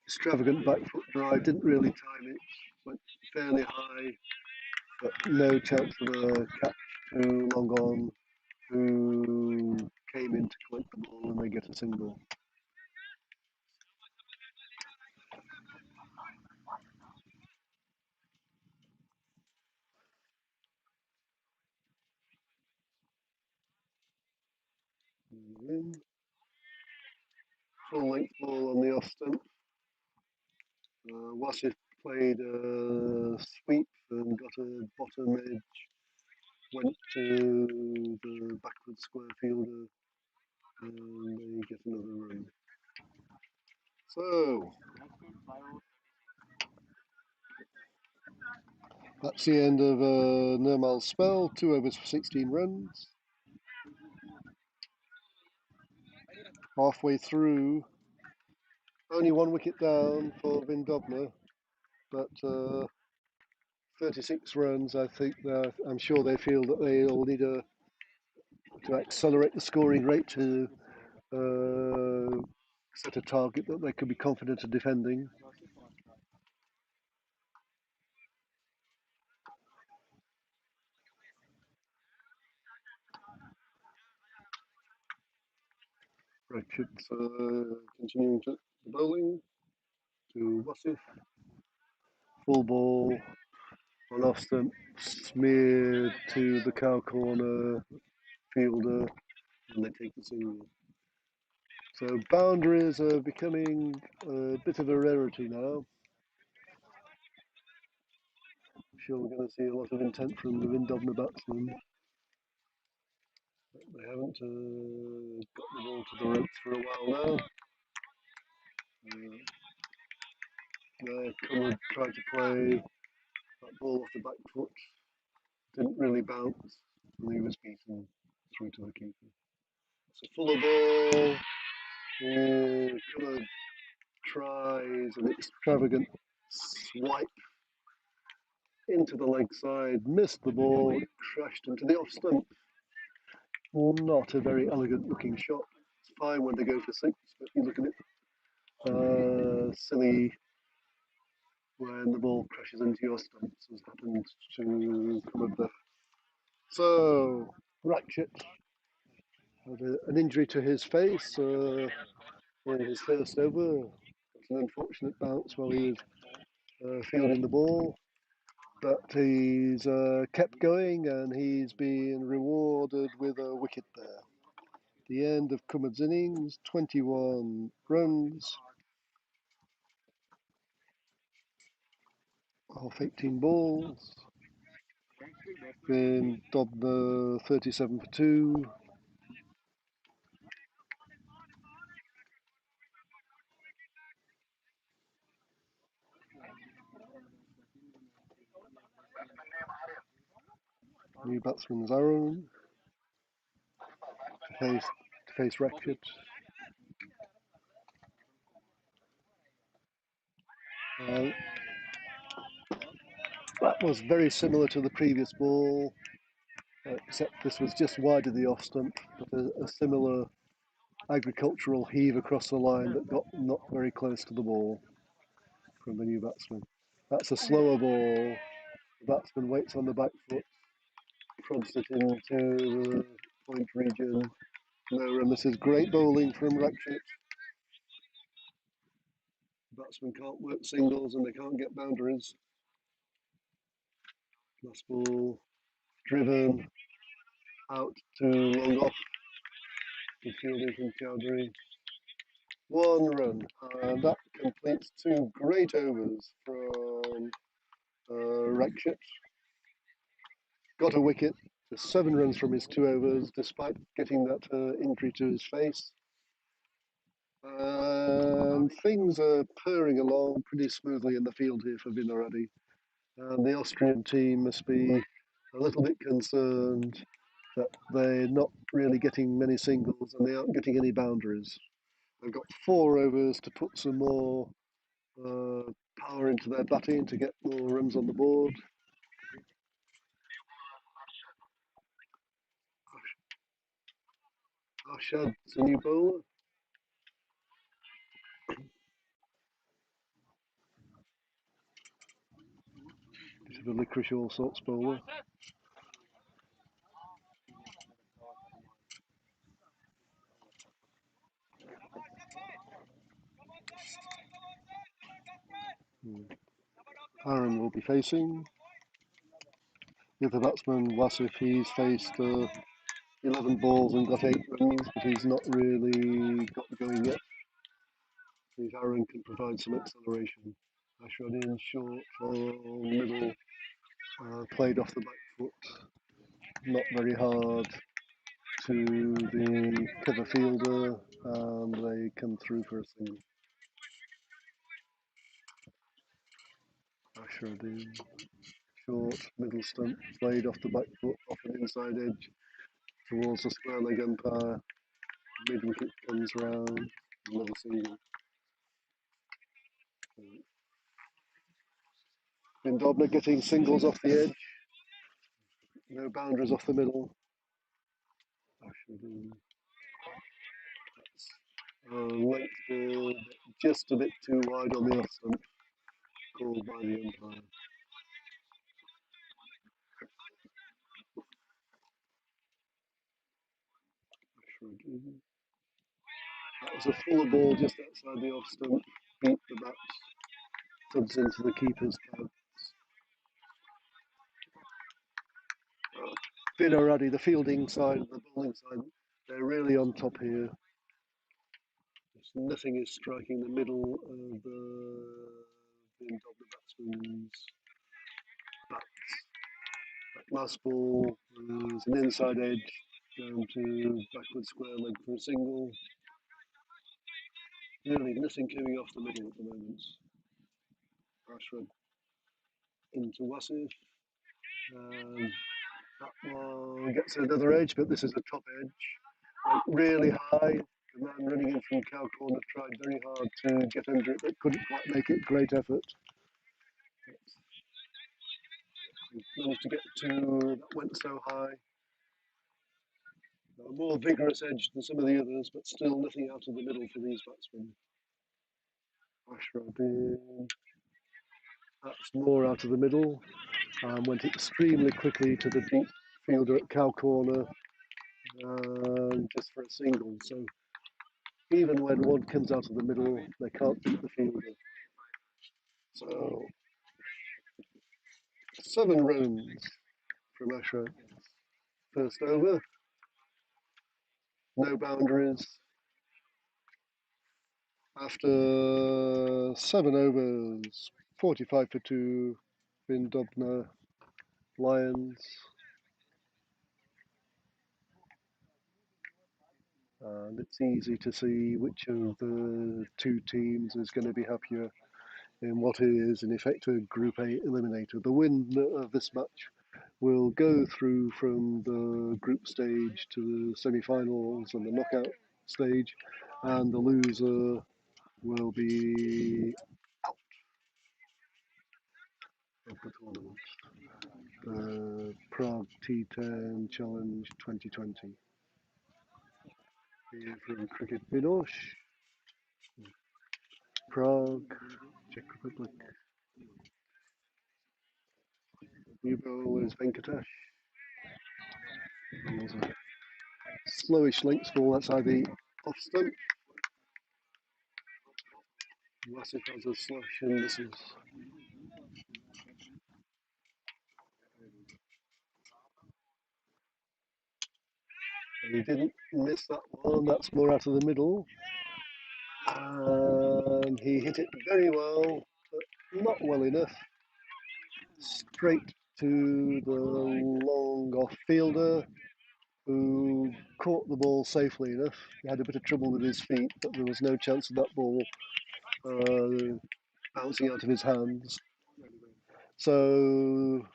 extravagant back foot drive, didn't really time it, went fairly high, but no chance of a catch too long on, who came in to collect the ball and they get a single. In. Full length ball on the off stump. Wasif played a sweep and got a bottom edge, went to the backward square fielder, and they get another run. So that's the end of Nirmal's spell. 2 overs for 16 runs. Halfway through, only 1 wicket down for Vindobna, but 36 runs. I think I'm sure they feel that they'll need to accelerate the scoring rate to set a target that they could be confident of defending. Ratchet's continuing to the bowling to Wasif. Full ball on off stump, smeared to the cow corner fielder, and they take the single. So boundaries are becoming a bit of a rarity now. I'm sure we're going to see a lot of intent from the Vindobna batsmen. But they haven't got the ball to the ropes for a while now. Cumwood tried to play that ball off the back foot, didn't really bounce, and he was beaten through to the keeper. It's a fuller ball. Cumwood tries an extravagant swipe into the leg side, missed the ball, crashed into the off stump. Not a very elegant looking shot. It's fine when they go for 6, but you look at it, silly when the ball crashes into your stumps, as happened to come up there. So, Ratchet had an injury to his face in his first over. It's an unfortunate bounce while he was fielding the ball. But he's kept going and he's been rewarded with a wicket there. The end of Cumwood's innings, 21 runs off 18 balls. Then Dobner 37 for 2. New batsman Aaron to face Ratchet. That was very similar to the previous ball, except this was just wide of the off stump, but a similar agricultural heave across the line that got not very close to the ball from the new batsman. That's a slower ball. The batsman waits on the back foot, prods it into the point region. No run. This is great bowling from Ratchet. The batsmen can't work singles and they can't get boundaries. Last ball driven out to long off. Good fielding from Chowdhury. 1 run, and that completes 2 great overs from Ratchet. Got a wicket, just 7 runs from his 2 overs, despite getting that injury to his face. And things are purring along pretty smoothly in the field here for Vinor. And the Austrian team must be a little bit concerned that they're not really getting many singles and they aren't getting any boundaries. They've got 4 overs to put some more power into their batting to get more runs on the board. Arshad's a new bowler. Bit of a licorice all sorts bowler. Aaron will be facing. The other batsman, Wasif, he's faced 11 balls and got 8 runs, but he's not really got going yet. If Aaron can provide some acceleration. Ashrad in short or middle, played off the back foot, not very hard to the cover fielder, and they come through for a single. Ashrad in short, middle stump, played off the back foot, off an inside edge towards the square leg umpire. Mid wicket comes round, another single. Vindobna getting singles off the edge, no boundaries off the middle. Length ball, just a bit too wide on the off stump, called by the umpire. That was a fuller ball just outside the off stump, beat the bat, tubs into the keeper's pad. Vinor, the fielding side and the bowling side, they're really on top here. Nothing is striking the middle of the batsman's bats. That last ball was an inside edge down to backward square leg for a single. Really nothing coming off the middle at the moment. Ashford into Wasif. That one gets another edge, but this is a top edge. Went really high. The man running in from cow corner tried very hard to get under it, but couldn't quite make it. Great effort. Managed to get to that went so high. A more vigorous edge than some of the others, but still nothing out of the middle for these batsmen. Ashrad, that's more out of the middle, and went extremely quickly to the deep fielder at cow corner, just for a single. So even when one comes out of the middle, they can't beat the fielder. So 7 runs from Ashrad. First over, no boundaries. After 7 overs, 45 for 2, Vindobna Lions. And it's easy to see which of the 2 teams is going to be happier in what is, in effect, a Group A eliminator. The winner of this match will go through from the group stage to the semi-finals and the knockout stage, and the loser will be out of the tournament. The Prague T10 Challenge 2020. Here from Cricket Vinor, Prague, Czech Republic. New ball is Venkatesh. There's a slowish links ball outside the off stump. Wasif has a slash and misses. And he didn't miss that one, that's more out of the middle. And he hit it very well, but not well enough. Straight to the long off fielder, who caught the ball safely enough. He had a bit of trouble with his feet, but there was no chance of that ball bouncing out of his hands. So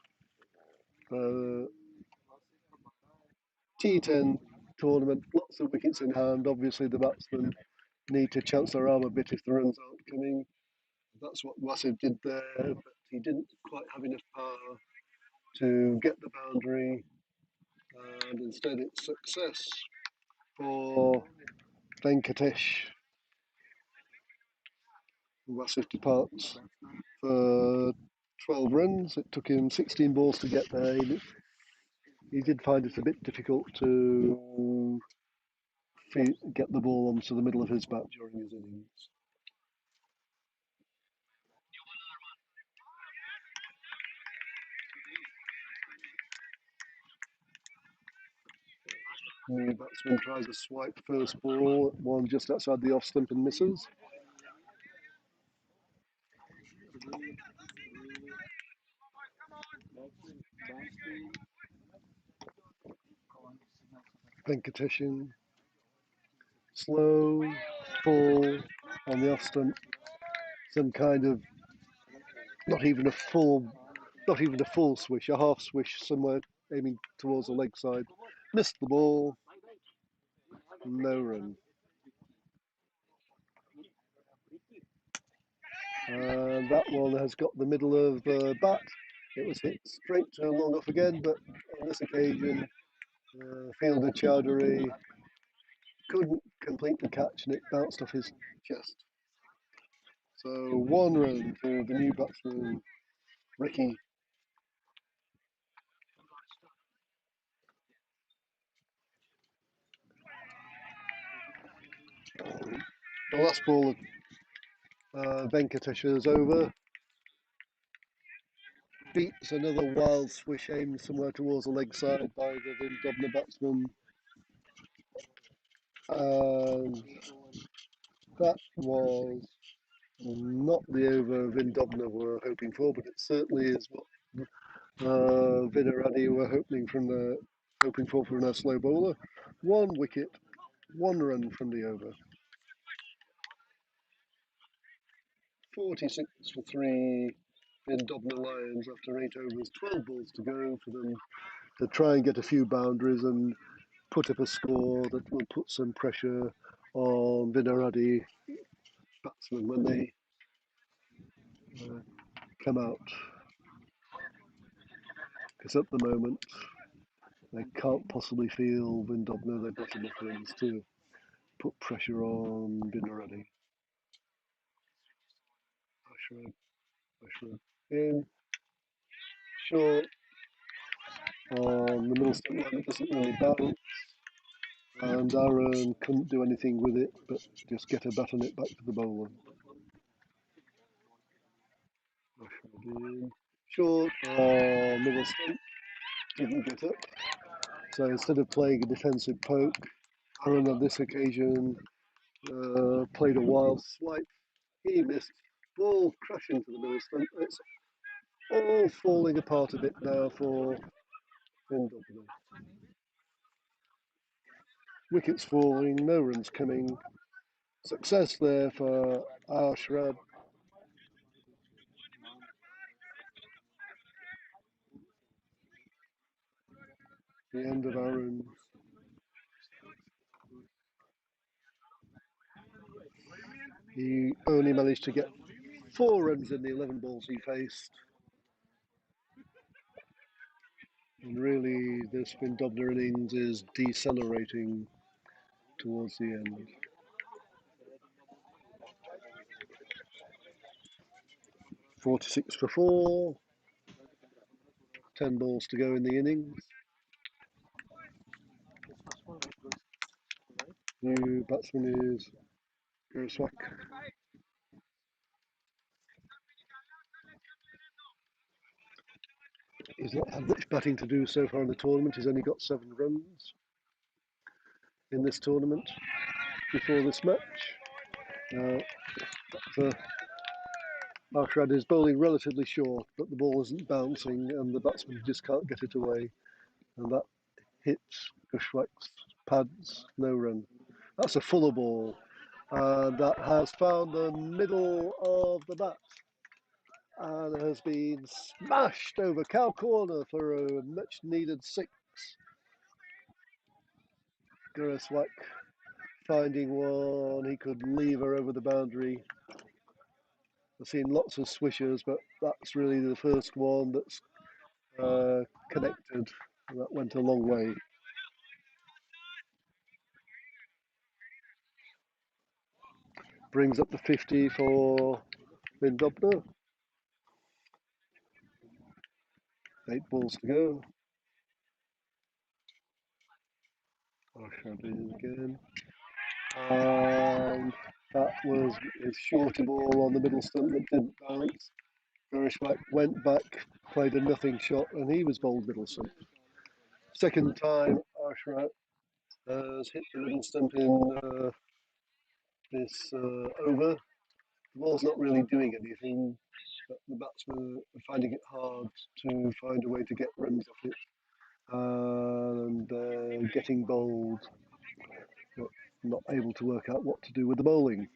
T10 tournament, lots of wickets in hand. Obviously, the batsmen need to chance their arm a bit if the runs aren't coming. That's what Wasif did there, but he didn't quite have enough power to get the boundary, and instead it's success for Venkatesh. Wasif departs for 12 runs. It took him 16 balls to get there. He did find it a bit difficult to get the ball onto the middle of his bat during his innings. New batsman tries a swipe first ball, one just outside the off stump and misses. Venkateshan, slow, full on the off stump, some kind of not even a full swish, a half swish somewhere aiming towards the leg side. Missed the ball, no run. And that one has got the middle of the bat. It was hit straight to long off again, but on this occasion, fielder Chowdhury couldn't complete the catch and it bounced off his chest. So 1 run to the new batsman, Ricky. The last ball of Venkatesh's over. Beats another wild swish aimed somewhere towards the leg side by the Vindobna batsman. And that was not the over Vindobna were hoping for, but it certainly is what Vinor were hoping for from their slow bowler. 1 wicket, 1 run from the over. 46 for 3 Vindobna Lions after 8 overs, 12 balls to go for them to try and get a few boundaries and put up a score that will put some pressure on Vinor batsmen when they come out. Because at the moment, they can't possibly feel Vindobna. They've got enough runs to put pressure on Vinor. Ashraf in, short, on the middle stump line. It doesn't really bounce. And Aaron couldn't do anything with it, but just get a bat on it back to the bowler. Short on middle stump, didn't get up. So instead of playing a defensive poke, Aaron on this occasion played a wild swipe. He missed. Ball crashing to the middle stump. It's all falling apart a bit now for Vindobna. Wickets falling, no runs coming. Success there for Ashrad. The end of Aaron. He only managed to get 4 runs in the 11 balls he faced. And really, this Vindobna innings is decelerating towards the end. 46 for 4. 10 balls to go in the innings. New batsman is Guruswak. He's not had much batting to do so far in the tournament. He's only got 7 runs in this tournament before this match. Arkrad is bowling relatively short, but the ball isn't bouncing and the batsman just can't get it away. And that hits Gushwak's pads, no run. That's a fuller ball. And that has found the middle of the bat and has been smashed over cow corner for a much needed 6. Geraswak finding one, he could leave her over the boundary. I've seen lots of swishers, but that's really the first one that's connected. That went a long way. Brings up the 50 for Vindobna. 8 balls to go. Arshad again. And that was his shorty ball on the middle stump that didn't bounce. Gerashwak went back, played a nothing shot, and he was bowled middle stump. Second time, Arshad has hit the middle stump in this over. The ball's not really doing anything, but the batsmen are finding it hard to find a way to get runs off it. And getting bowled, but not able to work out what to do with the bowling.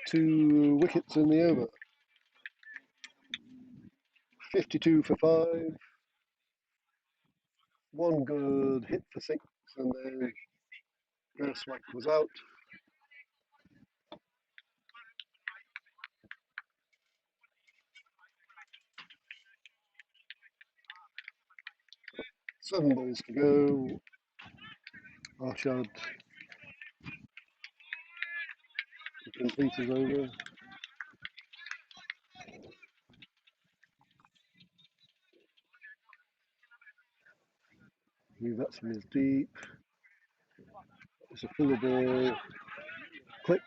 2 wickets in the over. 52 for 5. One good hit for 6, and then Geraswak was out. Seven balls to go. Arshad to complete his over. New batsman is deep. It's a fuller ball. Clipped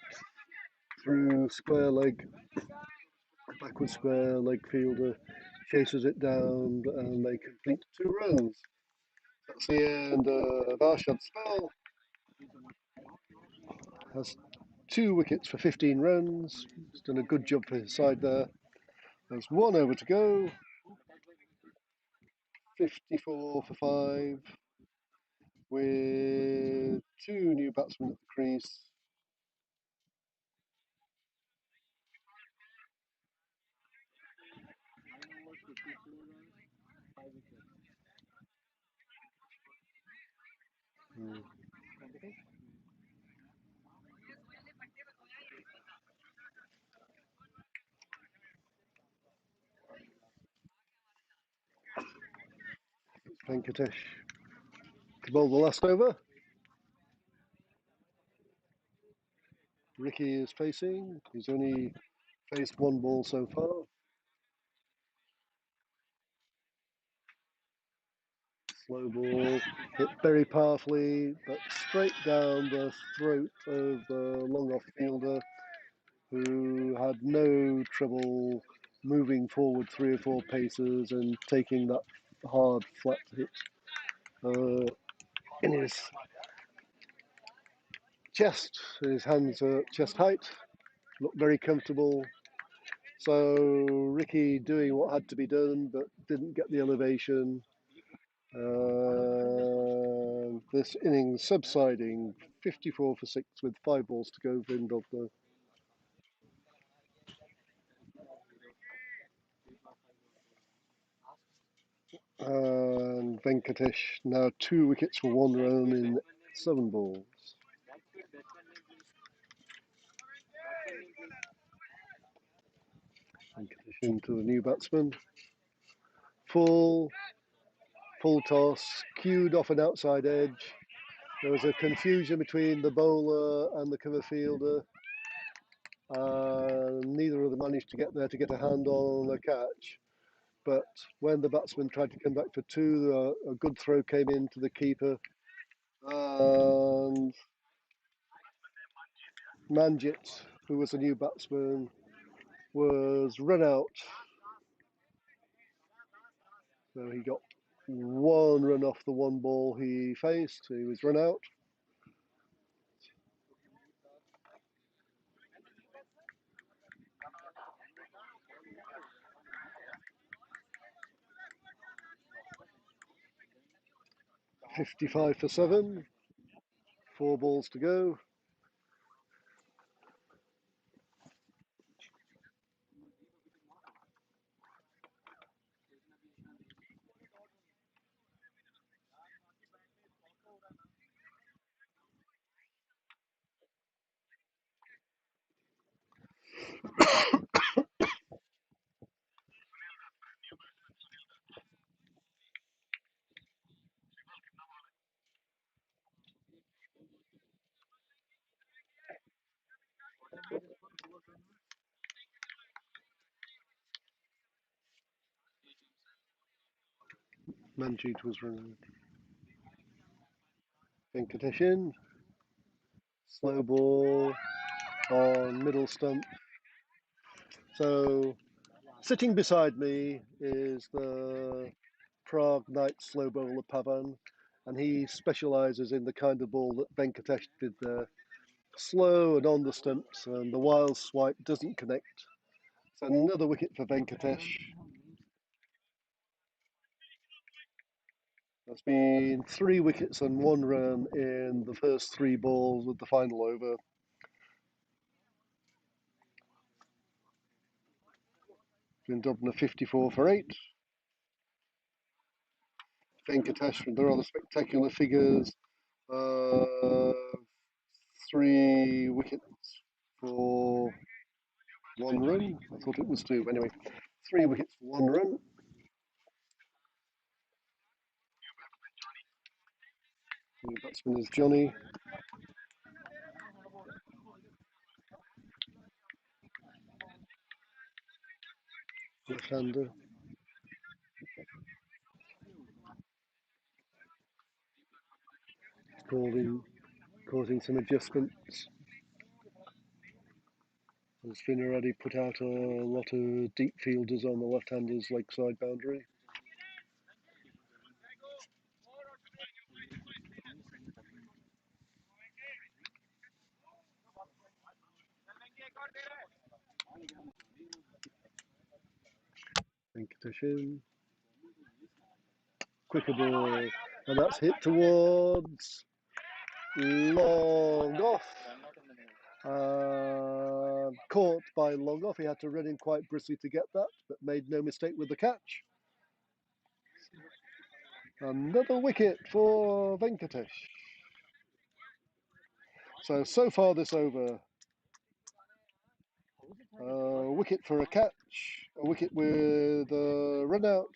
through square leg. Backward square leg fielder chases it down, and they complete 2 runs. That's the end of Arshad's spell. Has 2 wickets for 15 runs. He's done a good job for his side there. There's 1 over to go. 54 for 5 with 2 new batsmen at the crease. Venkatesh to bowl the last over. Ricky is facing. He's only faced 1 ball so far. Slow ball, hit very powerfully, but straight down the throat of the long off fielder, who had no trouble moving forward 3 or 4 paces and taking that hard flat hit in his chest. His hands are chest height, looked very comfortable. So Ricky doing what had to be done, but didn't get the elevation. This innings subsiding, 54 for 6 with 5 balls to go for Indovna. And Venkatesh now 2 wickets for 1 run in 7 balls. Venkatesh into the new batsman. Full toss, cued off an outside edge. There was a confusion between the bowler and the cover fielder. Neither of them managed to get there to get a hand on the catch. But when the batsman tried to come back for 2, a good throw came in to the keeper. And Manjit, who was a new batsman, was run out. So he got 1 run off the 1 ball he faced. He was run out. .55 for 7. 4 balls to go. Manjeet was running. Venkatesh in. Slow ball on middle stump. So sitting beside me is the Prague night slow bowler Pavan, and he specialises in the kind of ball that Venkatesh did there. Slow and on the stumps, and the wild swipe doesn't connect. So another wicket for Venkatesh. That's been 3 wickets and 1 run in the first 3 balls of the final over. Vindobna 54 for 8. Venkatesh with the rather spectacular figures. 3 wickets for 1 run. I thought it was 2, but anyway, 3 wickets for 1 run. The batsman is Johnny. Left-hander. Causing some adjustments. As Vinor already put out a lot of deep fielders on the left-hander's leg side boundary. Venkatesh in. Quicker ball, and that's hit towards long off. Caught by long off. He had to run in quite briskly to get that, but made no mistake with the catch. Another wicket for Venkatesh. So far this over, a wicket for a catch, a wicket with a run out,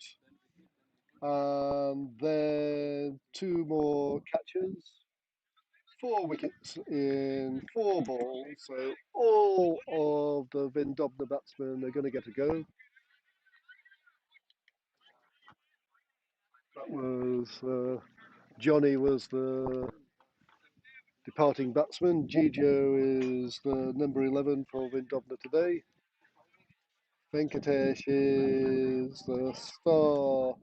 and then 2 more catches. 4 wickets in 4 balls, so all of the Vindobna batsmen are going to get a go. That was Johnny was the departing batsman. Gijo is the number 11 for Vindobna today. Venkatesh is the star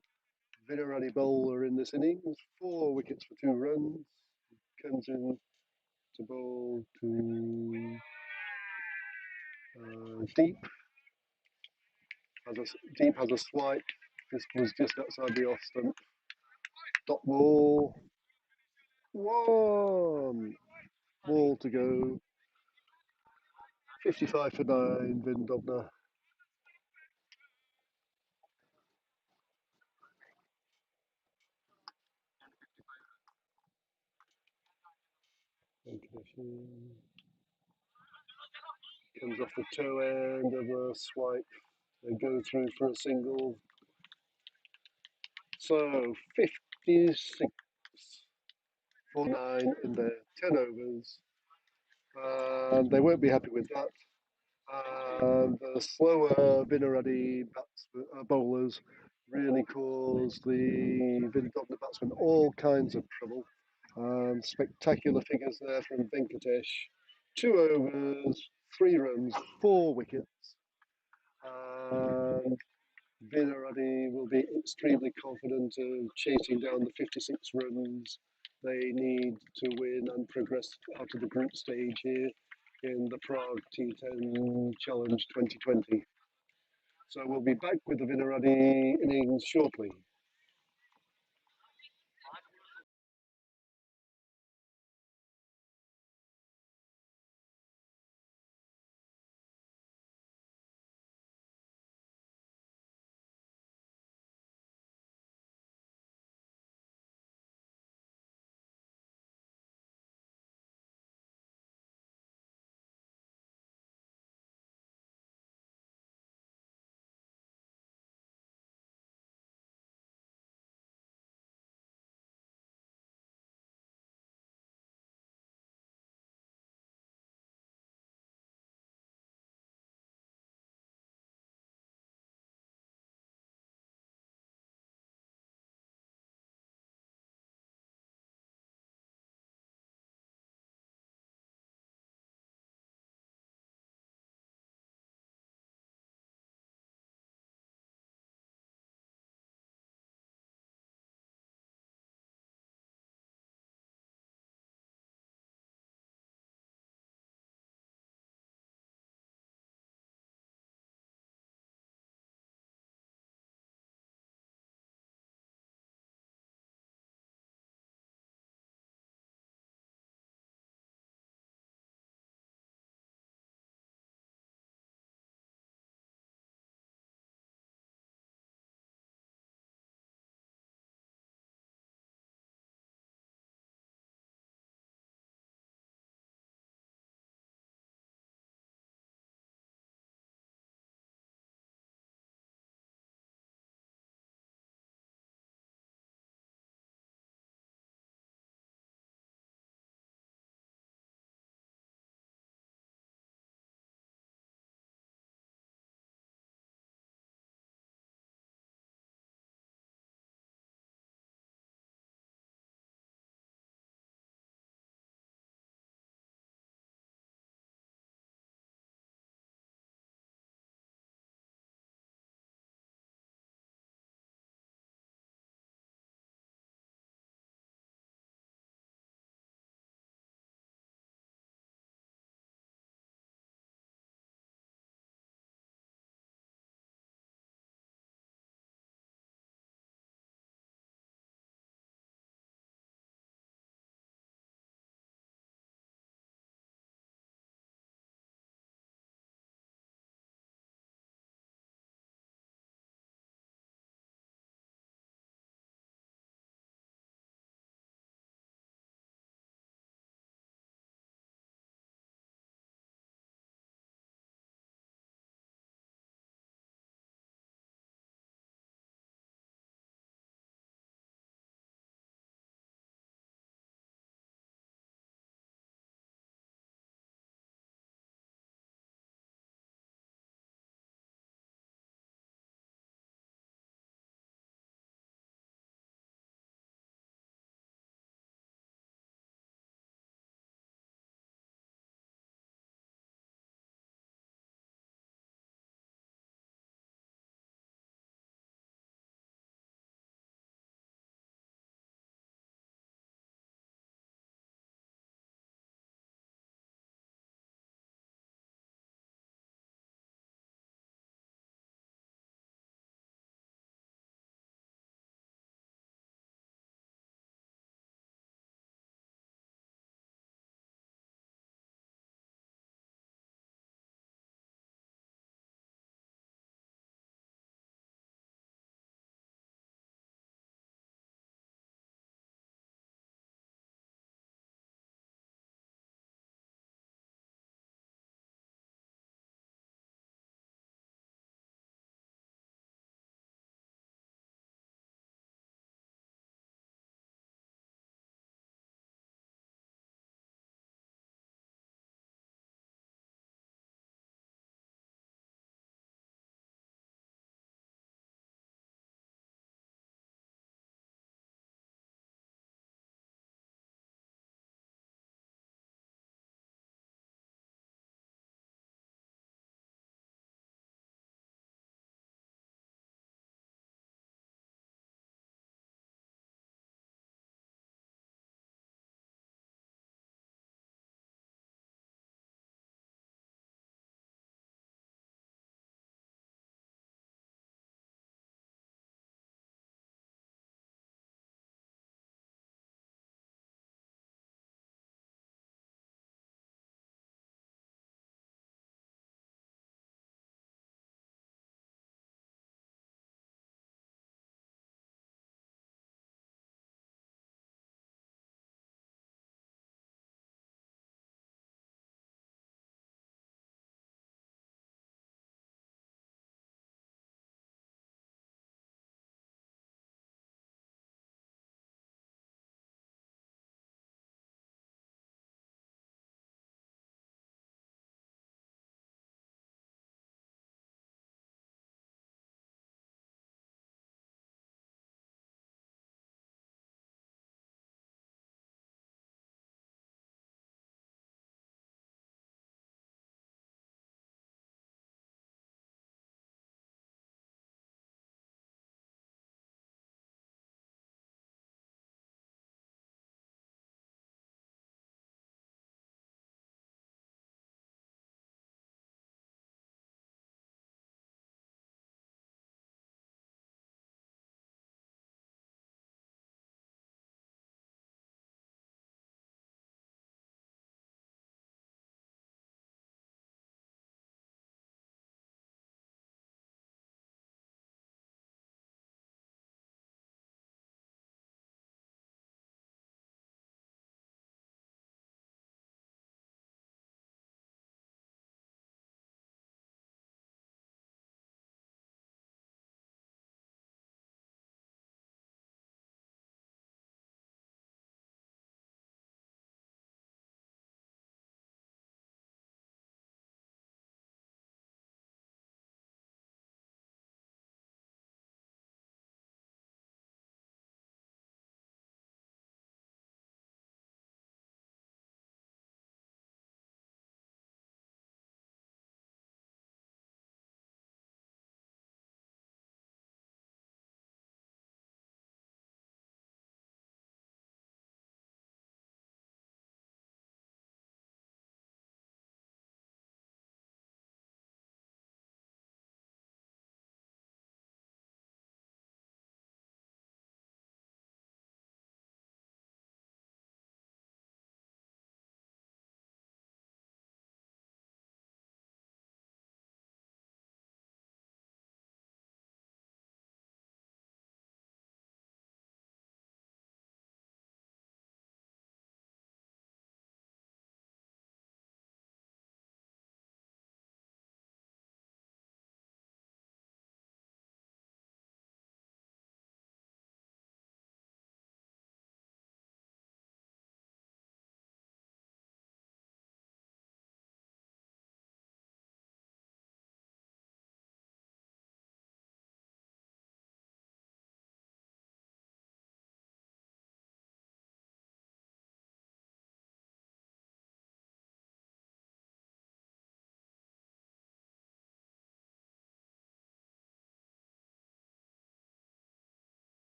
Vinarani bowler in this innings. 4 wickets for 2 runs. Comes in to bowl to deep. Deep has a swipe. This was just outside the off stump. Dot ball. 1 ball to go. 55 for 9, Vindobna. Comes off the toe end of a swipe. They go through for a single. So 56 for 9 in their 10 overs. And they won't be happy with that. And the slower Vinaradi bowlers really caused the Vindobna batsmen all kinds of trouble. Spectacular figures there from Venkatesh. 2 overs, 3 runs, 4 wickets. And Vinaradi will be extremely confident of chasing down the 56 runs they need to win and progress out of the group stage here in the Prague T10 Challenge 2020. So we'll be back with the Vinaradi innings shortly.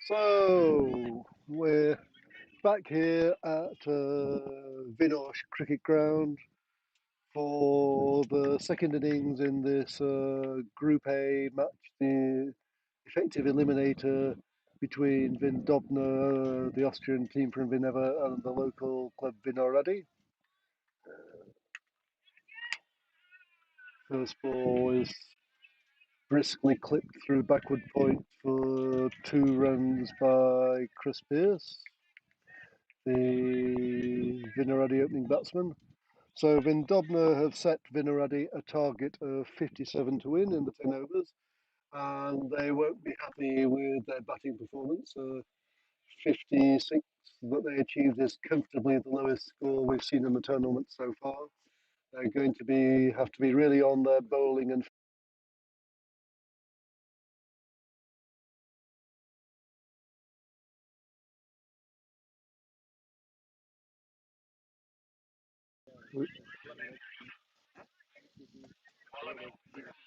So we're back here at Vinor Cricket Ground for the second innings in this Group A match, the effective eliminator between Vindobna, the Austrian team from Vineva, and the local club Vinoradi. First ball is briskly clipped through backward point for 2 runs by Chris Pearce, the Vinoradi opening batsman. So Vindobna have set Vinoradi a target of 57 to win in the 10 overs, and they won't be happy with their batting performance. 56 that they achieved is comfortably the lowest score we've seen in the tournament so far. They're going to have to be really on their bowling and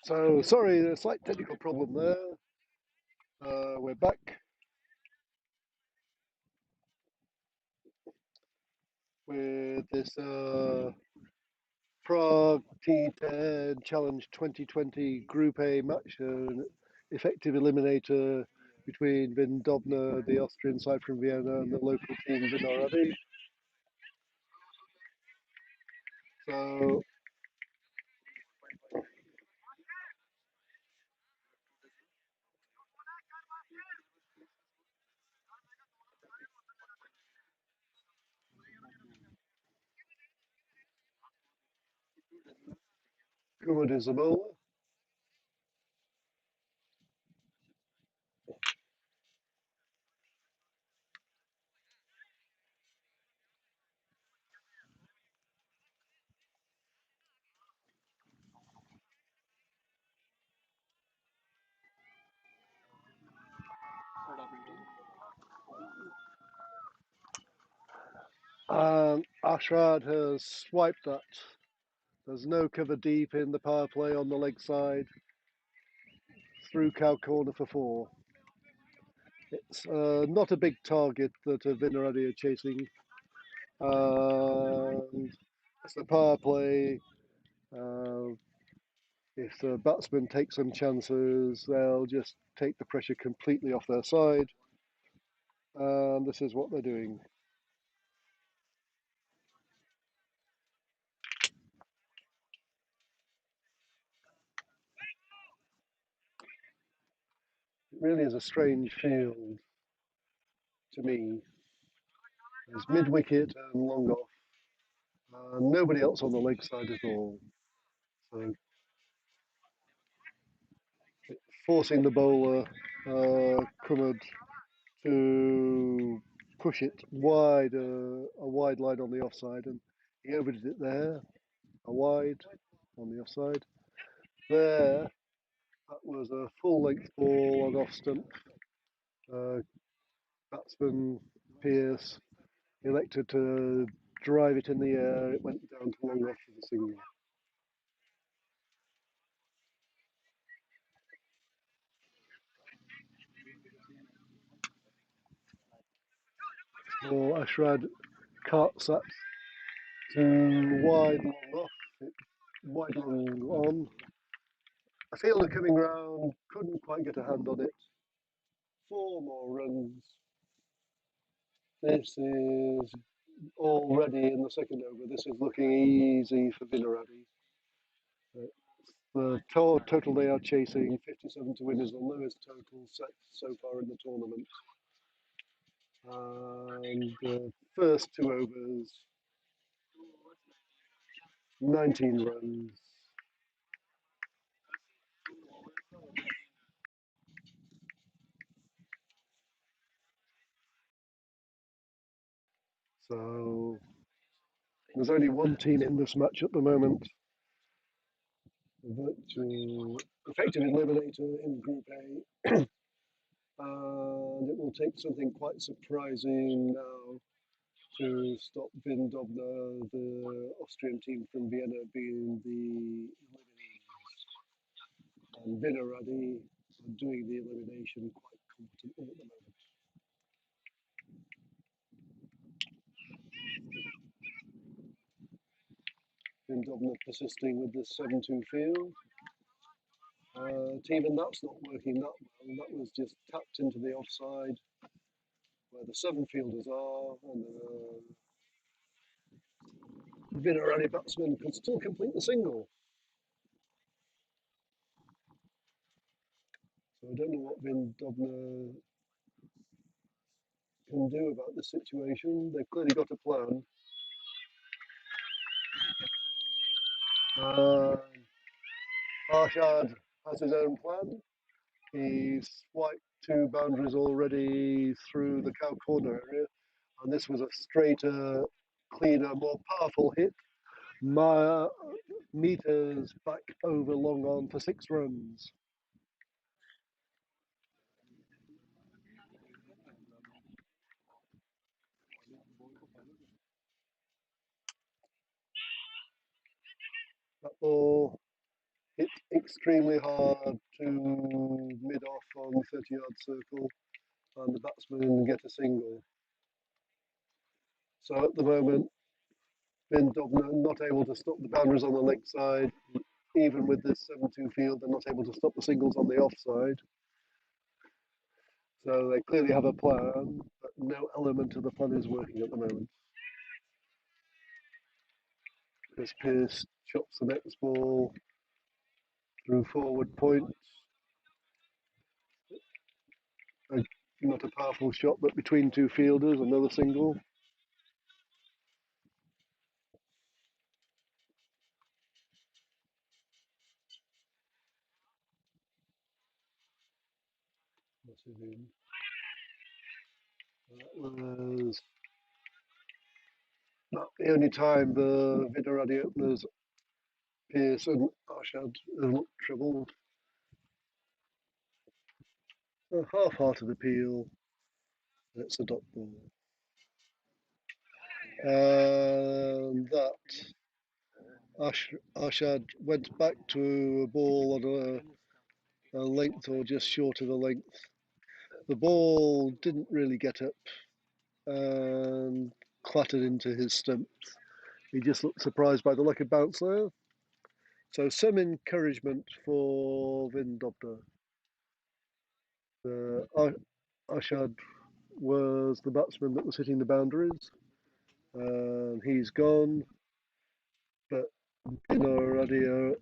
so sorry, a slight technical problem there. We're back with this Prague T10 Challenge 2020 Group A match, an effective eliminator between Vindobna, the Austrian side from Vienna, and the local team Vinoradi. So good is the bowler. And Ashrad has swiped that. There's no cover deep in the power play on the leg side. Through cow corner for 4. It's not a big target that Vinoradi are chasing. It's the power play. If the batsmen take some chances, they'll just take the pressure completely off their side. And this is what they're doing. It really is a strange field to me. There's mid wicket and long off. Nobody else on the leg side at all. So forcing the bowler, Kumud, to push it wide, a wide line on the offside, and he overdid it there, a wide on the offside. There, that was a full length ball on off stump. Batsman Pearce elected to drive it in the air. It went down to long off for the single. So Ashrad carts that to wide long off, wide long on. A fielder coming round, couldn't quite get a hand on it. 4 more runs. This is already in the second over. This is looking easy for Vinoradi. The total they are chasing, 57 to win, is the lowest total set so far in the tournament. And the first 2 overs, 19 runs. So there's only one team in this match at the moment. Virtual effective eliminator in Group A. And it will take something quite surprising now to stop Vindobna, the Austrian team from Vienna, being the eliminators. And Vinoradi are doing the elimination quite competently at the moment. Vin Dobner persisting with this 7-2 field. Even that's not working that well. That was just tapped into the offside where the 7 fielders are, and Vinor batsman could still complete the single. So I don't know what Vin Dobner can do about this situation. They've clearly got a plan. Arshad has his own plan. He's swiped 2 boundaries already through the cow corner area, and this was a straighter, cleaner, more powerful hit. Meters back over long on for 6 runs. That ball hit extremely hard to mid off on the 30-yard circle, and the batsman get a single. So at the moment, Vin Dobner not able to stop the boundaries on the leg side. Even with this 7-2 field, they're not able to stop the singles on the offside. So they clearly have a plan, but no element of the plan is working at the moment. Chris Pearce chops the next ball through forward point. Not a powerful shot, but between 2 fielders, another single. What's his name? That was not the only time the Vinor openers, Pearce and Arshad, have looked troubled. A half-hearted appeal. It's a dot ball. And that Arshad went back to a ball on a length or just short of a length. The ball didn't really get up and clattered into his stumps. He just looked surprised by the lack of bounce there. So some encouragement for Vin Dobder. Arshad was the batsman that was hitting the boundaries. He's gone, but Vinor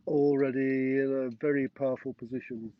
already in a very powerful position.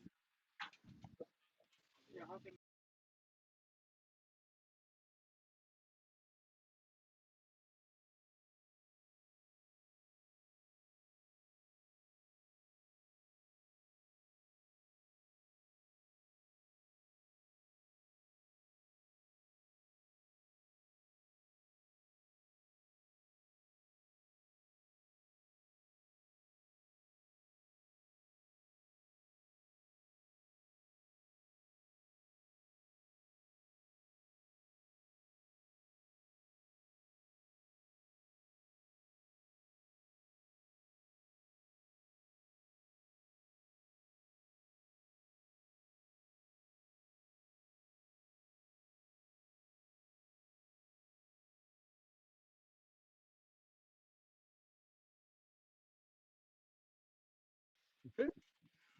Okay.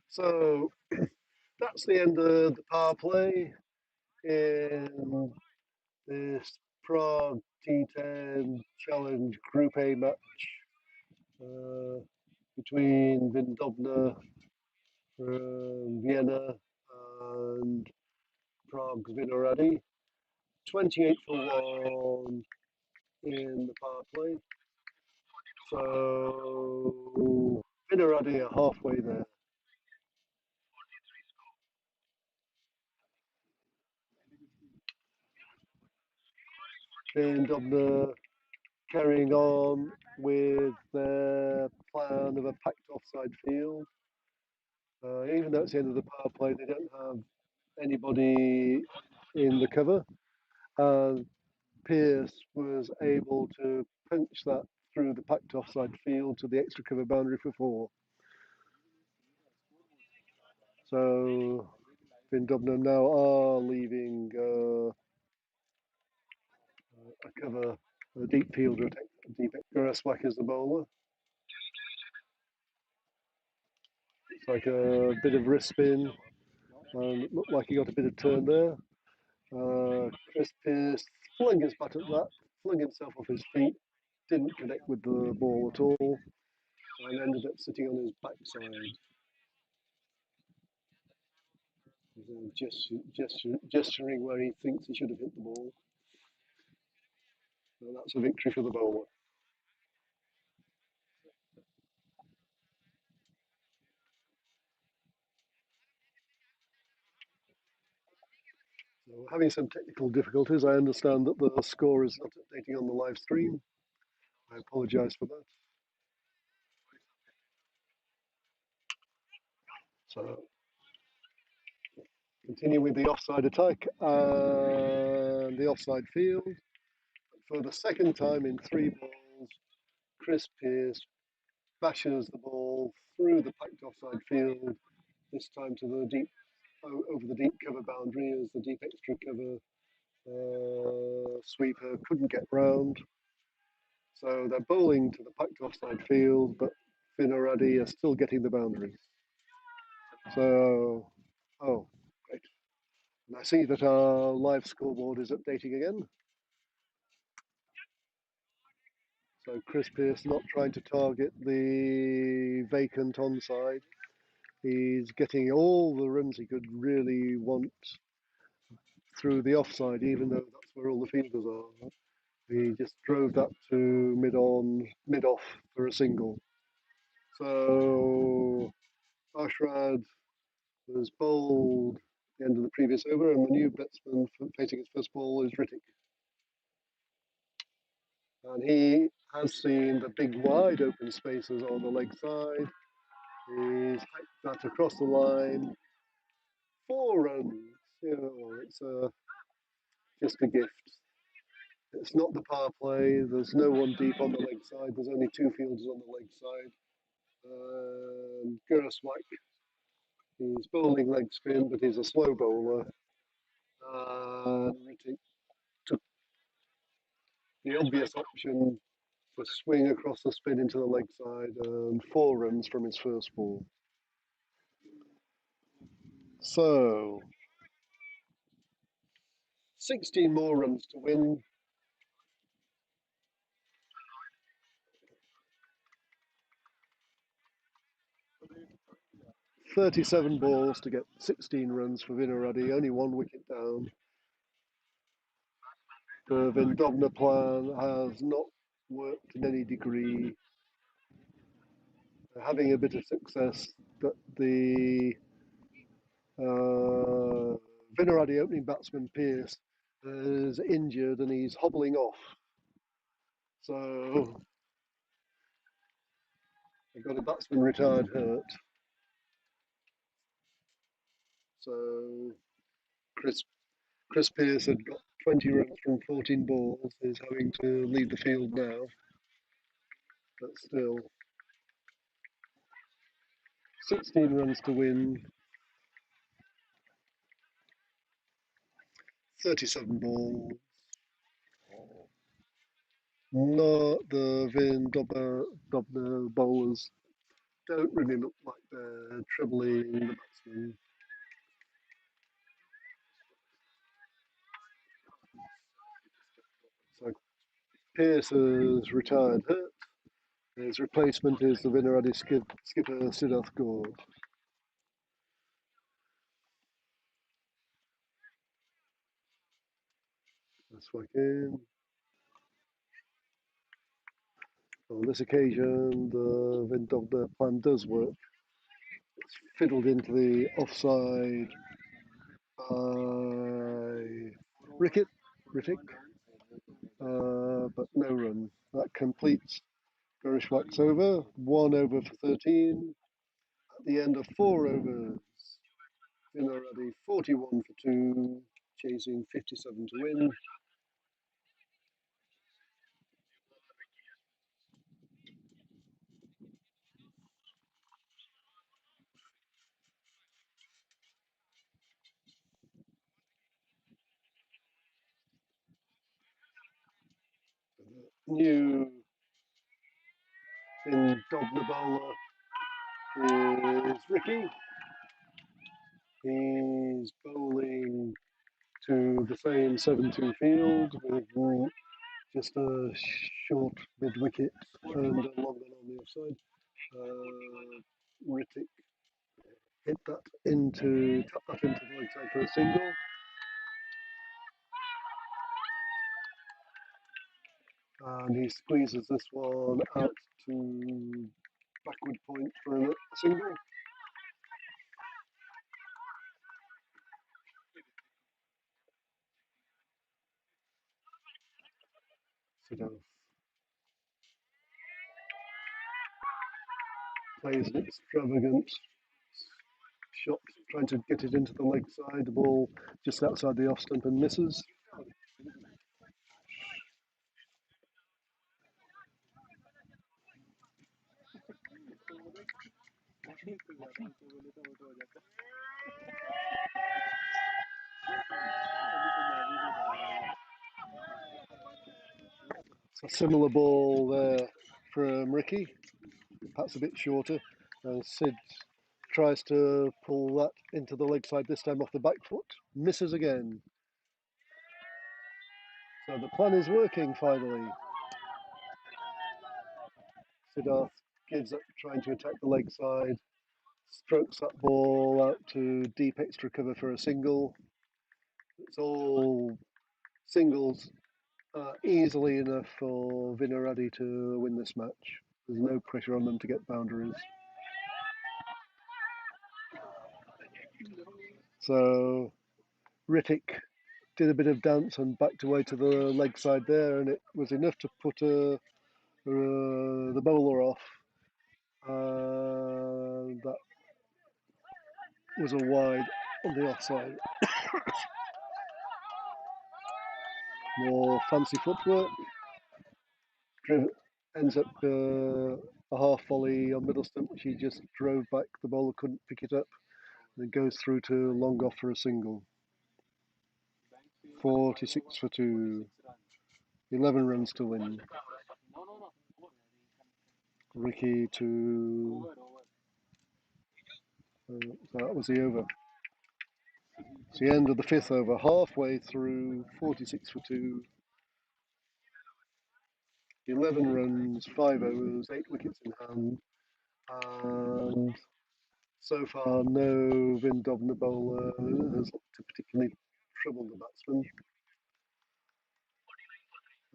So that's the end of the power play in this Prague T10 Challenge Group A match between Vin Dobner from Vienna and Prague's Vinor 28 for 1 in the power play. So Vinor are halfway there. Vin Dobner carrying on with their plan of a packed offside field. Even though it's the end of the power play, they don't have anybody in the cover. Pearce was able to punch that through the packed offside field to the extra cover boundary for 4. So Vin Dobner now are leaving a cover, a deep fielder, a deep Guraswak as the bowler. It's like a bit of wrist spin, and it looked like he got a bit of turn there. Chris Pearce flung his bat at that, flung himself off his feet, didn't connect with the ball at all, and ended up sitting on his backside. Gesturing where he thinks he should have hit the ball. So that's a victory for the bowler. So having some technical difficulties, I understand that the score is not updating on the live stream. I apologise for that. So continue with the offside attack and the offside field. For the second time in 3 balls, Chris Pearce bashes the ball through the packed offside field, this time to the deep, over the deep cover boundary as the deep extra cover sweeper couldn't get round. So they're bowling to the packed offside field, but Vinor are still getting the boundaries. So, oh, great. And I see that our live scoreboard is updating again. So Chris Pearce not trying to target the vacant onside. He's getting all the runs he could really want through the offside, even though that's where all the fielders are. He just drove that to mid off for a single. So Ashrad was bowled at the end of the previous over, and the new batsman facing his first ball is Rittick. And he has seen the big wide open spaces on the leg side. He's hiked that across the line. 4 runs. It's just a gift. It's not the power play. There's no one deep on the leg side. There's only 2 fielders on the leg side. Guraswak, he's bowling leg spin, but he's a slow bowler. Rittick took the obvious option to swing across the spin into the leg side, and 4 runs from his first ball. So 16 more runs to win. "37 balls to get 16 runs for Vinor, only 1 wicket down. The Vindobna plan has not worked in any degree. Having a bit of success, that the Vinor opening batsman Pearce is injured and he's hobbling off. So they've got a batsman retired hurt. So Chris Pearce had got 20 runs from 14 balls, is having to lead the field now. But still, 16 runs to win, 37 balls. Not the Dobner bowlers don't really look like they're troubling the batsmen. So Pearce has retired hurt. His replacement is the Vinor skipper Siddharth Gaur. That's like him. On this occasion, the Vindobna plan does work. It's fiddled into the offside by Rittick, but no run. That completes Gurishwak's over. 1 over for 13. At the end of 4 overs, Vinor 41 for 2, chasing 57 to win. New in Dobna bowler is Ricky. He's bowling to the same 7-2 field with just a short mid wicket and a long one on the offside. Rittic hit that into, tap that into the leg side for a single. And he squeezes this one out to backward point for a single. Siddharth plays an extravagant shot, trying to get it into the leg side. The ball just outside the off stump and misses. A similar ball there from Ricky, perhaps a bit shorter. Sid tries to pull that into the leg side, this time off the back foot, misses again. So the plan is working finally. Siddharth gives up trying to attack the leg side, strokes that ball out to deep extra cover for a single. It's all singles easily enough for Vinor to win this match. There's no pressure on them to get boundaries. So Rittic did a bit of dance and backed away to the leg side there, and it was enough to put the bowler off. That was a wide on the offside. More fancy footwork. Ends up a half volley on middle stump, which he just drove back. The bowler couldn't pick it up. And it goes through to long off for a single. 46 for 2. 11 runs to win. Ricky to. So that was the over. It's the end of the fifth over, halfway through, 46 for 2. 11 runs, 5 overs, 8 wickets in hand. And so far, no Vindovna bowler has looked to particularly trouble the batsman.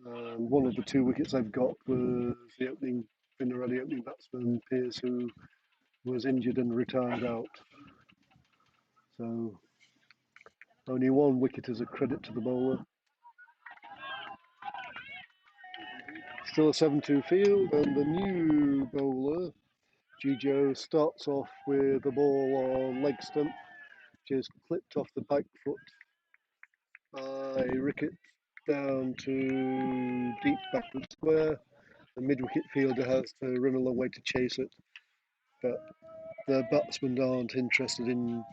And one of the 2 wickets they've got was the opening Vinor opening batsman, Pearce, who was injured and retired out. So only 1 wicket as a credit to the bowler. Still a 7-2 field, and the new bowler, Gijo, starts off with the ball on leg stump, which is clipped off the back foot by Rickett down to deep backward square. The mid-wicket fielder has to run a long way to chase it, but the batsmen aren't interested in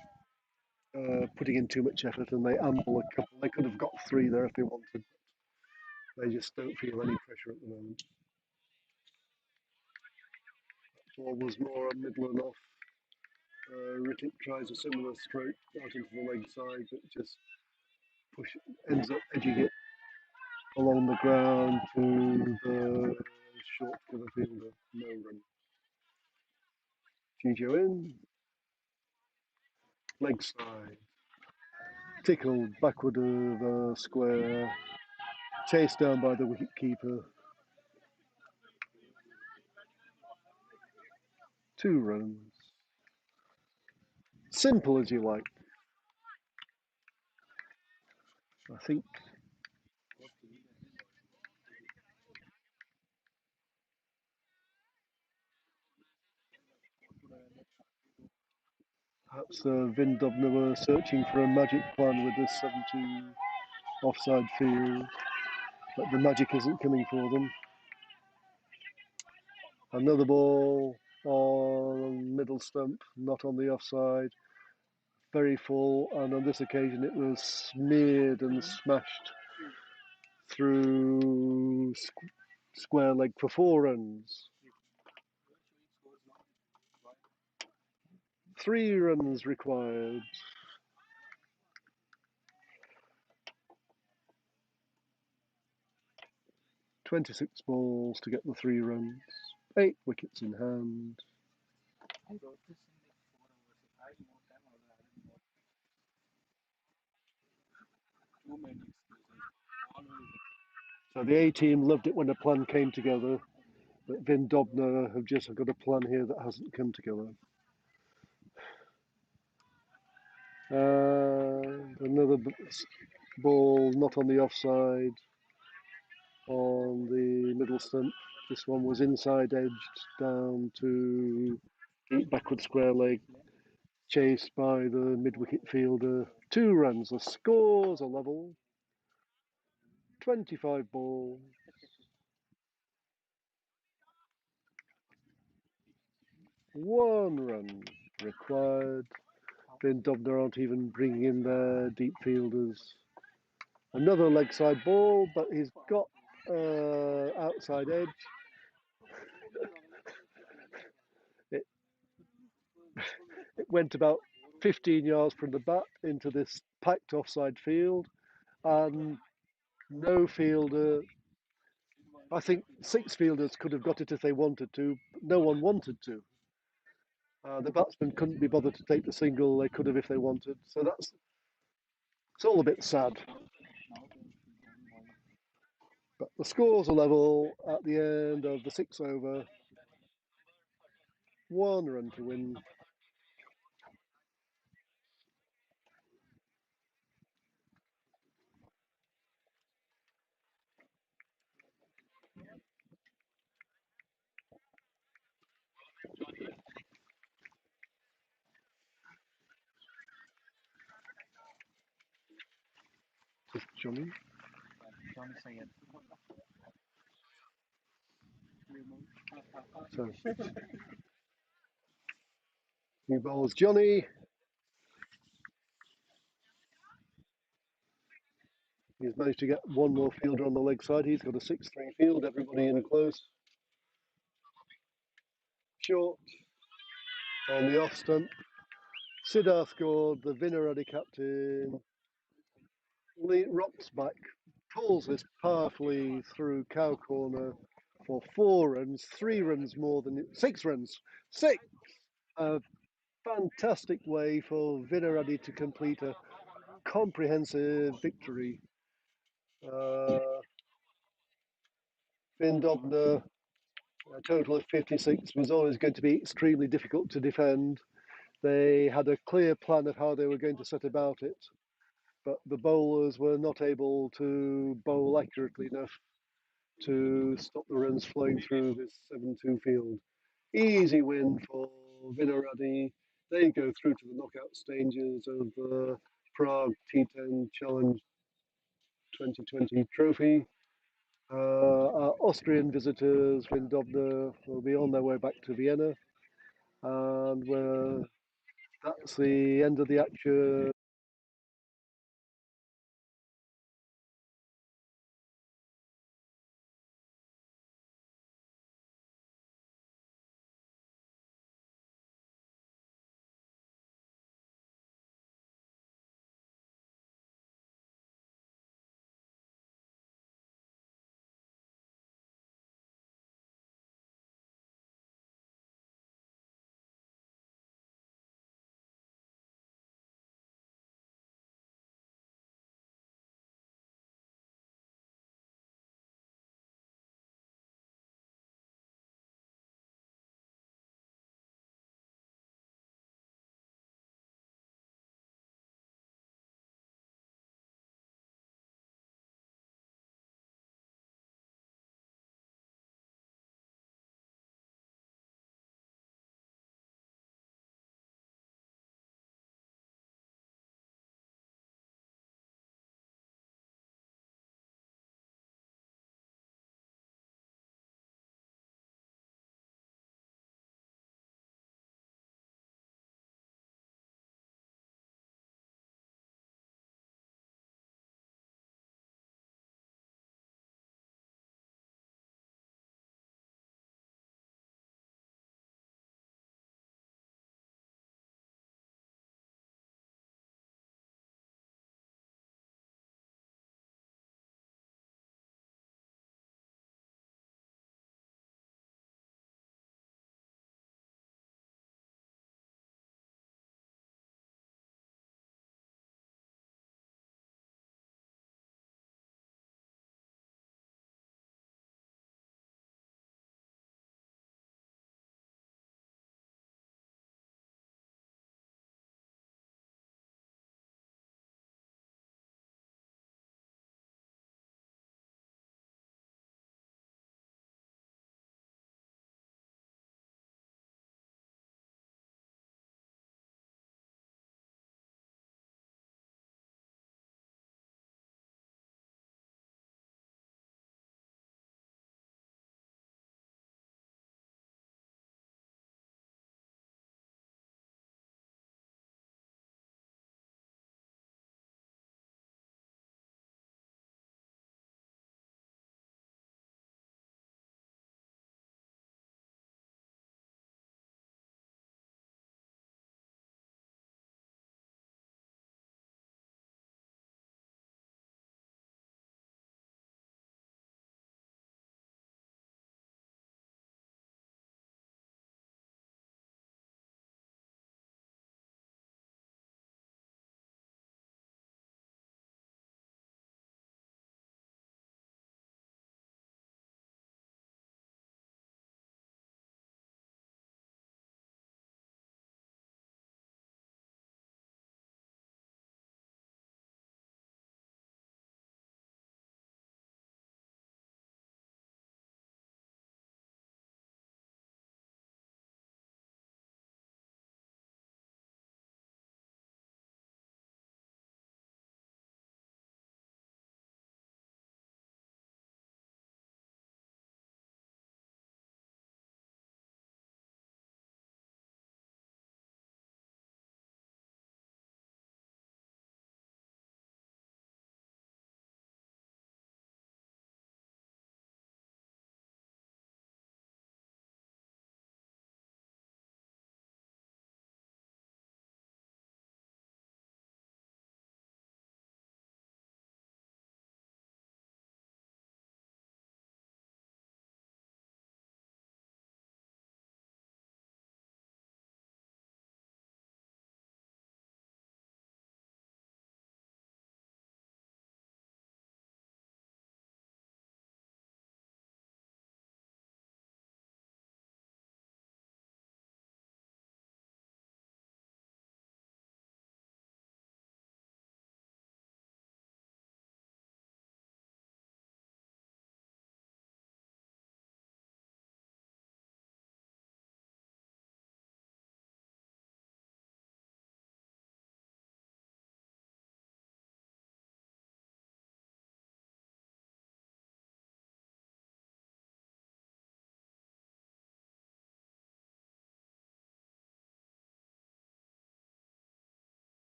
putting in too much effort, and they amble a couple. They could have got 3 there if they wanted. They just don't feel any pressure at the moment. Ball was more on middle and off. Rittic tries a similar stroke out into the leg side, but just ends up edging it along the ground to the short cover fielder. No run. Gijo in. Leg side. Tickled backward of a square. Chased down by the wicket keeper. 2 runs. Simple as you like. I think perhaps Vindovna were searching for a magic plan with this 7-2 offside field, but the magic isn't coming for them. Another ball on middle stump, not on the offside. Very full, and on this occasion it was smeared and smashed through square leg for 4 runs. 3 runs required. "26 balls to get the 3 runs. 8 wickets in hand." I wrote this in like 4 hours. If I had more time, I would have added more. Too many excuses. Always. So the A team loved it when a plan came together, but Vin Dobner have just got a plan here that hasn't come together. Another ball not on the offside on the middle stump. This one was inside edged down to deep backward square leg, chased by the mid-wicket fielder. 2 runs. The scores are level. 25 balls. 1 run required. Vin Dobner aren't even bringing in their deep fielders. Another leg side ball, but he's got outside edge. It, it went about 15 yards from the bat into this packed offside field, and no fielder. I think 6 fielders could have got it if they wanted to, but no one wanted to. The batsmen couldn't be bothered to take the single. They could have if they wanted. So it's all a bit sad. But the scores are level at the end of the 6th over. 1 run to win. Just Johnny. Johnny Sayed. So new bowls Johnny. He's managed to get 1 more fielder on the leg side. He's got a 6-3 field. Everybody in close. Short on the off stump. Siddharth scored. The Vinor captain rocks back, pulls this powerfully through cow corner for 4 runs, 3 runs more than 6 runs. 6! A fantastic way for Vinor to complete a comprehensive victory. Vin Dobner, a total of 56, was always going to be extremely difficult to defend. They had a clear plan of how they were going to set about it, but the bowlers were not able to bowl accurately enough to stop the runs flowing through this 7-2 field. Easy win for Vinor. They go through to the knockout stages of the Prague T10 Challenge 2020 trophy. Our Austrian visitors, Vin Dobner, will be on their way back to Vienna, and that's the end of the action.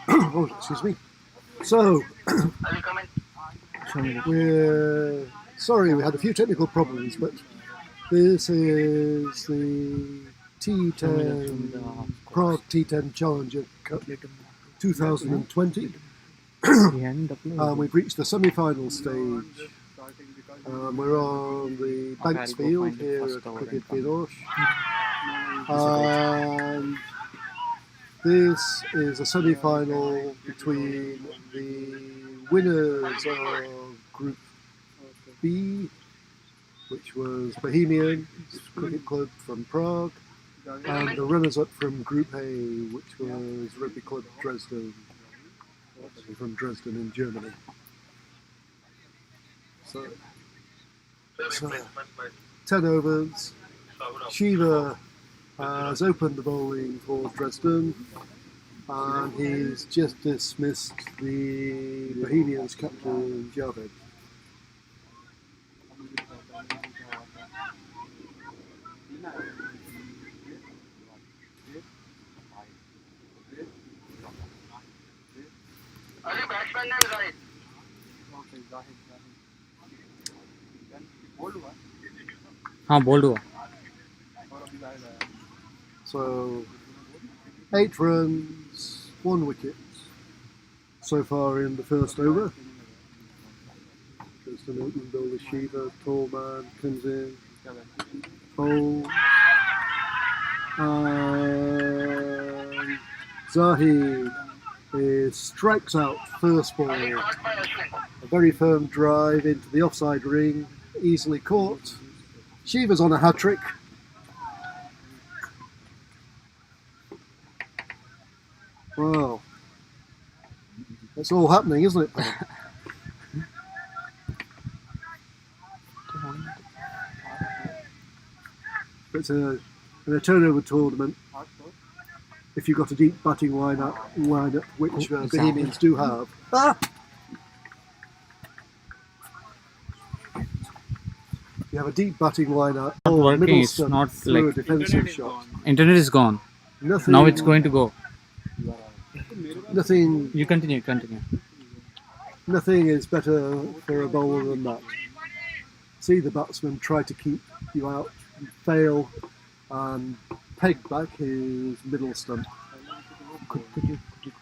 Oh, excuse me. So, Are you coming? we're sorry we had a few technical problems, but this is the T10 Prague T10 Challenger Cup 2020. We've reached the semi-final stage. We're on the Banks Field here at Cricket Vinor. And this is a semi-final between the winners of Group B, which was Bohemians Cricket Club from Prague, and the runners-up from Group A, which was Rugby Club Dresden, from Dresden in Germany. So 10 overs. Shiva has opened the bowling for Dresden, and he's just dismissed the Bohemians captain Javed. Are you batsman name Zahid? हाँ बोल दो. So 8 runs, 1 wicket so far in the first over. Just an opening bowler, Shiva, tall man, comes in, bowls, and Zahid strikes out first ball. Caught by Ashwin. A very firm drive into the offside ring, easily caught. Shiva's on a hat-trick. Wow. It's all happening, isn't it? It's in a turnover tournament. If you've got a deep batting lineup, which Bohemians do have. You have a deep batting lineup. Not working, middle it's stump not through like- a defensive shot. Internet is gone. Nothing. Now it's going to go. Nothing. You continue. Nothing is better for a bowler than that. See the batsman try to keep you out, fail, and peg back his middle stump. Could you I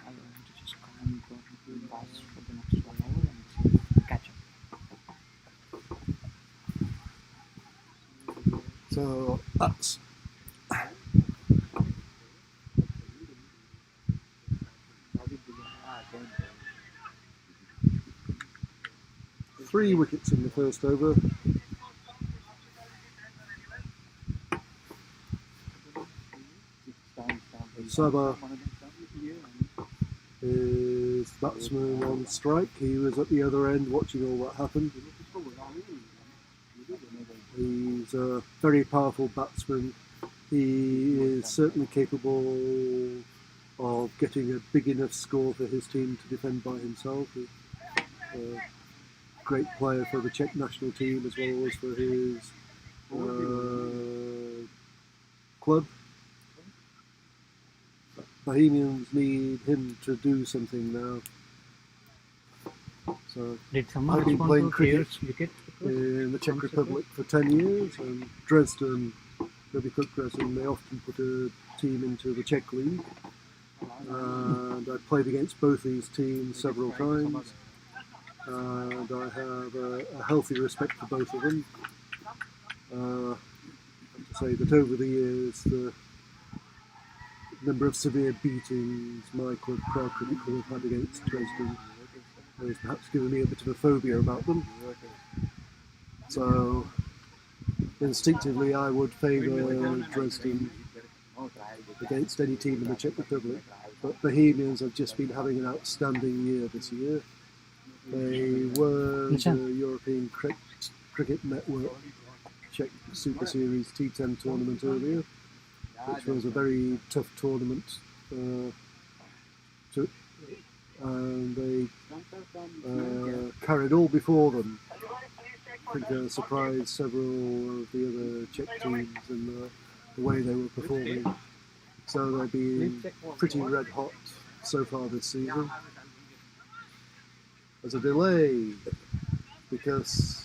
want to just come and pass for the next 1 hour and catch up. So that's 3 wickets in the first over. Sabah is batsman on strike. He was at the other end watching all that happen. He's a very powerful batsman. He is certainly capable of getting a big enough score for his team to defend by himself. He's a great player for the Czech national team as well as for his club. Bohemians need him to do something now. So Did someone I've been respond playing to cricket Pierre's wicket? in the Czech Republic for 10 years, and Dresden, Rugby Club Dresden, they often put a team into the Czech League, and I've played against both these teams several times, and I have a healthy respect for both of them. I have to say that over the years, the number of severe beatings my club, Prague Cricket Club, have had against Dresden has perhaps given me a bit of a phobia about them. So instinctively I would favour Dresden against any team in the Czech Republic. But Bohemians have just been having an outstanding year this year. They won the European Cricket Network Czech Super Series T10 tournament earlier, which was a very tough tournament, and they carried all before them. I think they surprised several of the other Czech teams in the way they were performing. So they've been pretty red hot so far this season. There's a delay because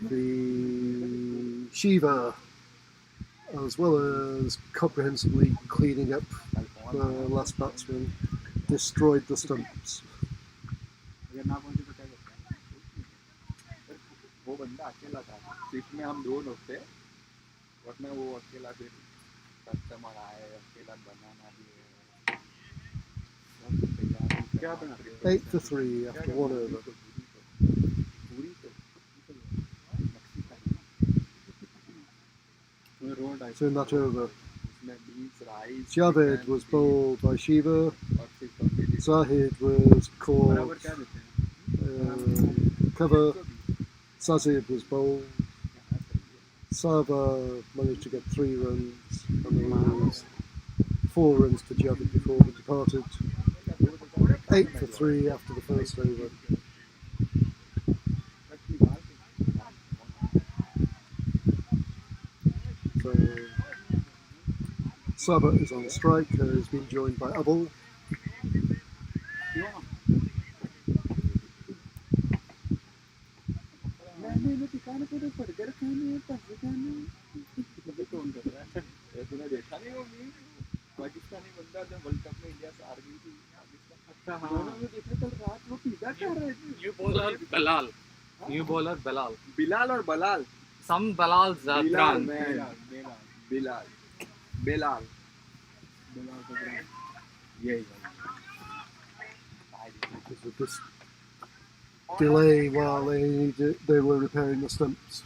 the Shiva, as well as comprehensively cleaning up the last batsman, destroyed the stumps. वो बंदा अकेला था सिर्फ में हम दो लोग थे वरना वो अकेला फिर कस्टमर आए अकेला बनाना भी है क्या बना 8 for 3 after 1 over. So in that over, Javed was bowled by Shiva, Zahid was caught cover, Sazib was bowled, Sava managed to get 3 runs, and there was 4 runs to Javed before he departed. 8 for 3 after the first over. So Saba is on strike, has been joined by Abul. Pakistani बंदा जब world cup में India से हार गई थी अच्छा हाँ वो देखने कल रात वो पिज़्ज़ा खा रहे थे New bowler Bilal. New bowler Bilal. Bilal और बलाल Some Bilal Zadran. बिलाल यही Because of this delay while they were repairing the stumps.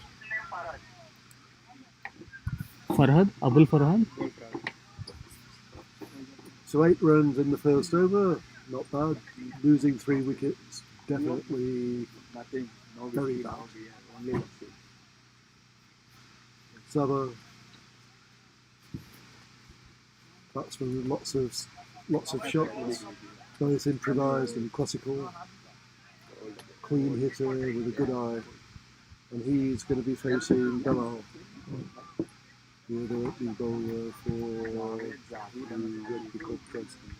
Farhad, Abul Farhad. So 8 runs in the first over, not bad. Losing 3 wickets, definitely nothing no very bad. only Saba, batsman with lots of shots, both improvised and classical. Clean hitter with a good eye, and he's going to be facing Bilal, the other opening bowler for the Rugby Club Dresden.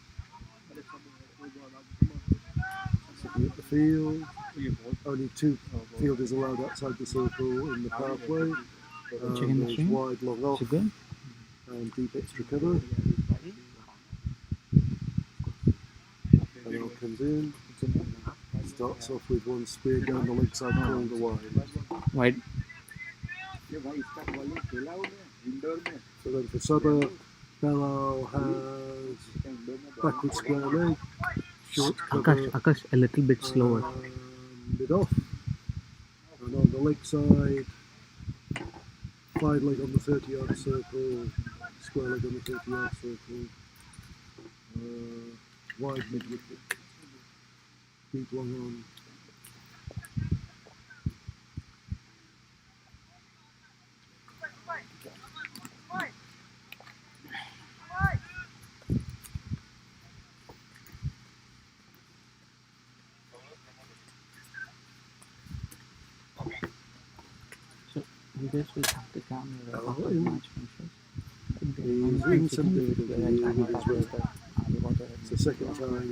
Looking at the field, only 2 fielders allowed outside the circle in the pathway. Checking the There's string. wide long off Is it good? and deep extra cover. Bilal comes in, starts off with one spear down the leg side called a wide. Wide. So then for Saba, Bilal has backward square leg, short cover, Akash, a little bit slower. mid off, and on the leg side, wide leg on the 30-yard circle, square leg on the 30-yard circle, wide mid wicket, deep long on. So you guys will have the camera Oh, after the match finishes. He's recent bit of the year with his run. It's the second time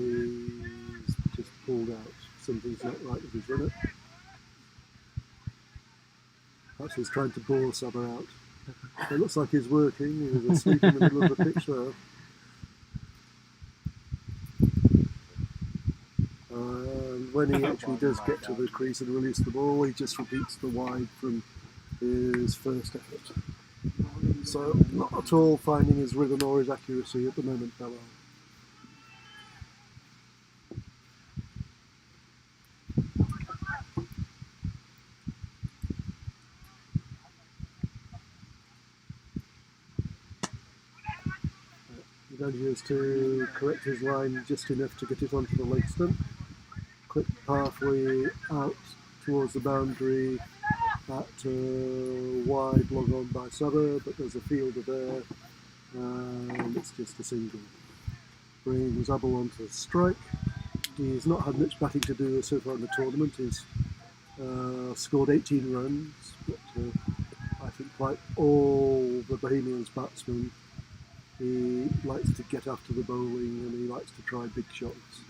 he's just pulled out. Something's not right with his runner. Perhaps he's trying to bore Saba out. It looks like he's working. He was asleep in the middle of the pitch there. And when he actually does get to the crease and release the ball, he just repeats the wide from his first effort. So not at all finding his rhythm or his accuracy at the moment, Bilal. He manages to correct his line just enough to get it onto the leg stump. Clip halfway out towards the boundary at wide long on by Saba, but there's a fielder there and it's just a single. Brings Abel onto strike. He's not had much batting to do so far in the tournament. He's scored 18 runs, but I think like all the Bohemians batsmen, He likes to get after the bowling and he likes to try big shots.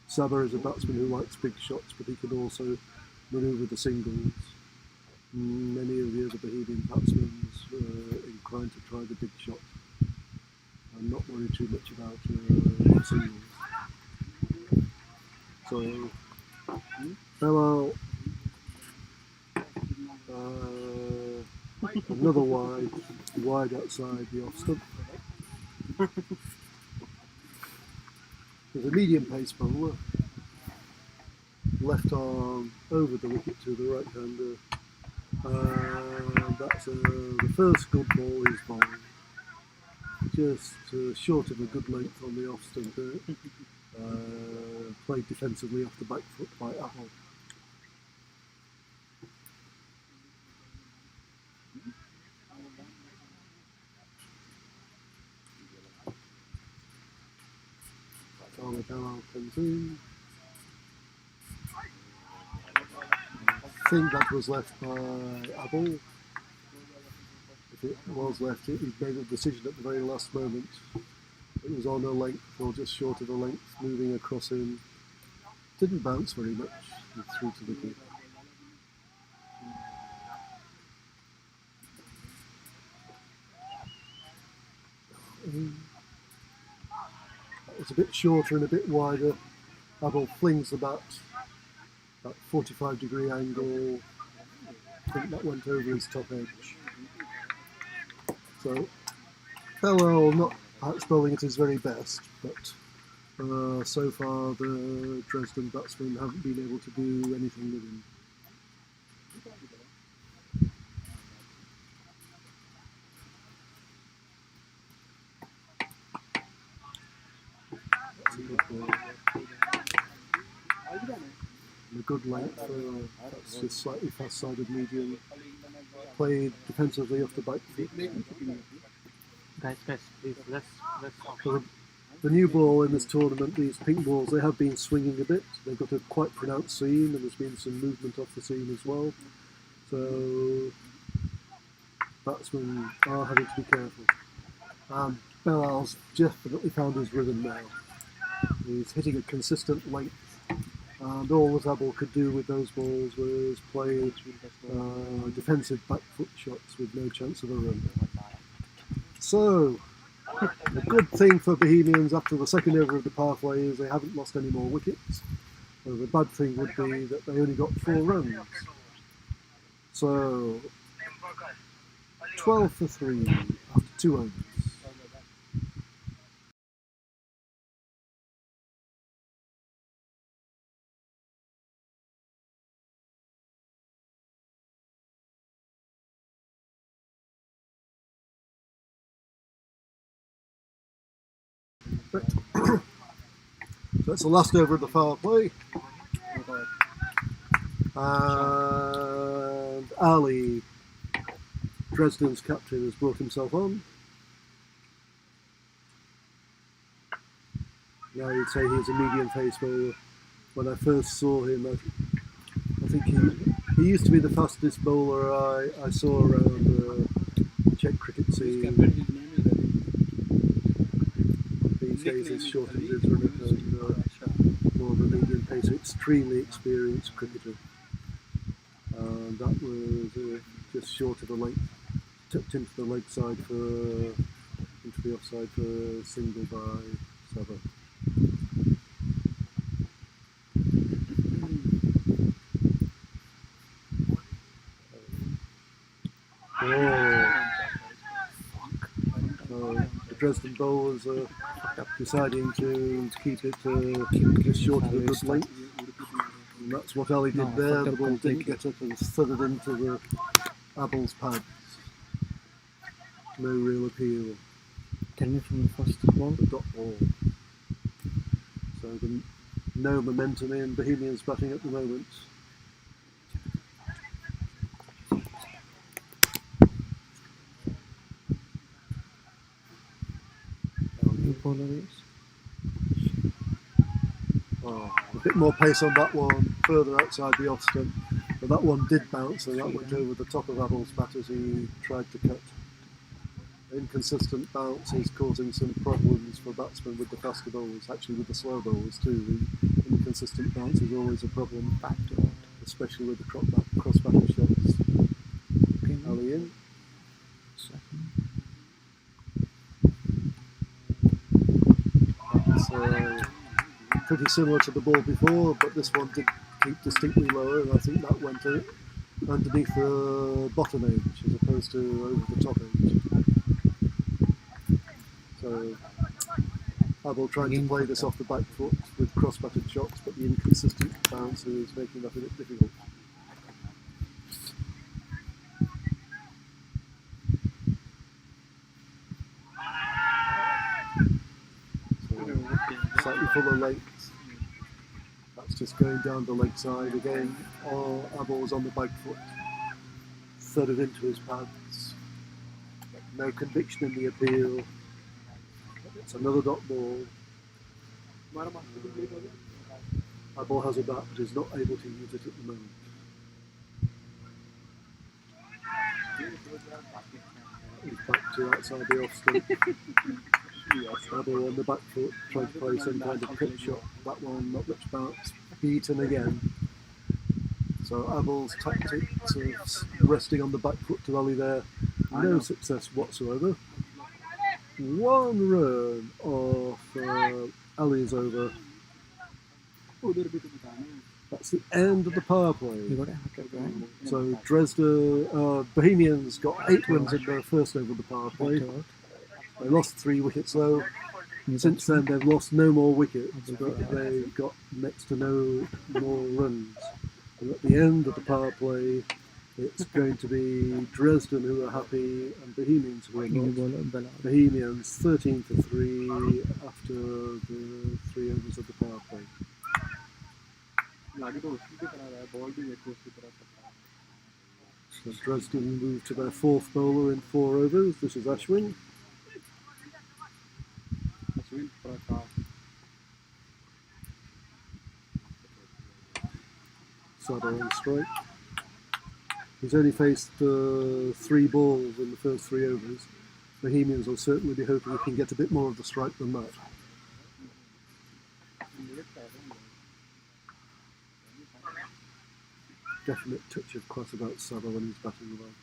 Saba is a batsman who likes big shots, but he can also manoeuvre the singles. Many of the other Bohemian batsmen are inclined to try the big shot and not worry too much about the singles. So, Belal, another wide outside the off stump. There's a medium pace bowler, left arm over the wicket to the right hander, and that's the first good ball he's bowled. Just short of a good length on the off stump there. Played defensively off the back foot by Apple. Charlie Belal comes in. I think that was left by Abel. If it was left, he made a decision at the very last moment. It was on a length or just short of a length, moving across him. Didn't bounce very much through to the keeper. That was a bit shorter and a bit wider. Abel flings the bat, that 45-degree angle. I think that went over his top edge. So, Belal not perhaps bowling at his very best, but so far the Dresden batsmen haven't been able to do anything with him. That's a good ball. And a good length, that's just slightly fast-sided medium. Played defensively off the back foot. Guys, please, let's So the new ball in this tournament, these pink balls, they have been swinging a bit. They've got a quite pronounced seam, and there's been some movement off the seam as well. So batsmen are having to be careful. And Belal's definitely found his rhythm now. He's hitting a consistent length, and all that Abel could do with those balls was play defensive back foot shots with no chance of a run. So, a good thing for Bohemians after the second over of the par play is they haven't lost any more wickets. The bad thing would be that they only got 4 runs. So, 12 for 3 after 2 overs. Right. So that's the last over of the foul play. And Ali, Dresden's captain, has brought himself on. Now you'd say he's a medium pace bowler. When I first saw him, I think he used to be the fastest bowler I saw around the Czech cricket scene. These days he's shortened his run and more of a medium pace, extremely experienced cricketer. And that was just short of a length, tucked into the leg side into the offside for a single by Saba. The Dresden bowlers are deciding to keep it just short of a good length. And that's what Ali did there. The ball didn't get up and thudded into the Abel's pads. No real appeal. tell me from the first ball. The dot ball. So no momentum in Bohemians batting at the moment. New bowler is. A bit more pace on that one, further outside the off stump. But that one did bounce, and that went over the top of Abel's bat as he tried to cut. Inconsistent bounce is causing some problems for batsmen with the faster bowlers, actually with the slow bowlers too. The inconsistent bounce is always a problem, especially with the cross-battle shots. Okay, Ali in. second. That's pretty similar to the ball before, but this one did keep distinctly lower, and I think that went underneath the bottom edge as opposed to over the top edge. So Abel trying to play this off the back foot with cross-batted shots, but the inconsistent bounce is making that a bit difficult. So, slightly fuller length. That's just going down the leg side again. Abel's on the back foot, thudded into his pads. No conviction in the appeal. It's another dot ball. Abel has a bat, but is not able to use it at the moment. He's back to outside the off stump. Abel on the back foot, trying to play some kind of pitch shot. That one, not much bounce, beaten again. So Abel's tactics of resting on the back foot to Ali there, no success whatsoever. One run off Ali's over. That's the end of the power play. You got a hacker, right? So Dresden, Bohemians got 8 wins in their first over the power play. They lost 3 wickets though. Since then they've lost no more wickets, but they've got next to no more runs. And at the end of the power play, it's going to be Dresden who are happy and Bohemians who are not. Bohemians 13 for 3 after the 3 overs of the power play. So Dresden moved to their 4th bowler in 4 overs. This is Ashwin. Sada on strike. He's only faced 3 balls in the first 3 overs. Bohemians will certainly be hoping he can get a bit more of the strike than that. Definite touch of class about Sada when he's batting the ball.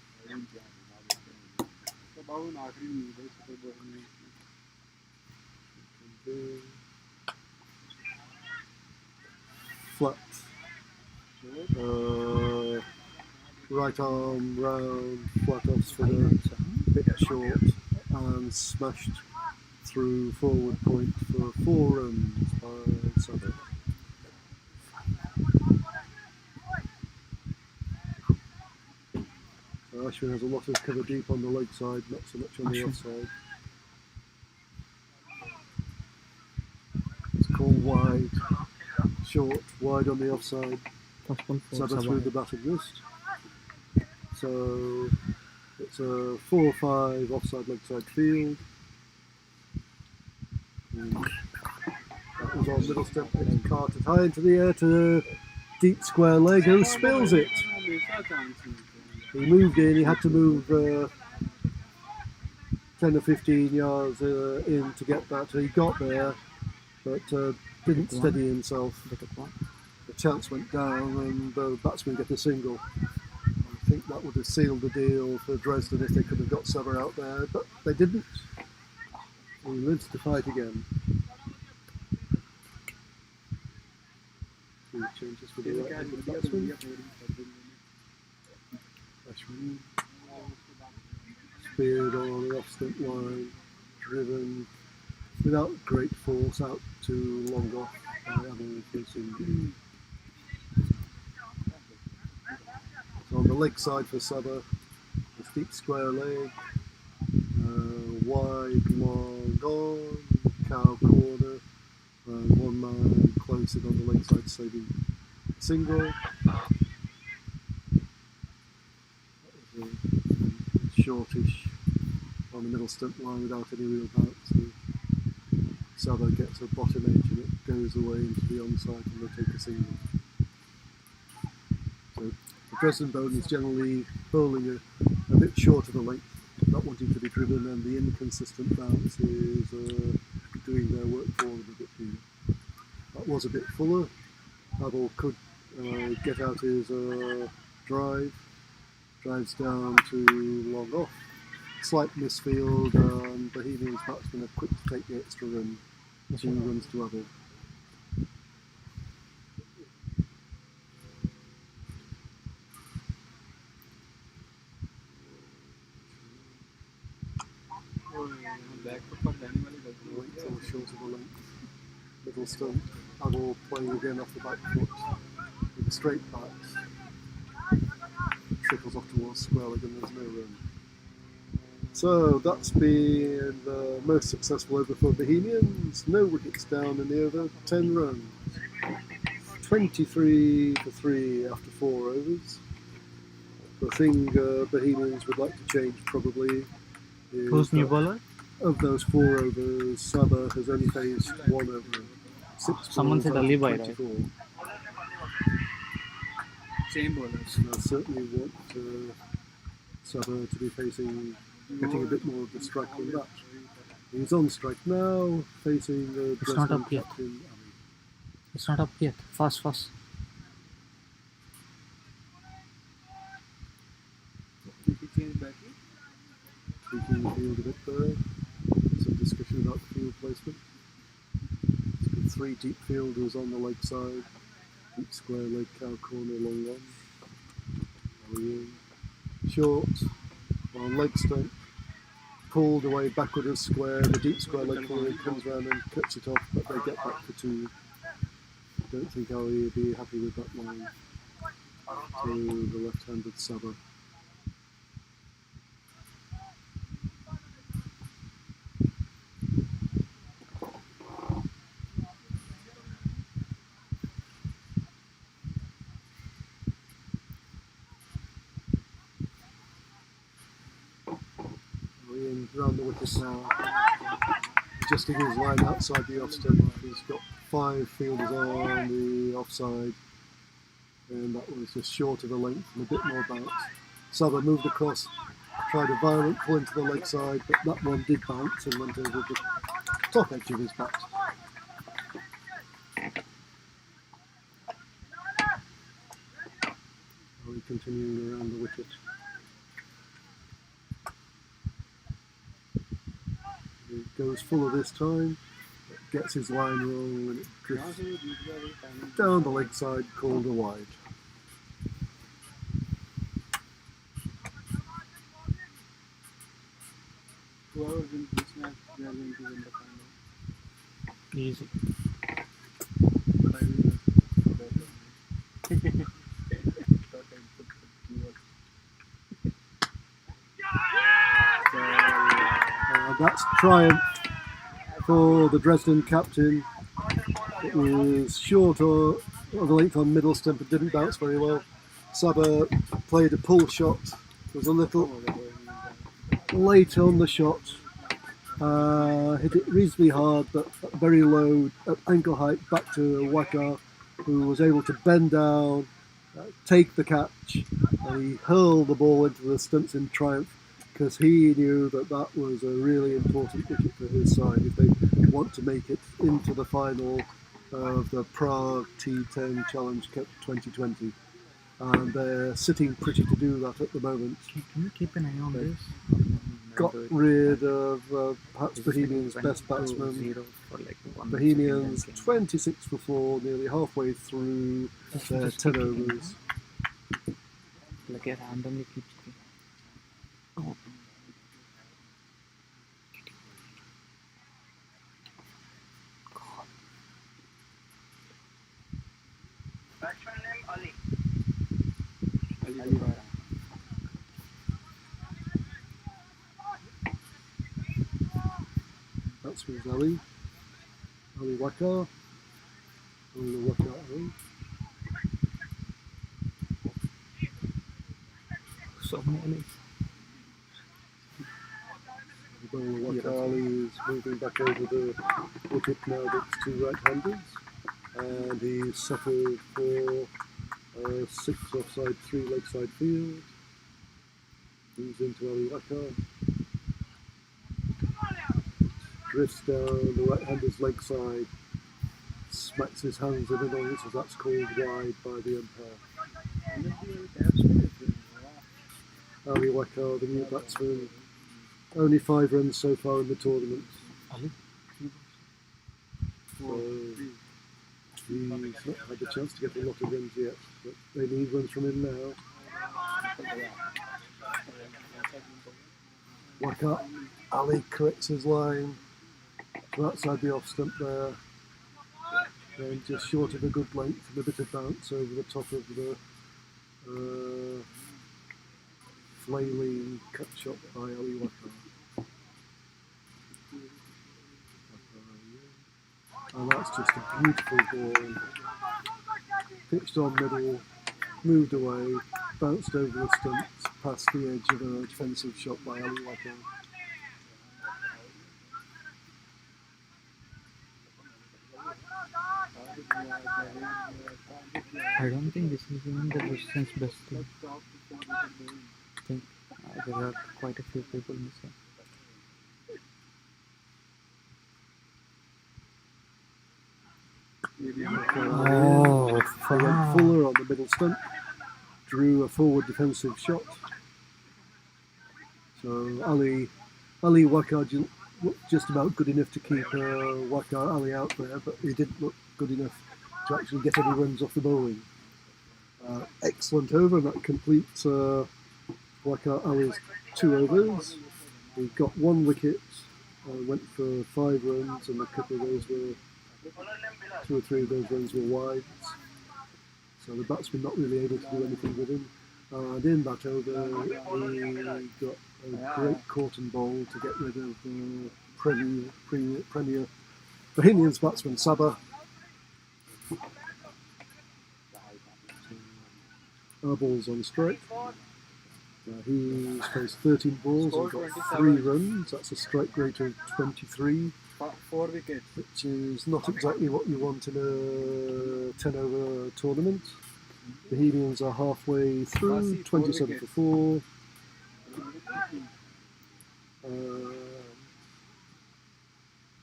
Flat. Right arm round, flat off spinner, bit short, and smashed through forward point for 4 runs by Sada. So Ashwin has a lot of cover deep on the leg side, not so much on the offside. It's called wide, short, wide on the offside. Sada through the batting wrist. So it's a 4-5 offside leg side field. That was on middle stump, it's carted high into the air to deep square leg, who spills it. He moved in, he had to move 10 or 15 yards in to get that. He got there, but didn't steady himself. The chance went down and the batsman got a single. I think that would have sealed the deal for Dresden if they could have got Sada out there, but they didn't. He lives to fight again. 2 changes for the right batsman. Ashwin. Speared on the off stump line, driven without great force out to long off by Abel facing. So on the leg side for Sada, a steep square leg, wide, long on, cow corner, and 1 man close it on the leg side saving single. That was a shortish on the middle stump line without any real bounce. So Sada gets a bottom edge and it goes away into the onside and they take a single. So the Dresden bowling is generally bowling a bit short of the length. not wanting to be driven, and the inconsistent bounce is doing their work for them a bit here. That was a bit fuller. Abel could get out his drives down to long off. Slight misfield, and Bohemians batsmen are quick to take the extra run. 2 runs to Abel. Back पर जाने वाली गलती हुई है Till short of the length. Middle stump. Abel playing again off the back foot with a straight bat. Trickles off towards square leg and there's no run. So that's been the most successful over for Bohemians. No wickets down in the over, 10 runs. 23 for 3 after 4 overs. The thing Bohemians would like to change probably is Who's new bowler? of those 4 overs, Saba has only faced 1 over. 6 Someone balls said out of Ali Bhai, right? 24. Same bowlers And I certainly want Saba to be getting a bit more of the strike than that. He's on strike now, facing the It's not Dresden up yet. captain Ali. It's not up yet. Fast. Change back Tweaking the field a bit there. Some discussion about the field placement. It's got 3 deep fielders on the leg side. Deep square leg, cow corner, long on. Ali in. Short, on leg stump. Pulled away backward as square. The deep square leg corner comes round and cuts it off, but they get back for 2. Don't think Ali will be happy with that line to the left-handed Saba. Ali round the wicket now, adjusting his line outside the off stump. He's got 5 fielders on the offside, and that was just short of a length and a bit more bounce. Saba moved across, tried a violent pull into the leg side, but that one did bounce and went over the top edge of his bat. Ali continuing around the wicket. He goes fuller this time, gets his line wrong, and it drifts down the leg side, called a wide. whoever wins this match, they are going to win the final. Easy. But I will That's triumph for the Dresden captain. It was short of the length on middle stump and didn't bounce very well. Saba played a pull shot, was a little late on the shot, hit it reasonably hard but very low at ankle height back to Waka, who was able to bend down, take the catch, and he hurled the ball into the stumps in triumph, because he knew that that was a really important wicket for his side if they want to make it into the final of the Prague T10 Challenge Cup 2020. And they're sitting pretty to do that at the moment. Can you keep an eye on this? Got rid of perhaps Bohemians' best batsman. Bohemians 26 for 4, nearly halfway through their 10 overs. Like it randomly keeps. Oh. Batsman name Ali. That's with Ali Waka, Ali Waka Ali. So many Alis. The bowler Waka Ali is moving back over the wicket now that it's 2 right-handers, and he's settled for 6 offside, 3 leg side field. Moves into Ali Waka. drifts down the right-hander's leg side, smacks his hands in an all, so that's called wide by the umpire. Ali Waka, the new batsman, only 5 runs so far in the tournament. Ali? So he's not had the chance to get a lot of runs yet, but they need runs from him now. Waka, Ali corrects his line to outside the off stump there, and just short of a good length and a bit of bounce over the top of the flailing cut shot by Ali Waka. And that's just a beautiful ball. Pitched on middle, moved away, bounced over the stumps, past the edge of a defensive shot by Ali Waka. I don't think this is even the distance best team. I think there are quite a few people missing. Oh, Fuller on the middle stump, drew a forward defensive shot. So Ali Waka looked just about good enough to keep Waka Ali out there, but he didn't look good enough to actually get any runs off the bowling. Excellent over, and that completes Waka Ali's 2 overs. He got 1 wicket, went for 5 runs, and a couple of those were 2 or 3 of those runs were wides. So the batsman not really able to do anything with him. And in that over, he got a great cotton bowl to get rid of the Premier Bohemians batsman Sabah. Our ball's on strike. He's faced 13 balls and got 3 runs. That's a strike rate of 23. 4 wickets. Which is not exactly what you want in a 10-over tournament. The Bohemians are halfway through, 27 for 4.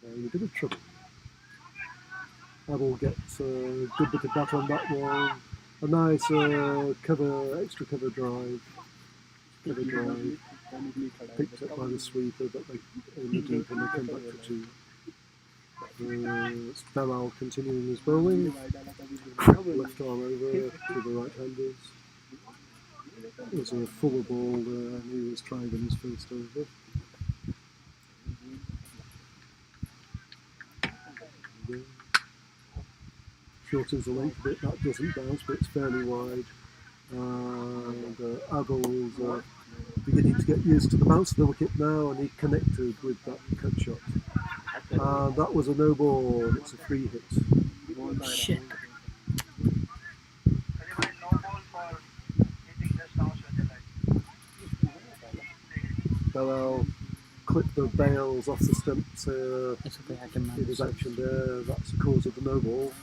In a bit of trouble. Abel gets a good bit of bat on that one. A nice extra cover drive. Picked up by the sweeper, but they in the deep and they come back for 2. It's Belal continuing his bowling. Left arm over to the right-handers. It was a fuller ball and he was trying on his first over. Shortens the length a bit, that doesn't bounce, but it's fairly wide. And Abel's beginning to get used to the bounce of the wicket now, and he connected with that cut shot. And that was a no ball, it's a free hit. Shit. Belal clipped the bails off the stumps It's okay, I can in his manage. action there. That's the cause of the no ball.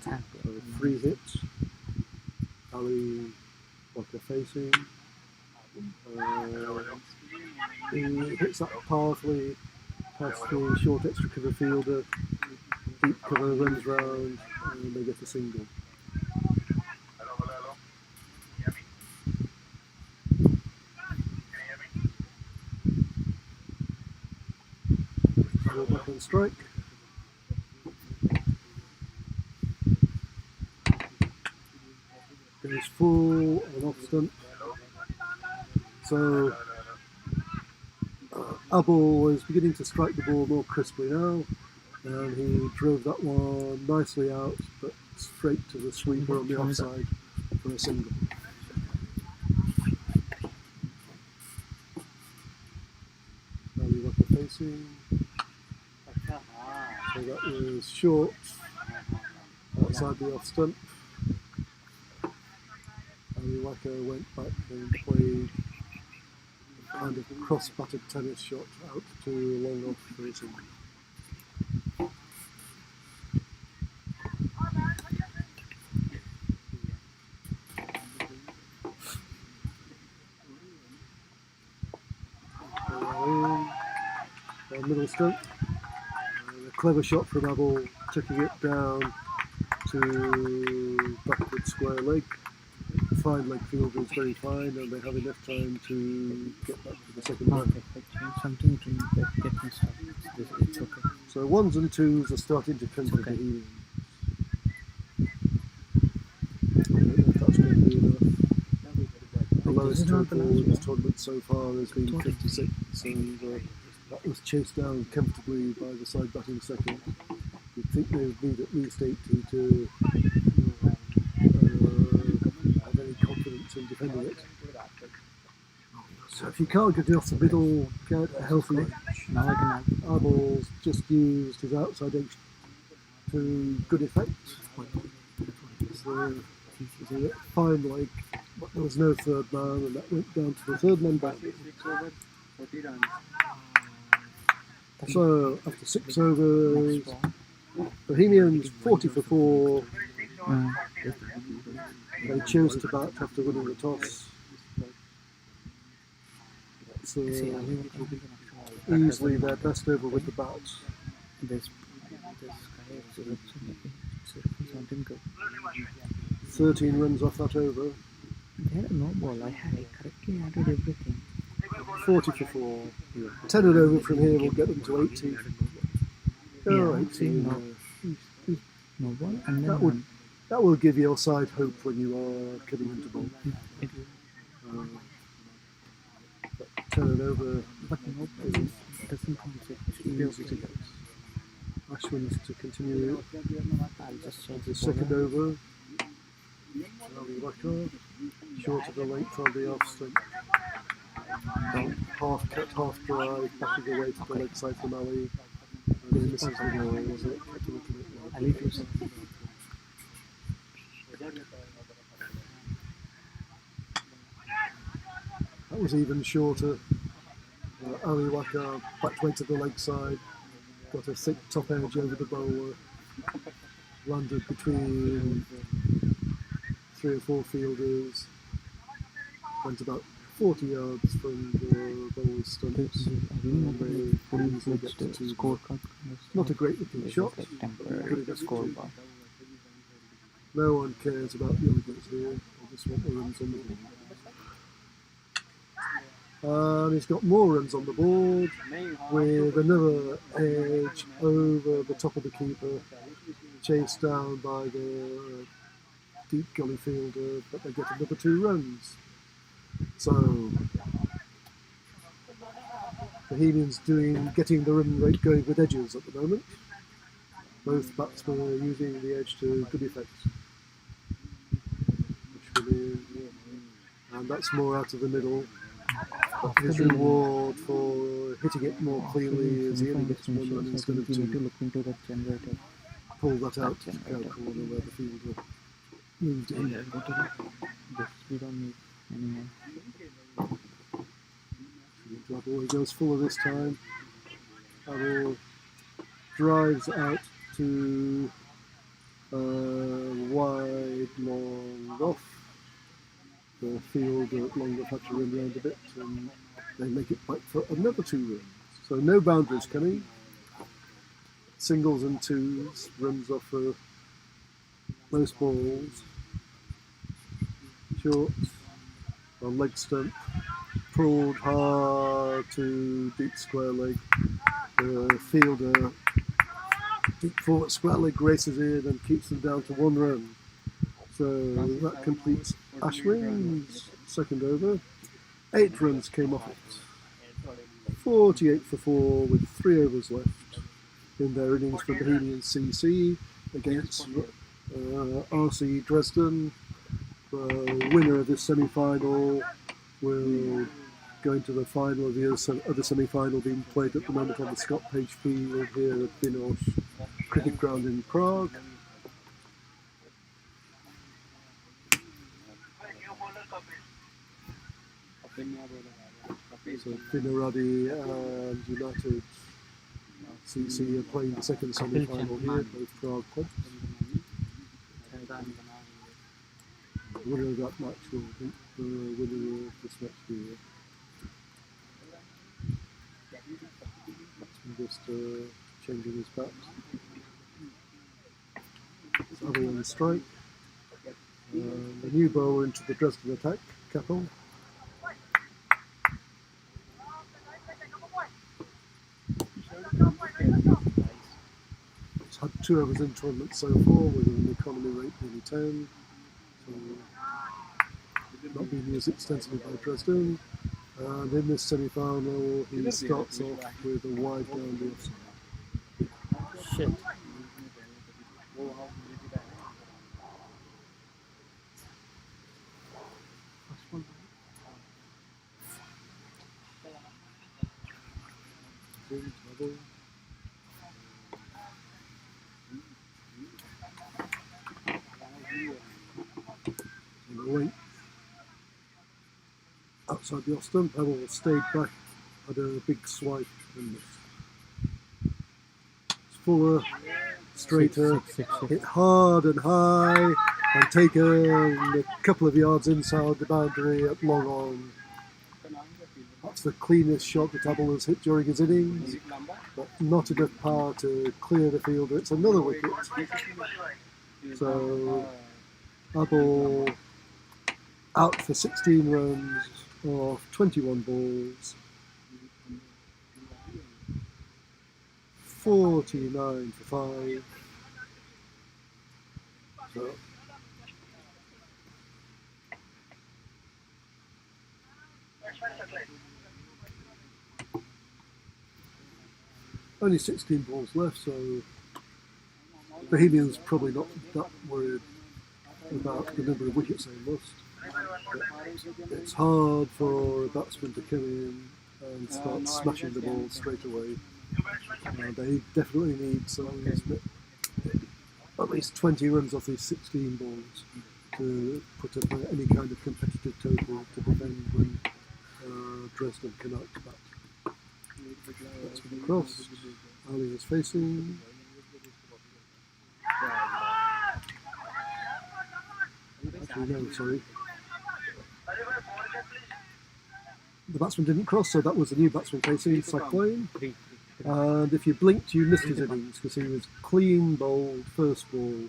Thank So you. free hit. Ali Waka facing. He hits that powerfully past the short extra cover fielder. Deep cover runs round and they get a single. Ball back on strike. Goes full and off stump. So Abel was beginning to strike the ball more crisply now, and he drove that one nicely out, but straight to the sweeper on the offside for a single. Ali Waka facing. So that was short, outside the off stump. Ali Waka went back and played a kind of cross-batted tennis shot out to long off for a single. Middle stump. clever shot from Abel, taking it down to backward square leg. Fine leg fielder is very fine, and they have enough time to get back to the second round. Okay, if I change something, it will get messed up. It's okay. So ones and twos are starting to come to the Okay. Bohemians. I don't know if that's going to be enough. The This lowest is not the total last in this one. tournament so far has been Total. 56, and that was chased down comfortably by the side batting second. You'd think they would need at least 80 to have any confidence in defending it. So if you can't get it off the middle, get a healthy edge. Now I can add. Abel's just used his outside edge to good effect. So it's a fine leg, but there was no third man, and that went down to the third man back. So after 6 overs, Bohemians 40 for 4. They chose to bat after winning the toss. So easily their best over with the bat. This guy something good. 13 runs off that over. There are no ball. I correctly added everything. 40 for 4. 10 and over from here will get them to 80. Oh, 18. No ball, and then That will give your side hope when you are coming into ball. But 10 and over, but no ball doesn't easy to get. Ashwin's to continue I'll just change the second over. Ali Waka, short of the length on the off stump. Half cut, half drive, backing away to the leg side from Ali. And he misses the ball, was it? I'll leave you some. That was even shorter. Ali Waka backed way to the leg side, got a thick top edge over the bowler, landed between 3 or 4 fielders, went about 40 yards from the bowler's stumps. Easily get to 2. Scorecard. Not a great looking shot. Temporary scorecard. No one cares about the elegance here. They just want the runs on the board. And he's got more runs on the board with another edge over the top of the keeper, chased down by the deep gully fielder, but they get another 2 runs. So Bohemians getting the run rate going with edges at the moment. Both batsmen are using the edge to good effect. And that's more out of the middle. But his reward for hitting it more cleanly is he only gets 1 run instead of 2. need to look into that generator. Pull that out to the cow corner where the fielder moved in. This we don't need anymore. Abel, he goes fuller this time. Abel drives out to wide, long off. The fielder at long off had to run round a bit, and they make it back for another 2 runs. So no boundaries coming. Singles and twos, runs off for most balls. Short, on leg stump, pulled hard to deep square leg. The fielder, deep forward square leg, races in and keeps them down to 1 run. So that completes Ashwin's second over. 8 runs came off it. 48 for 4 with 3 overs left in their innings for Bohemians CC against RC Dresden. The winner of this semi-final will go into the final of the other semi-final being played at the moment on the Scott Page Field here at Vinor Cricket Ground in Prague. So Vinaradi and United CC are playing the second semi-final here, both Prague clubs. The winner of that match will beat the winner of this match here. Just changing his bat. It's Ali on the strike. The new bowler into the Dresden attack, Keppel. It's had 2 overs in tournament so far with an economy rate nearly 10. So not being used extensively by Dresden. And in this semi-final, he starts off with a wide down the offside. Shit. Away. Outside the off stump, Pebble stayed back, had a big swipe and missed. It's fuller, straighter, hit hard and high, and taken a couple of yards inside the boundary at long on. That's the cleanest shot that Abel has hit during his innings, but not enough power to clear the fielder. It's another wicket. So Abel out for 16 runs off 21 balls. 49 for 5. So only 16 balls left, so Bohemians probably not that worried about the number of wickets they lost. But it's hard for a batsman to come in and start smashing the ball straight away. They definitely need at least 20 runs off these 16 balls to put up any kind of competitive total to defend when Dresden cannot bat. That's been crossed. Ali is facing. Actually, no, sorry. The batsman didn't cross, so that was the new batsman facing, sack line. And if you blinked, you missed his innings because he was clean bowled first ball,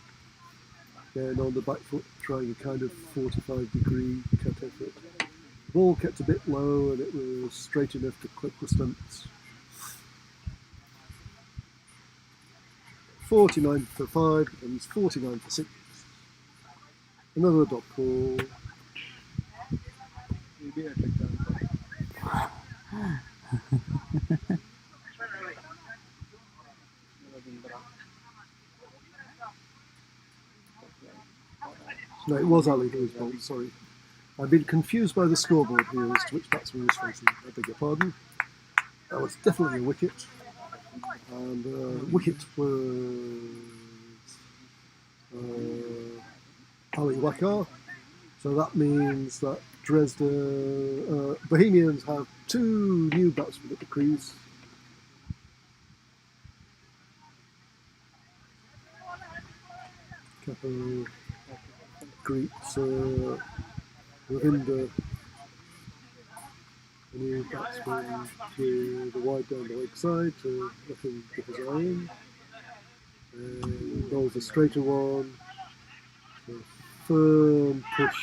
then on the back foot trying a kind of 45-degree cut effort. The ball kept a bit low and it was straight enough to clip the stumps. 49 for 5 becomes 49 for 6. Another dot ball. No, it was Ali who was bowled, sorry. I've been confused by the scoreboard here as to which batsman was facing. I beg your pardon. That was definitely a wicket. And wicket was Ali Waka. So that means that Dresden, Bohemians have 2 new batsmen at the crease. Keppel greets Ravinder, the new batsman, with a wide down the leg side to let him get his eye in. And bowls a straighter one. So firm push,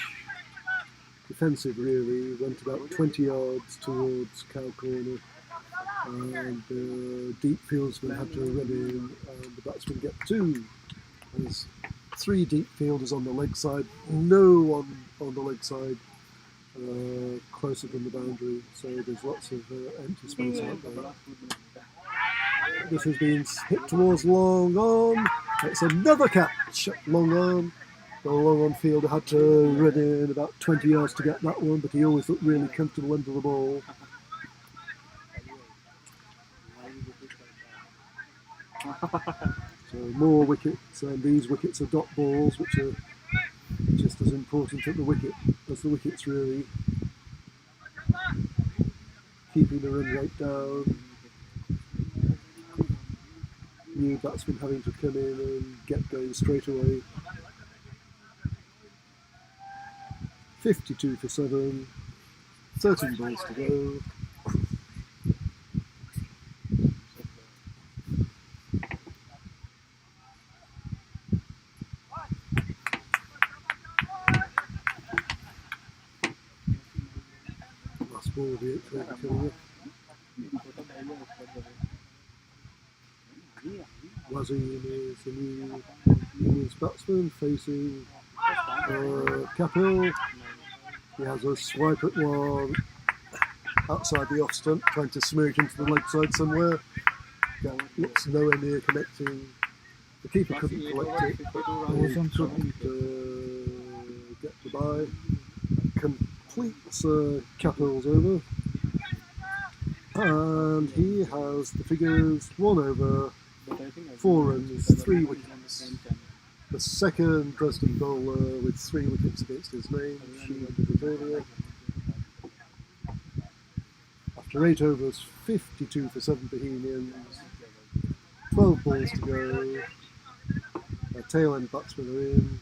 defensive really, went about 20 yards towards cow corner, and deep fieldsman had to run in, and the batsman get 2. There's 3 deep fielders on the leg side, no one on the leg side closer than the boundary, so there's lots of empty space out there. This has been hit towards long on. It's another catch at long on. The long on fielder had to run in about 20 yards to get that one, but he always looked really comfortable under the ball. So more wickets, and these wickets are dot balls, which are just as important at the wicket as the wickets really. Keeping the run rate down. New batsmen having to come in and get going straight away. 52 for 7, 13 balls to go. ball, the 8th coming up. Wazim is the new Bohemians batsman facing Kapil. He has a swipe at one outside the off stump, trying to smirk into the leg side somewhere. That looks nowhere near connecting. The keeper couldn't collect it, but he couldn't get the bye. Completes Kapil's over. And he has the figures 1 over, 4 runs, 3 wickets. The second Dresden bowler with 3 wickets against his name, she did it earlier. After 8 overs, 52 for 7 Bohemians, 12 balls to go. Our tail end batsmen are in.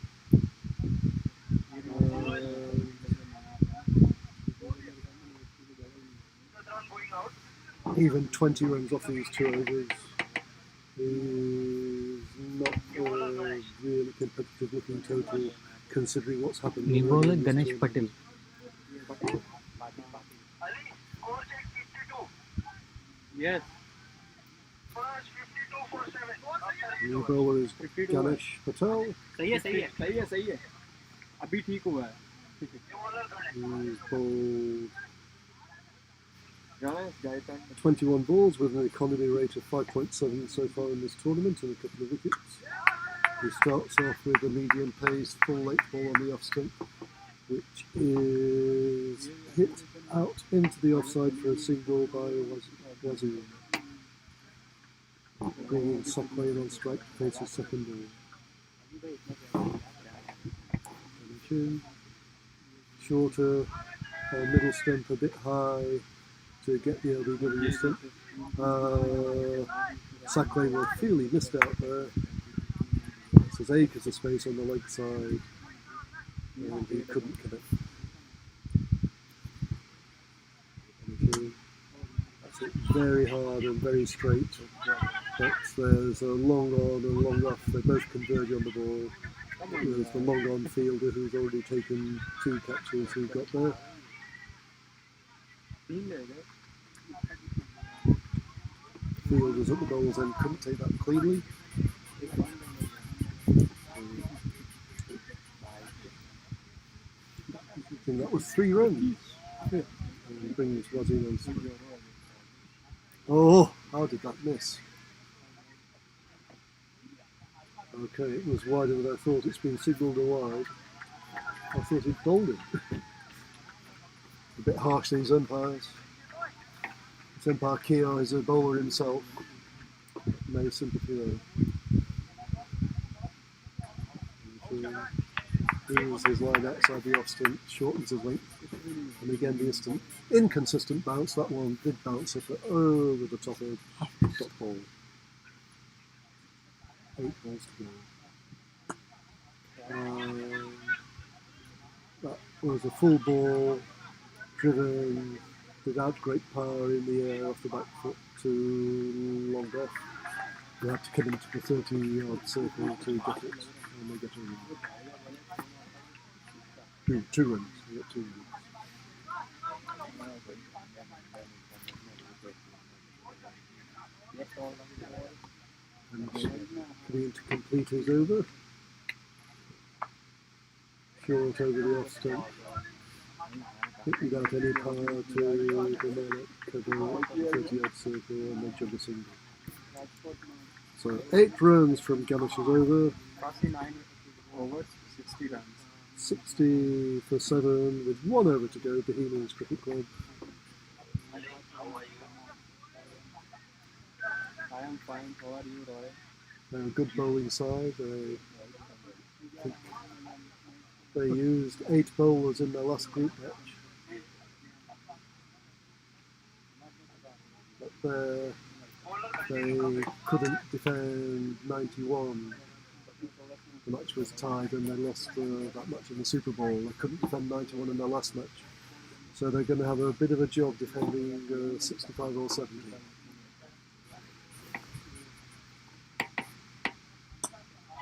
Even 20 runs off these 2 overs is not a really competitive looking total considering what's happened. New bowler Ganesh Patil. Yes. New bowler is Ganesh Patel. सही है अभी ठीक हुआ है He's bowled 21 balls with an economy rate of 5.7 so far in this tournament and a couple of wickets. He starts off with a medium pace full length ball on the off stump, which is hit out into the offside for a single by Wazim. Bringing Socklane on strike to face his second ball. Shorter, middle stump a bit high to get the LBW stump. Sacklane will feel he missed out there. There's acres of space on the leg side and he couldn't connect. That's it, very hard and very straight. But there's a long on and long off, they both converge on the ball. There's the long on fielder who's already taken 2 catches who got there. Fielders at the bowl's end couldn't take that cleanly. I think that was 3 runs. And brings Wazim on strike. Oh, how did that miss? Okay, it was wider than I thought. It's been signalled a wide. I thought he'd bowled it. A bit harsh, these umpires. This umpire Keogh is a bowler himself. No sympathy there. Here's his line outside the off stump, shortens his length. And again, the inconsistent bounce. That one did bounce up over the top of top ball. 8 balls to go. That was a full ball, driven without great power in the air off the back foot to long off. We had to come into the 30-yard circle to get it, and we get a run. 2 runs. We got 2 runs. And coming into complete his over. Short over the off stump. Without any power to the man at cover 30-yard circle and then jump a single. So 8 runs from Ganesh's over. 49 overs, 60 runs. 60 for 7 with 1 over to go, Bohemians Cricket Club. I am fine. How are you, Roy? They're a good bowling side. They used 8 bowlers in their last group match. But they couldn't defend 91. The match was tied and they lost that match in the Super Bowl. They couldn't defend 91 in their last match. So they're going to have a bit of a job defending 65 or 70.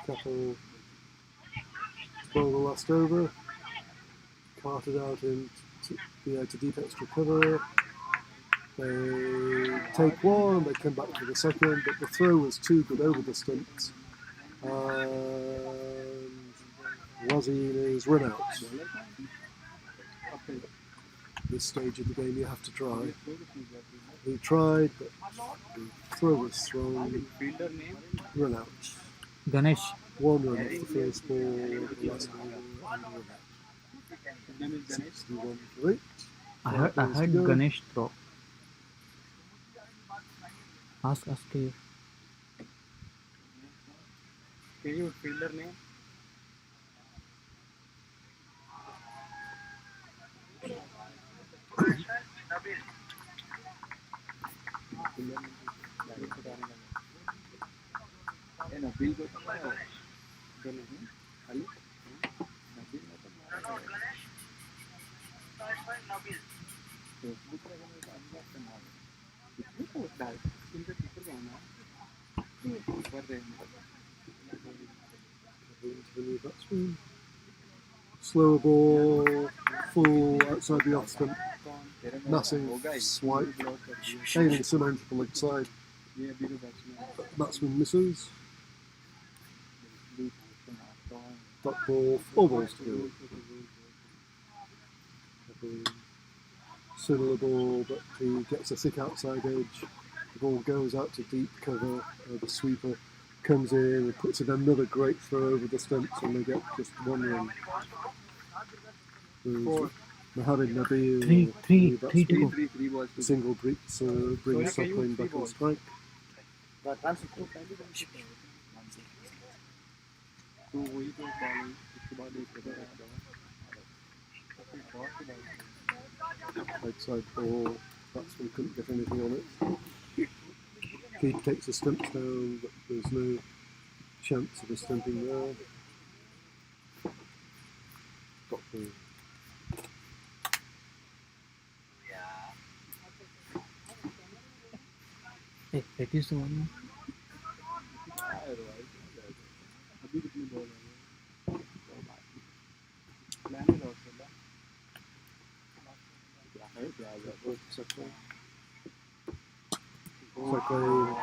Couple to bowl the last over. Carted out in to deep extra cover. They take one, they come back for the second, but the throw was too good over the stumps. And Wazin is run out. This stage of the game you have to try. He tried, but the throw was thrown. Run out. Ganesh. One run off the first ball, the last ball, and run out. 61 for 8. I heard Ganesh throw. Ask Cave. Can you fielder name? Nabil को तो Ali Nabil ने तो Facebook पे मैंने unlock करना है कितने post डाल इनके ऊपर जाना ऊपर batsman. Slower ball, full outside the off stump. Massive swipe, aiming cement to the leg side. Batsman misses. Dot ball, 4 balls to go. Similar ball, but he gets a thick outside edge. The ball goes out to deep cover. The sweeper comes in and puts in another great throw over the stumps, and they get just 1 run. Mohammed Nabil, Three to go. Single brings Suckling back on strike. Outside ball, batsman couldn't get anything on it. He takes the stumps down, but there's no chance of a stumping there. Got the Hey, that is the one. Suckling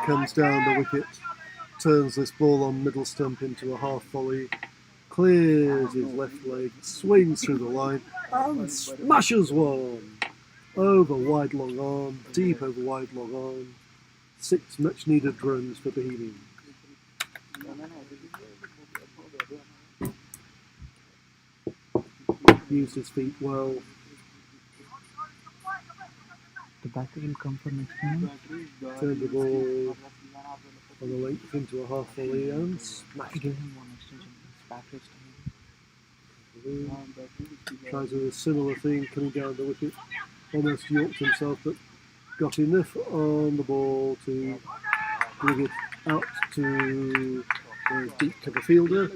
comes down the wicket, turns this ball on middle stump into a half volley, clears his left leg, swings through the line, and smashes one over wide long on, deep over wide long on. 6 much needed runs for Bohemians. Used his feet well. The batter will come for next time. Turned the ball on the length into a half volley and smashed Give it. him one extension. His back is Tries a similar thing coming down the wicket. Almost yorked himself, but got enough on the ball to bring it out to the deep cover fielder.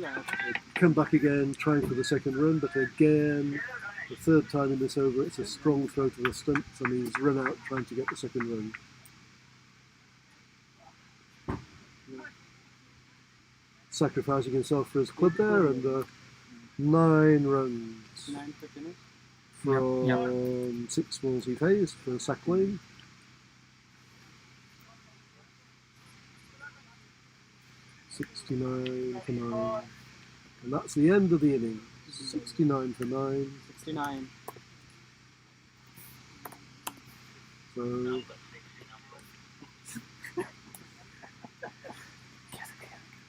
Come back again, trying for the second run, but again, the third time in this over, it's a strong throw to the stumps, and he's run out trying to get the second run. Sacrificing himself for his club there, and 9 runs from 6 balls he faced for Suckling. (69 for 9), and that's the end of the innings. 69 for 9. 69. So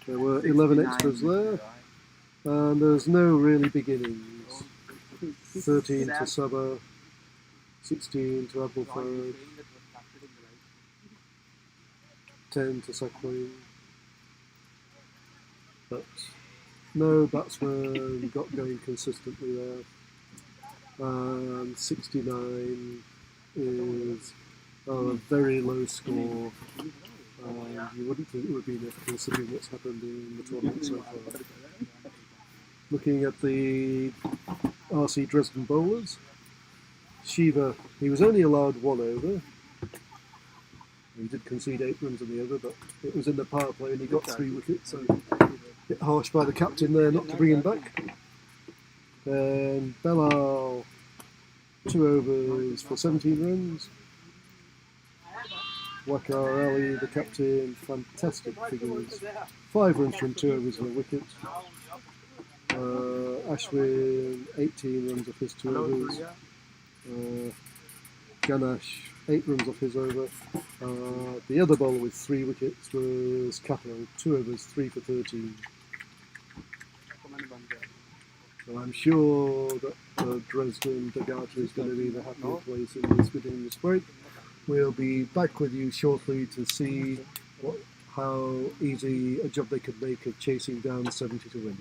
there were 11 extras there, and there's no really big innings. 13 to Sabah, 16 to Abulfad, 10 to Suckling. But no batsman got going consistently there. And 69 is a very low score. You wouldn't think it would be enough considering what's happened in the tournament so far. Looking at the RC Dresden bowlers, Shiva, he was only allowed 1 over. He did concede 8 runs in the over, but it was in the power play and he got 3 wickets, so a bit harsh by the captain there not to bring him back. Then Belal 2 overs for 17 runs. Waka Ali, the captain, fantastic figures. 5 runs from 2 overs for a wicket. Ashwin, 18 runs off his 2 overs. Ganesh, 8 runs off his over. The other bowler with 3 wickets was Kapil, 2 overs, 3 for 13. So I'm sure that Dresden Dagata is going to be the happier place in this within this break. We'll be back with you shortly to see how easy a job they could make of chasing down 70 to win.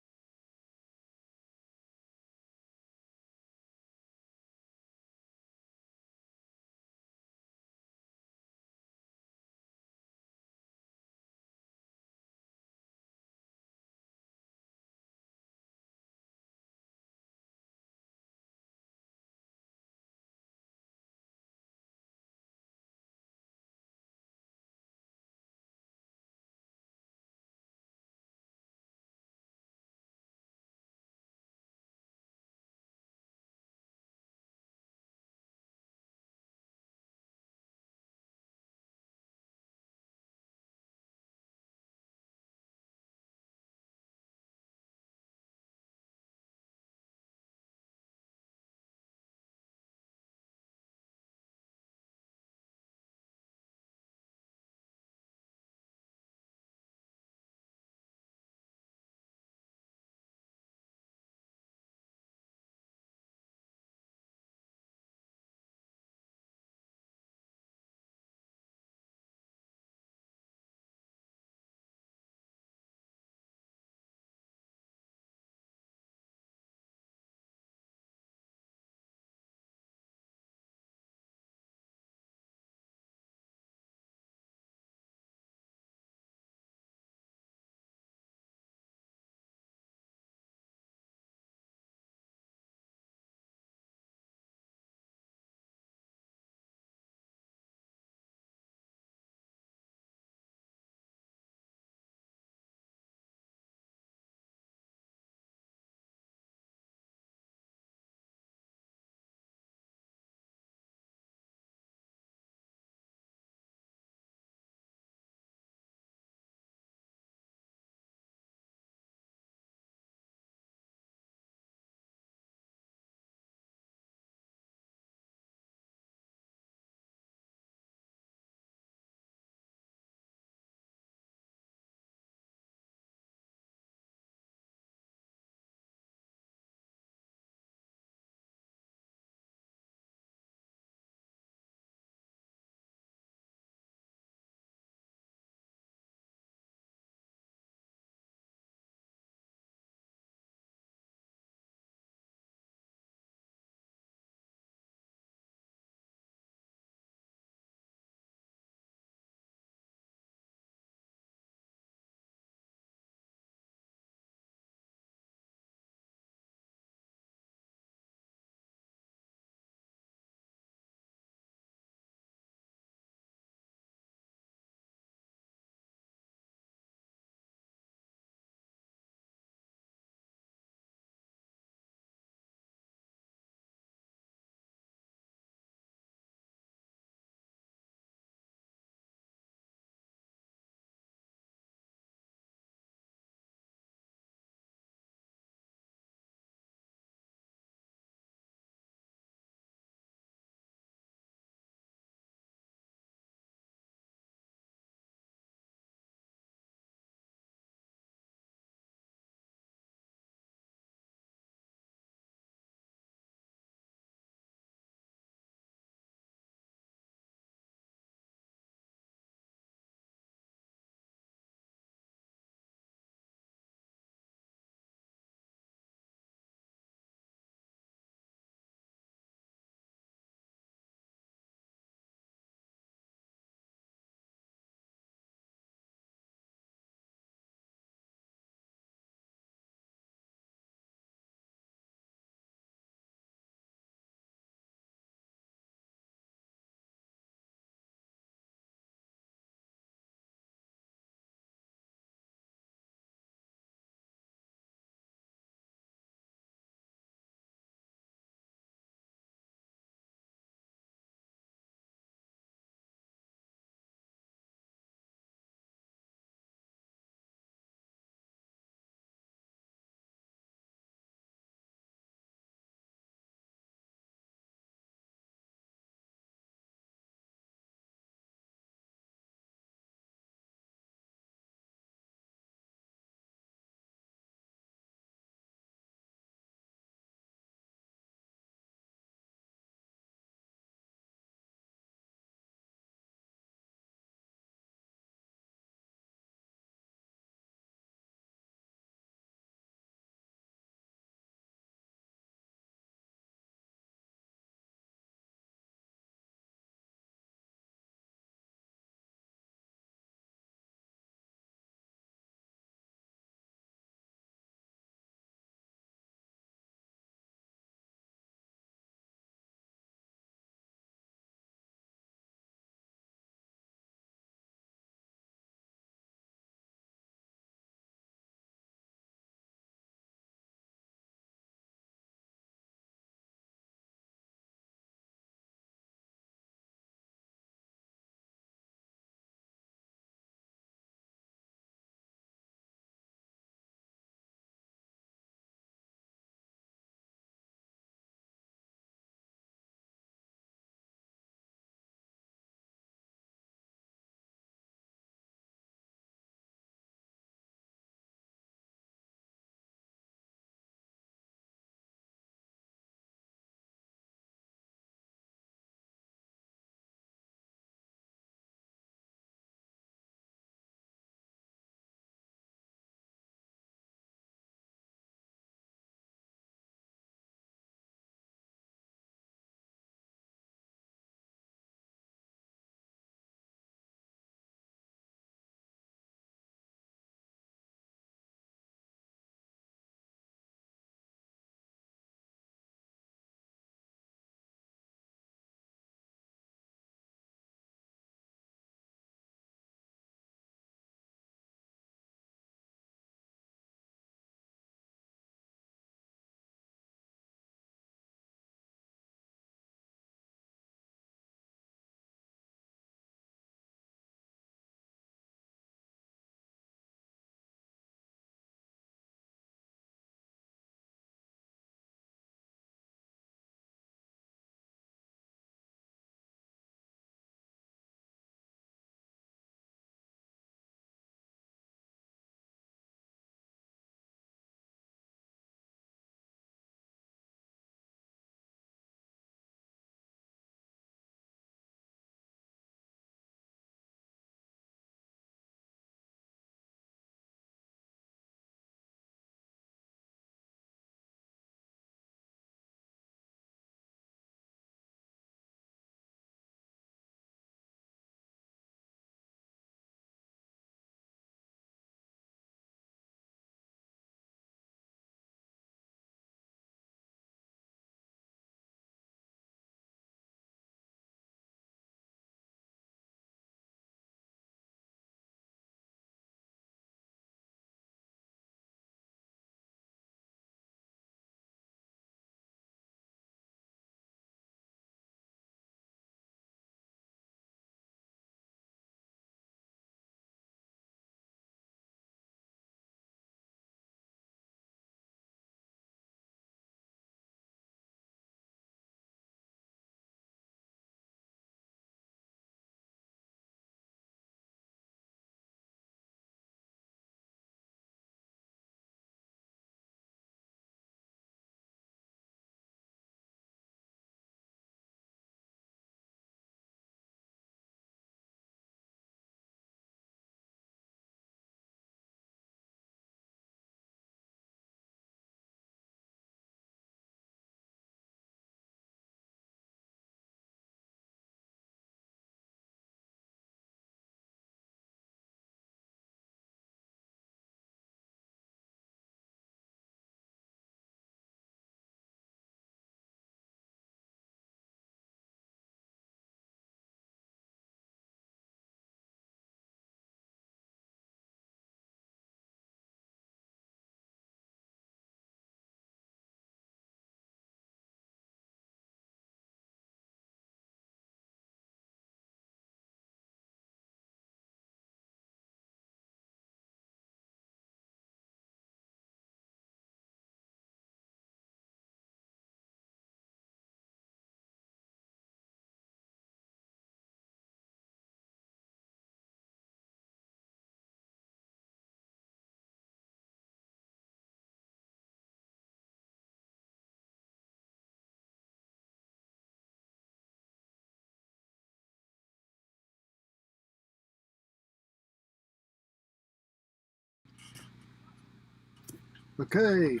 Okay,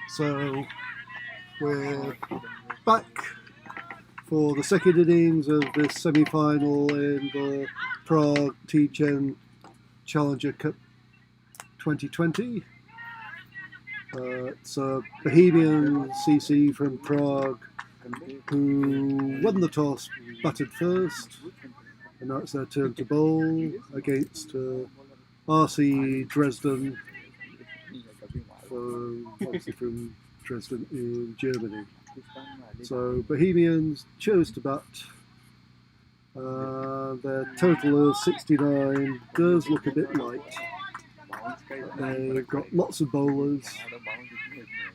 so we're back for the second innings of this semi-final in the Prague T10 Challenger Cup 2020. It's Bohemian CC from Prague who won the toss, batted first, and now it's their turn to bowl against RC Dresden, obviously from Dresden in Germany. So Bohemians chose to bat. Their total of 69 does look a bit light. They've got lots of bowlers.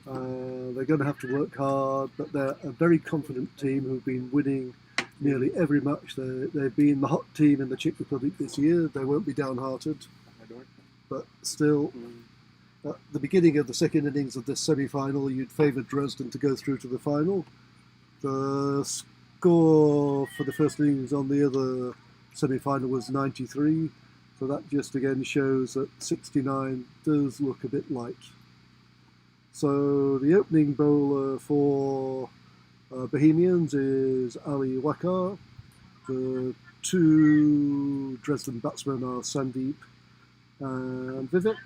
They're going to have to work hard, but they're a very confident team who've been winning nearly every match. They've been the hot team in the Czech Republic this year. They won't be downhearted, but still, at the beginning of the second innings of this semi-final, you'd favour Dresden to go through to the final. The score for the first innings on the other semi-final was 93, so that just again shows that 69 does look a bit light. So the opening bowler for Bohemians is Ali Waka. The two Dresden batsmen are Sandeep and Vivek.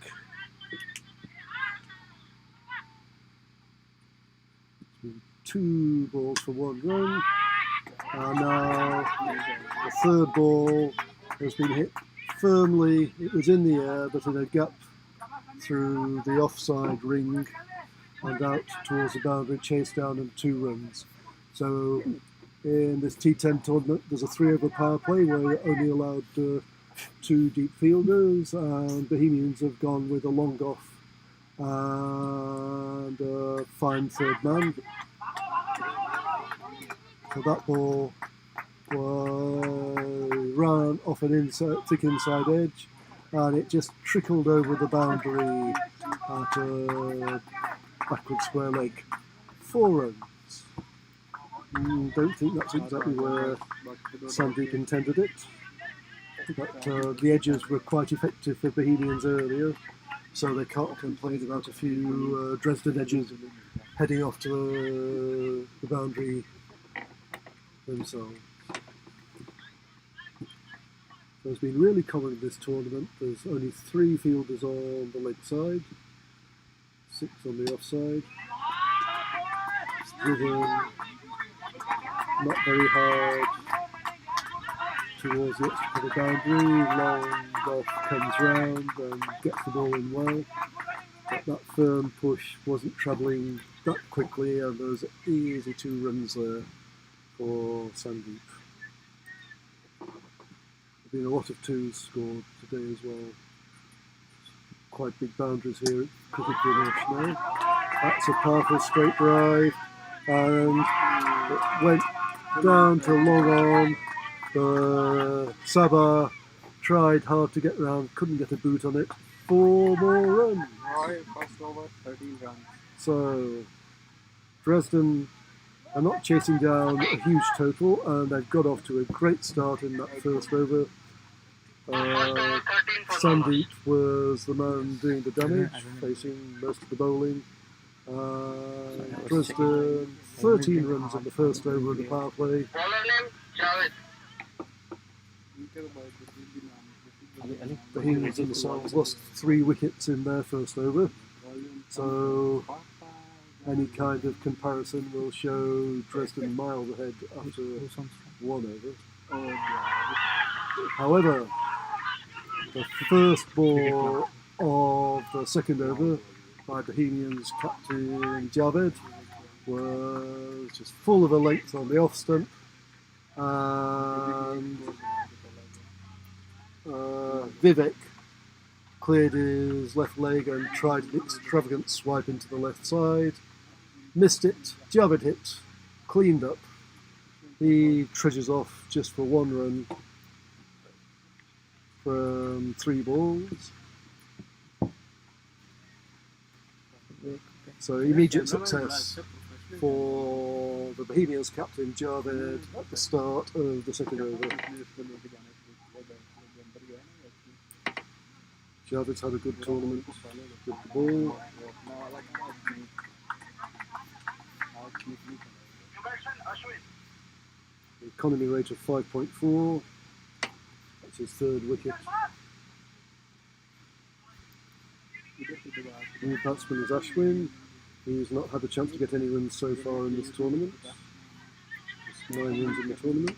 Two balls for 1 run. And now the third ball has been hit firmly. It was in the air, but in a gap through the offside ring and out towards the boundary, chased down and 2 runs. So in this T10 tournament, there's a 3-over power play where you're only allowed 2 deep fielders, and Bohemians have gone with a long off and a fine third man. So that ball ran off an thick inside edge, and it just trickled over the boundary at a backward square leg. 4 runs. Don't think that's exactly where Sandeep intended it, but the edges were quite effective for Bohemians earlier, so they can't complain about a few Dresden edges heading off to the boundary themselves. So it's been really common in this tournament. There's only 3 fielders on the leg side, 6 on the offside. It's driven not very hard towards the exit of the boundary. Long off comes round and gets the ball in well. But that firm push wasn't travelling that quickly, and there was easy 2 runs there for Sandeep. There've been a lot of 2s scored today as well. Quite big boundaries here at Cricket International. That's a powerful straight drive, and it went down to long on. Sabah tried hard to get round, couldn't get a boot on it. 4 more runs. First over, 13 runs. So Dresden are not chasing down a huge total, and they've got off to a great start in that first over. Sandeep was the man doing the damage, facing most of the bowling. Dresden, 13 runs in the first over of the power play. Bohemians themselves lost 3 wickets in their first over, so any kind of comparison will show Dresden miles ahead after 1 over. However, the first ball of the second over by Bohemians captain Javed was just full of a length on the off stump, and Vivek cleared his left leg and tried an extravagant swipe into the left side. Missed it, Javed hit, cleaned up. He trudges off just for 1 run from 3 balls. So immediate success for the Bohemians captain Javed at the start of the second over. Javid's had a good tournament with the ball. वो अपना वाला था उसमें आज ठीक नहीं था Economy rate of 5.4. That's his third wicket. New batsman is Ashwin. He's not had a chance to get any runs so far in this tournament. Just 9 runs in the tournament.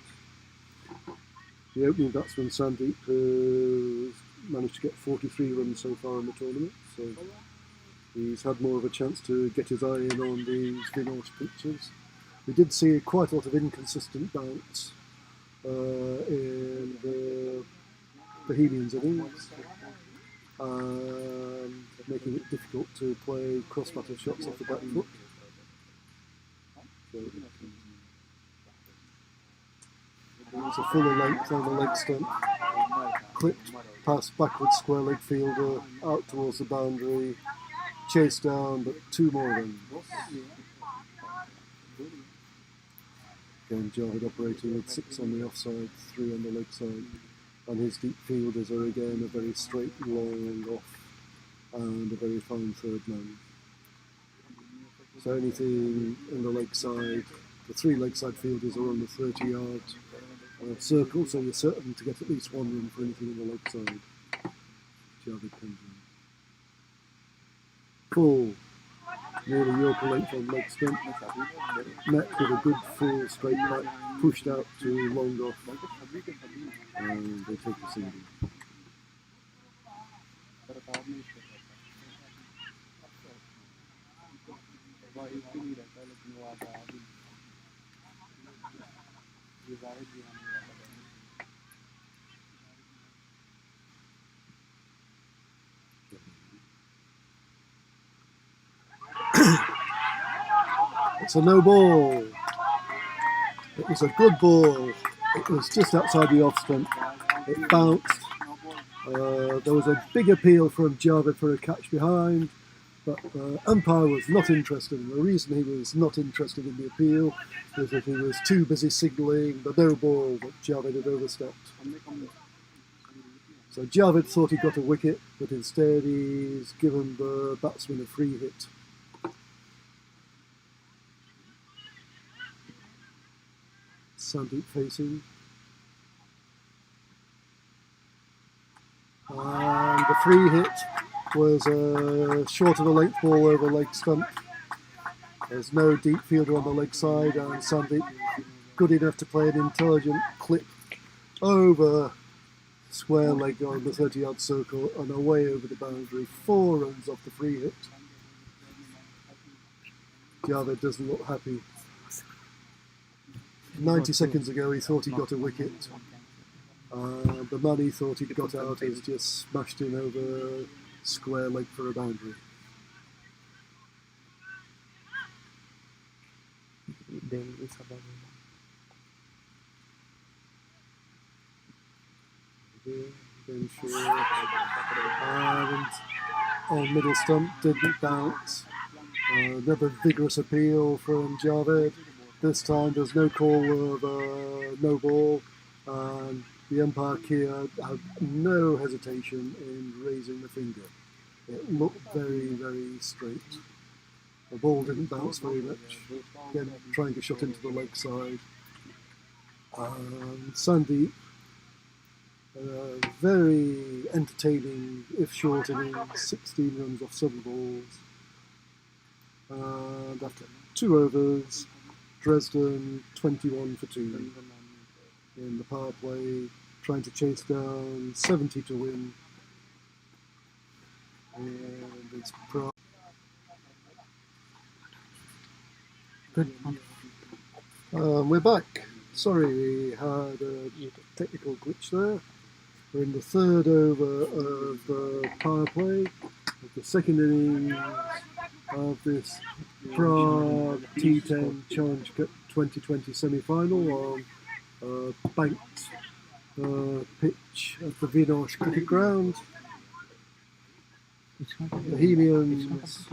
The opening batsman Sandeep has managed to get 43 runs so far in the tournament. So he's had more of a chance to get his eye in on these Vinor pitches. We did see quite a lot of inconsistent bounce in the Bohemians innings, making it difficult to play cross-battle shots off the back foot. So it's a fuller length on the leg stump, clipped past backward square leg fielder, out towards the boundary, chased down, but 2 more runs. Again, Javed operating with 6 on the offside, 3 on the leg side, and his deep fielders are again a very straight, long off, and a very fine third man. So anything in the leg side, the 3 leg side fielders are on the 30-yard circle, so you're certain to get at least 1 run for anything in the leg side. Javed comes in. Full. Nearly Yorker length on leg stump, met with a good full straight back, pushed out to long off, and they take a single. It's a no ball. It was a good ball. It was just outside the off stump. It bounced. There was a big appeal from Javed for a catch behind, but the umpire was not interested. And the reason he was not interested in the appeal is that he was too busy signalling the no ball that Javed had overstepped. So Javed thought he got a wicket, but instead he's given the batsman a free hit. Sandeep facing. And the free hit was short of a length ball over leg stump. There's no deep fielder on the leg side, and Sandeep good enough to play an intelligent clip over square leg on the 30-yard circle and away over the boundary. 4 runs off the free hit. Javed doesn't look happy. 90 seconds ago he thought he got a wicket. The man he thought he'd got out has just smashed in over square leg for a boundary. Then short, and on middle stump didn't bounce. Another vigorous appeal from Javed. This time there's no call of no ball, and the umpire here had no hesitation in raising the finger. It looked very, very straight. The ball didn't bounce very much. Again, trying to shot into the leg side. Sandeep, very entertaining, if short innings, 16 runs off 7 balls. And after 2 overs, Dresden 21 for 2 in the power play, trying to chase down 70 to win. And it's Prague. Good. We're back. Sorry, we had a technical glitch there. We're in the 3rd over of the power play of the 2nd innings of this Prague T10 Challenge Cup 2020 semi-final on a banked pitch at the Vinor Cricket ground. Bohemians,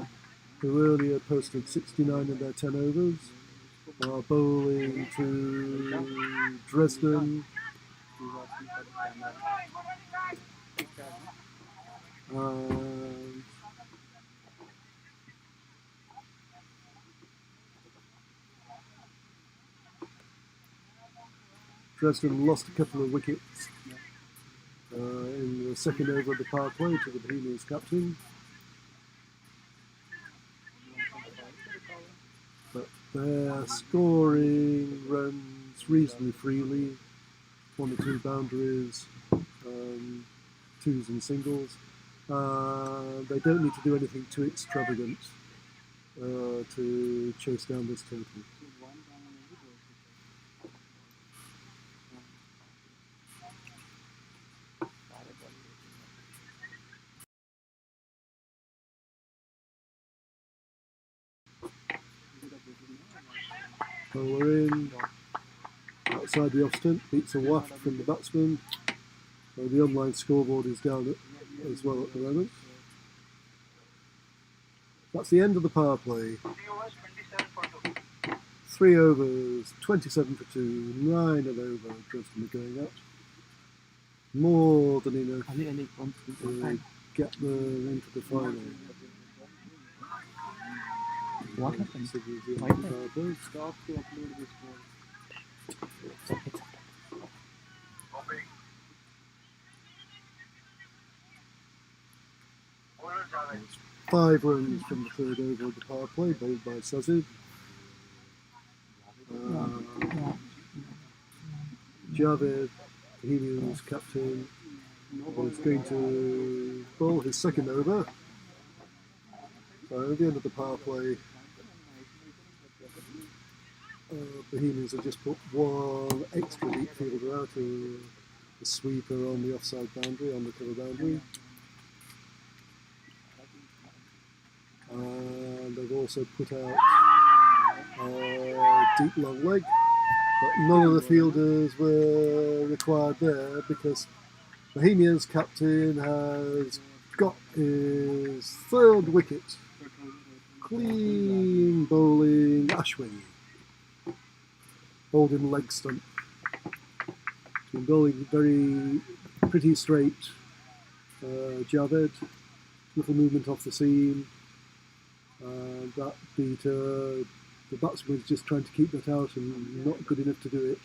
who earlier posted 69 in their 10 overs, are bowling to Dresden. And Dresden lost a couple of wickets in the second over of the power play to the Bohemians captain. But they're scoring runs reasonably freely, 1 or 2 boundaries, twos and singles. They don't need to do anything too extravagant to chase down this total. So we're in outside the off stump, beats a waft from the batsman. So the online scoreboard is down as well at the moment. That's the end of the power play. 3 overs, 27 for 2, 9 and over. Dresden are going out. More than enough to get them into the final. What happened? So there's the end Why of the power play. Stop to upload this call. 5 runs from the third over of the power play, bowled by Sazid. Javed, Bohemians captain, is going to bowl his second over. So at the end of the power play, Bohemians have just put 1 extra deep fielder out, a sweeper on the offside boundary, on the cover boundary. And they've also put out a deep long leg, but none of the fielders were required there because Bohemians captain has got his 3rd wicket. Clean bowling Ashwin. Bowled in leg stump. He's been bowling very pretty straight. Javed, little movement off the seam. That beat the batsman was just trying to keep that out and not good enough to do it.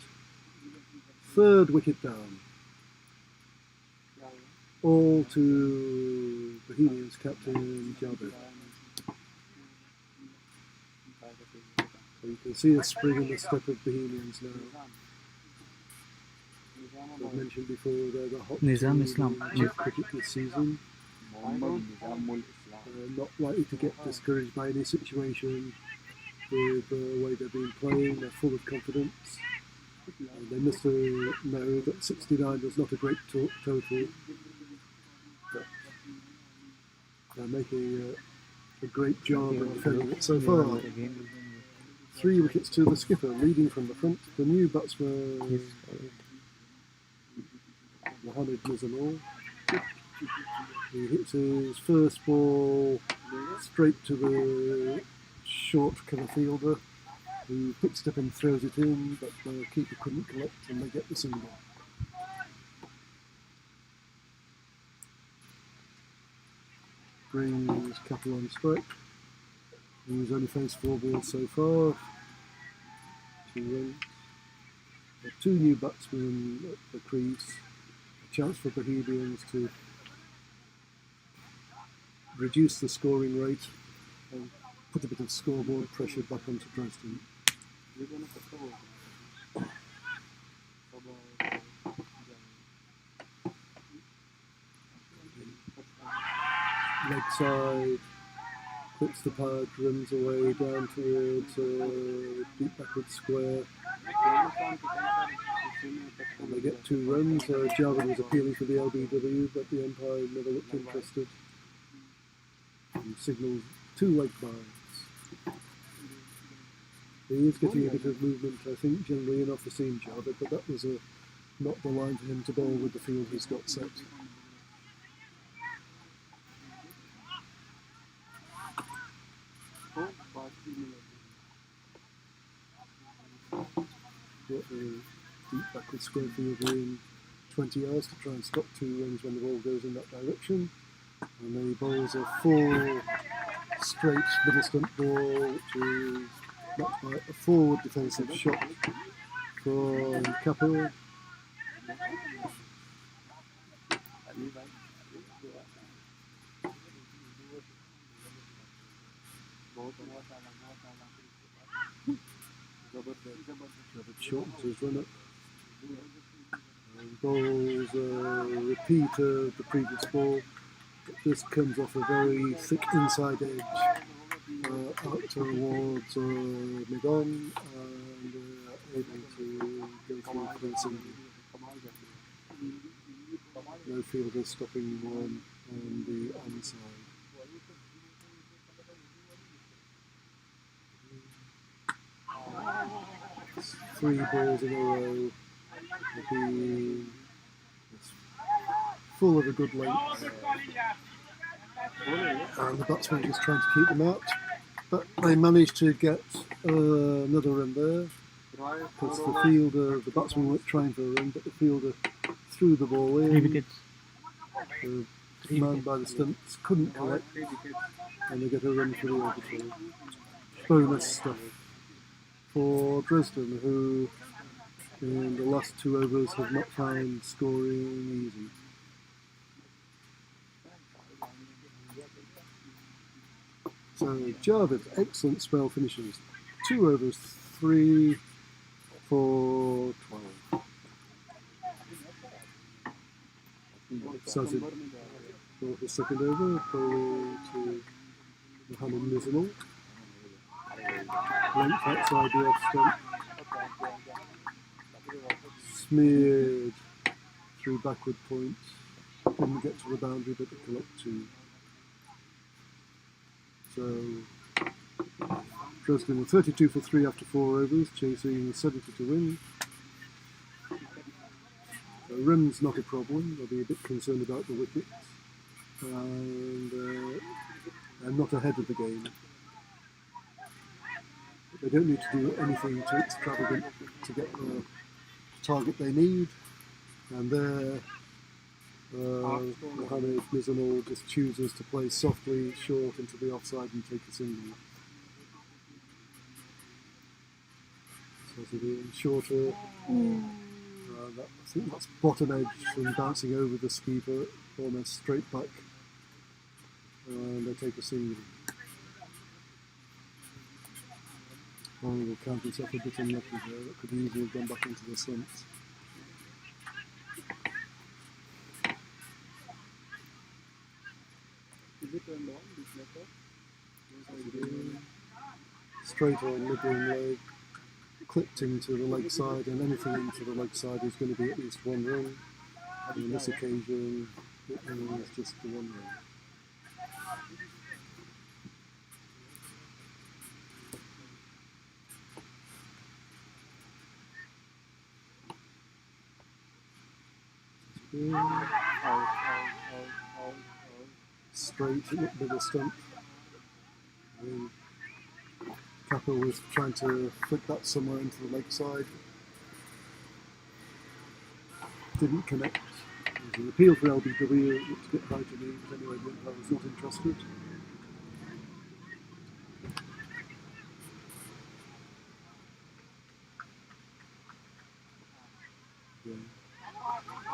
3rd wicket down. All to Bohemians captain Javed. So you can see a spring in the step of Bohemians now. As I mentioned before, they're the hot Nizam team Islam. in cricket this season. Nizamul Islam. Not likely to get discouraged by any situation with the way they've been playing. They're full of confidence. They must know that 69 was not a great total, but they're making a great job of defending it so far. 3 wickets to the skipper, leading from the front. The new batsman, Mohammed Mizanul. He hits his first ball straight to the short cover fielder, who picks it up and throws it in, but the keeper couldn't collect and they get the single. Brings Capel on strike. He's only faced 4 balls so far. 2 runs. 2 new batsmen at the crease. A chance for Bohemians to reduce the scoring rate and put a bit of scoreboard pressure back onto Dresden. Leg side, puts the pad, runs away down towards deep backward square. And they get 2 runs. Java was appealing for the LBW, but the umpire never looked interested. And signals 2 leg byes. He is getting a bit of movement, I think, generally in off the seam Java, but that was not the line for him to bowl with the field he's got set. Got a deep backward square fielder in 20 yards to try and stop 2 runs when the ball goes in that direction. And then he bowls a full straight middle stump ball, which is matched by a forward defensive shot from Kapil. That shortens his run up. And bowls a repeat of the previous ball. But this comes off a very thick inside edge out towards mid-on and able to go through for a single. No fielder stopping one on the onside. Three balls in a row will be full of a good length, and the batsman is trying to keep them out, but they managed to get another run there because the batsman was trying for a run, but the fielder threw the ball in. 3 wickets. The man by the stumps couldn't collect, and they get a run for the overthrow. Bonus stuff for Dresden, who in the last 2 overs have not found scoring easy. So Javed, excellent spell finishes. 2 overs, 3 for 12. Sazid for the second over, bowling to Mohammed Mizanul. Length outside the off stump. Smeared through backward points. Didn't get to the boundary, but they collect 2. So Dresden were 32 for 3 after 4 overs, chasing 70 to win. So run's not a problem. They'll be a bit concerned about the wickets, and not ahead of the game. But they don't need to do anything too extravagant to get the target they need. And there, Mohammed Mizanul just chooses to play softly short into the offside and take a single. So it's a bit shorter. I think that's bottom edge and bouncing over the keeper almost straight back. And they take a single. Oh, will count himself a bit unlucky there. That could easily have gone back into the slumps. Is it turned on, this letter? Straight on mid-wing leg, clipped into the leg side, and anything into the leg side is going to be at least 1 run. And on this occasion, it was just the 1 run. Straight middle stump. Kapil was trying to flick that somewhere into the leg side. Didn't connect. There was an appeal for LBW. It looked a bit high to me, but anyway, I was not interested.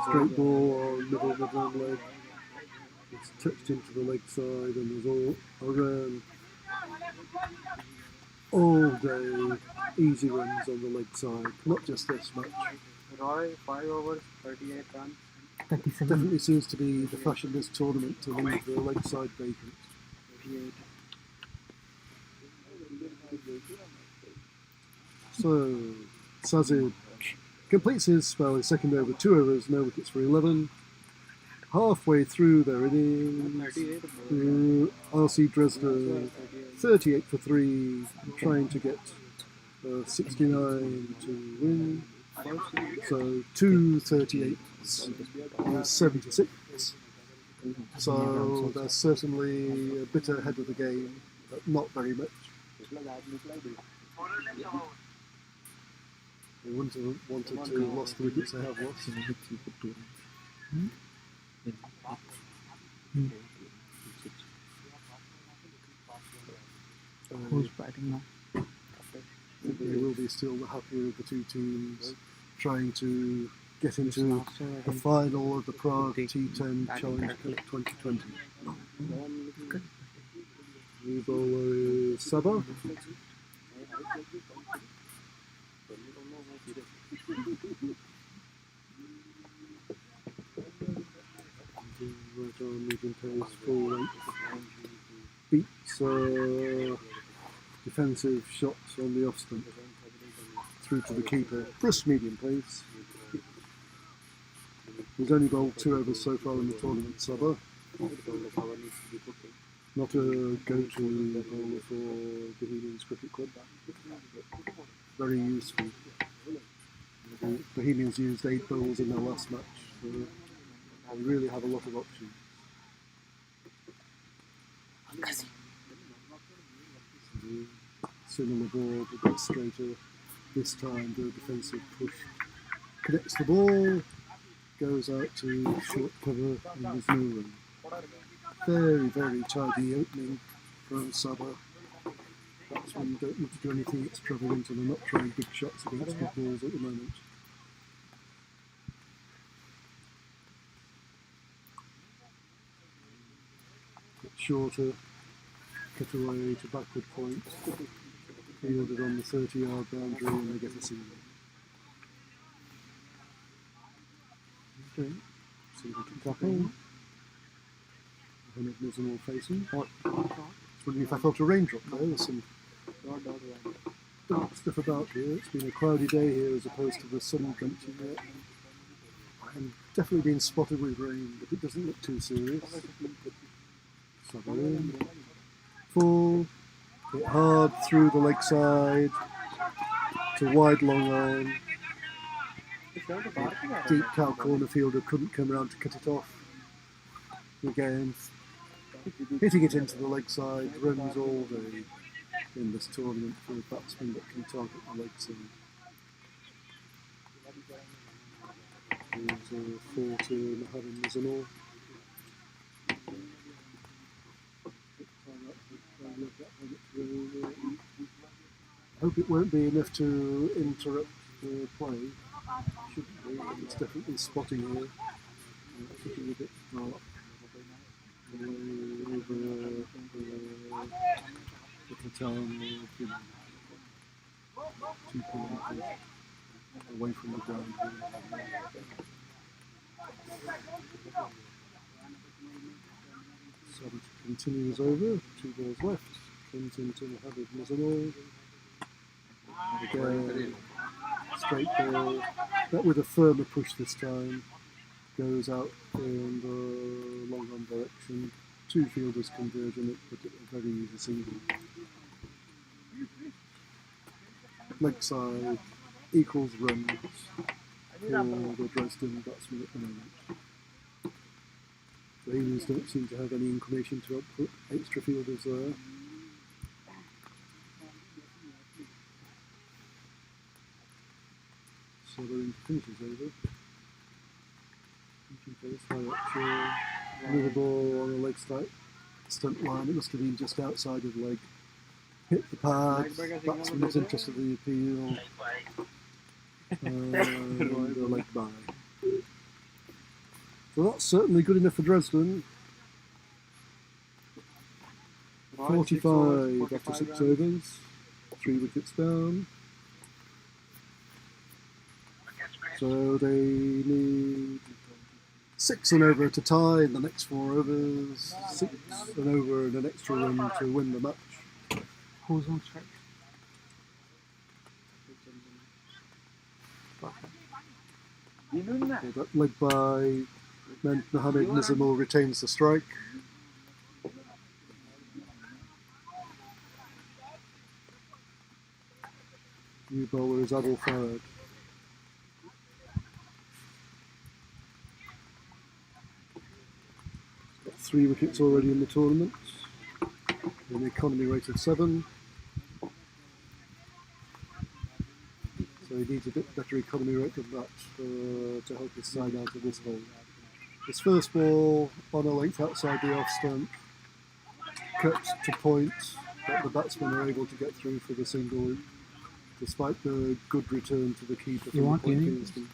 Straight ball on middle leg. It's touched into the leg side, and there's all day easy runs on the leg side. Not just this match. Roy, 5 overs, 38 runs. 37. Definitely seems to be the fashion this tournament to leave the leg side vacant. 38. So Sazid completes his spell, his second over, 2 overs, no wickets for 11. Halfway through their innings, RC Dresden 38 for 3, trying to get 69 to win. So 2 38s, 76. So they're certainly a bit ahead of the game, but not very much. They wouldn't have wanted to have lost the wickets they have lost. starting now. I think they will be still the happier of the two teams trying to get into the final of the Prague T10 Challenge Cup 2020. New bowler is Saba. Right arm medium pace, full length. Beats defensive shots on the off stump through to the keeper. Brisk medium pace. He's only bowled 2 overs so far in the tournament, Saba. Not a go-to bowler for Bohemians Cricket Club. Very useful. The Bohemians used 8 bowls in their last match, so they really have a lot of options. Similar ball, a bit straighter. This time the defensive push connects the ball, goes out to short cover, and there's no run. Very, very tidy opening from Saba. That's when you don't need to do anything extravagant and are not trying big shots against big balls at the moment. Bit shorter, cut away to backward point, fielded on the 30-yard boundary, and they get a single. Okay, single to tackle. Mohammed Nizam facing. I was wondering if I felt a raindrop there. There's some dark stuff about here. It's been a cloudy day here as opposed to the sun drenching it. I'm definitely being spotted with rain, but it doesn't look too serious. Saba in. Full. Hit hard through the leg side to wide long on. Deep cow corner fielder couldn't come around to cut it off. Again, hitting it into the leg side, runs all day in this tournament for a batsman that can target the leg side. Here's a 4 to Mohammed Nizam. I hope it won't be enough to interrupt the play. Shouldn't be. It's definitely spotting here. It's looking a bit dark. Over little town of 2 kilometres away from the ground. So it continues over, 2 balls left, comes into Mohammed Nizam. Again, straight ball, but with a firmer push this time. Goes out in the long on direction. 2 fielders converge on it, but a very easy single. Leg side equals runs for the Dresden batsman at the moment. The Bohemians don't seem to have any inclination to put extra fielders there. So the finish is over. Another ball on the leg stunt line. It must have been just outside of the leg. Hit the pad. Batsman was interested in the appeal. And a leg by. So that's certainly good enough for Dresden. 45 after 6 overs. 3 wickets down. So they need 6 and over to tie in the next 4 overs, 6 and over and an extra run to win the match. Who's on strike? So that leg by meant Mohammed Nizam retains the strike. New bowler is Adil Farad. Got 3 wickets already in the tournament. An economy rate of 7. So he needs a bit better economy rate than that to help his side out of this hole. His first ball on a length outside the off stump, cut to point, but the batsmen are able to get through for the single, despite the good return to the keeper from the point need Kingston.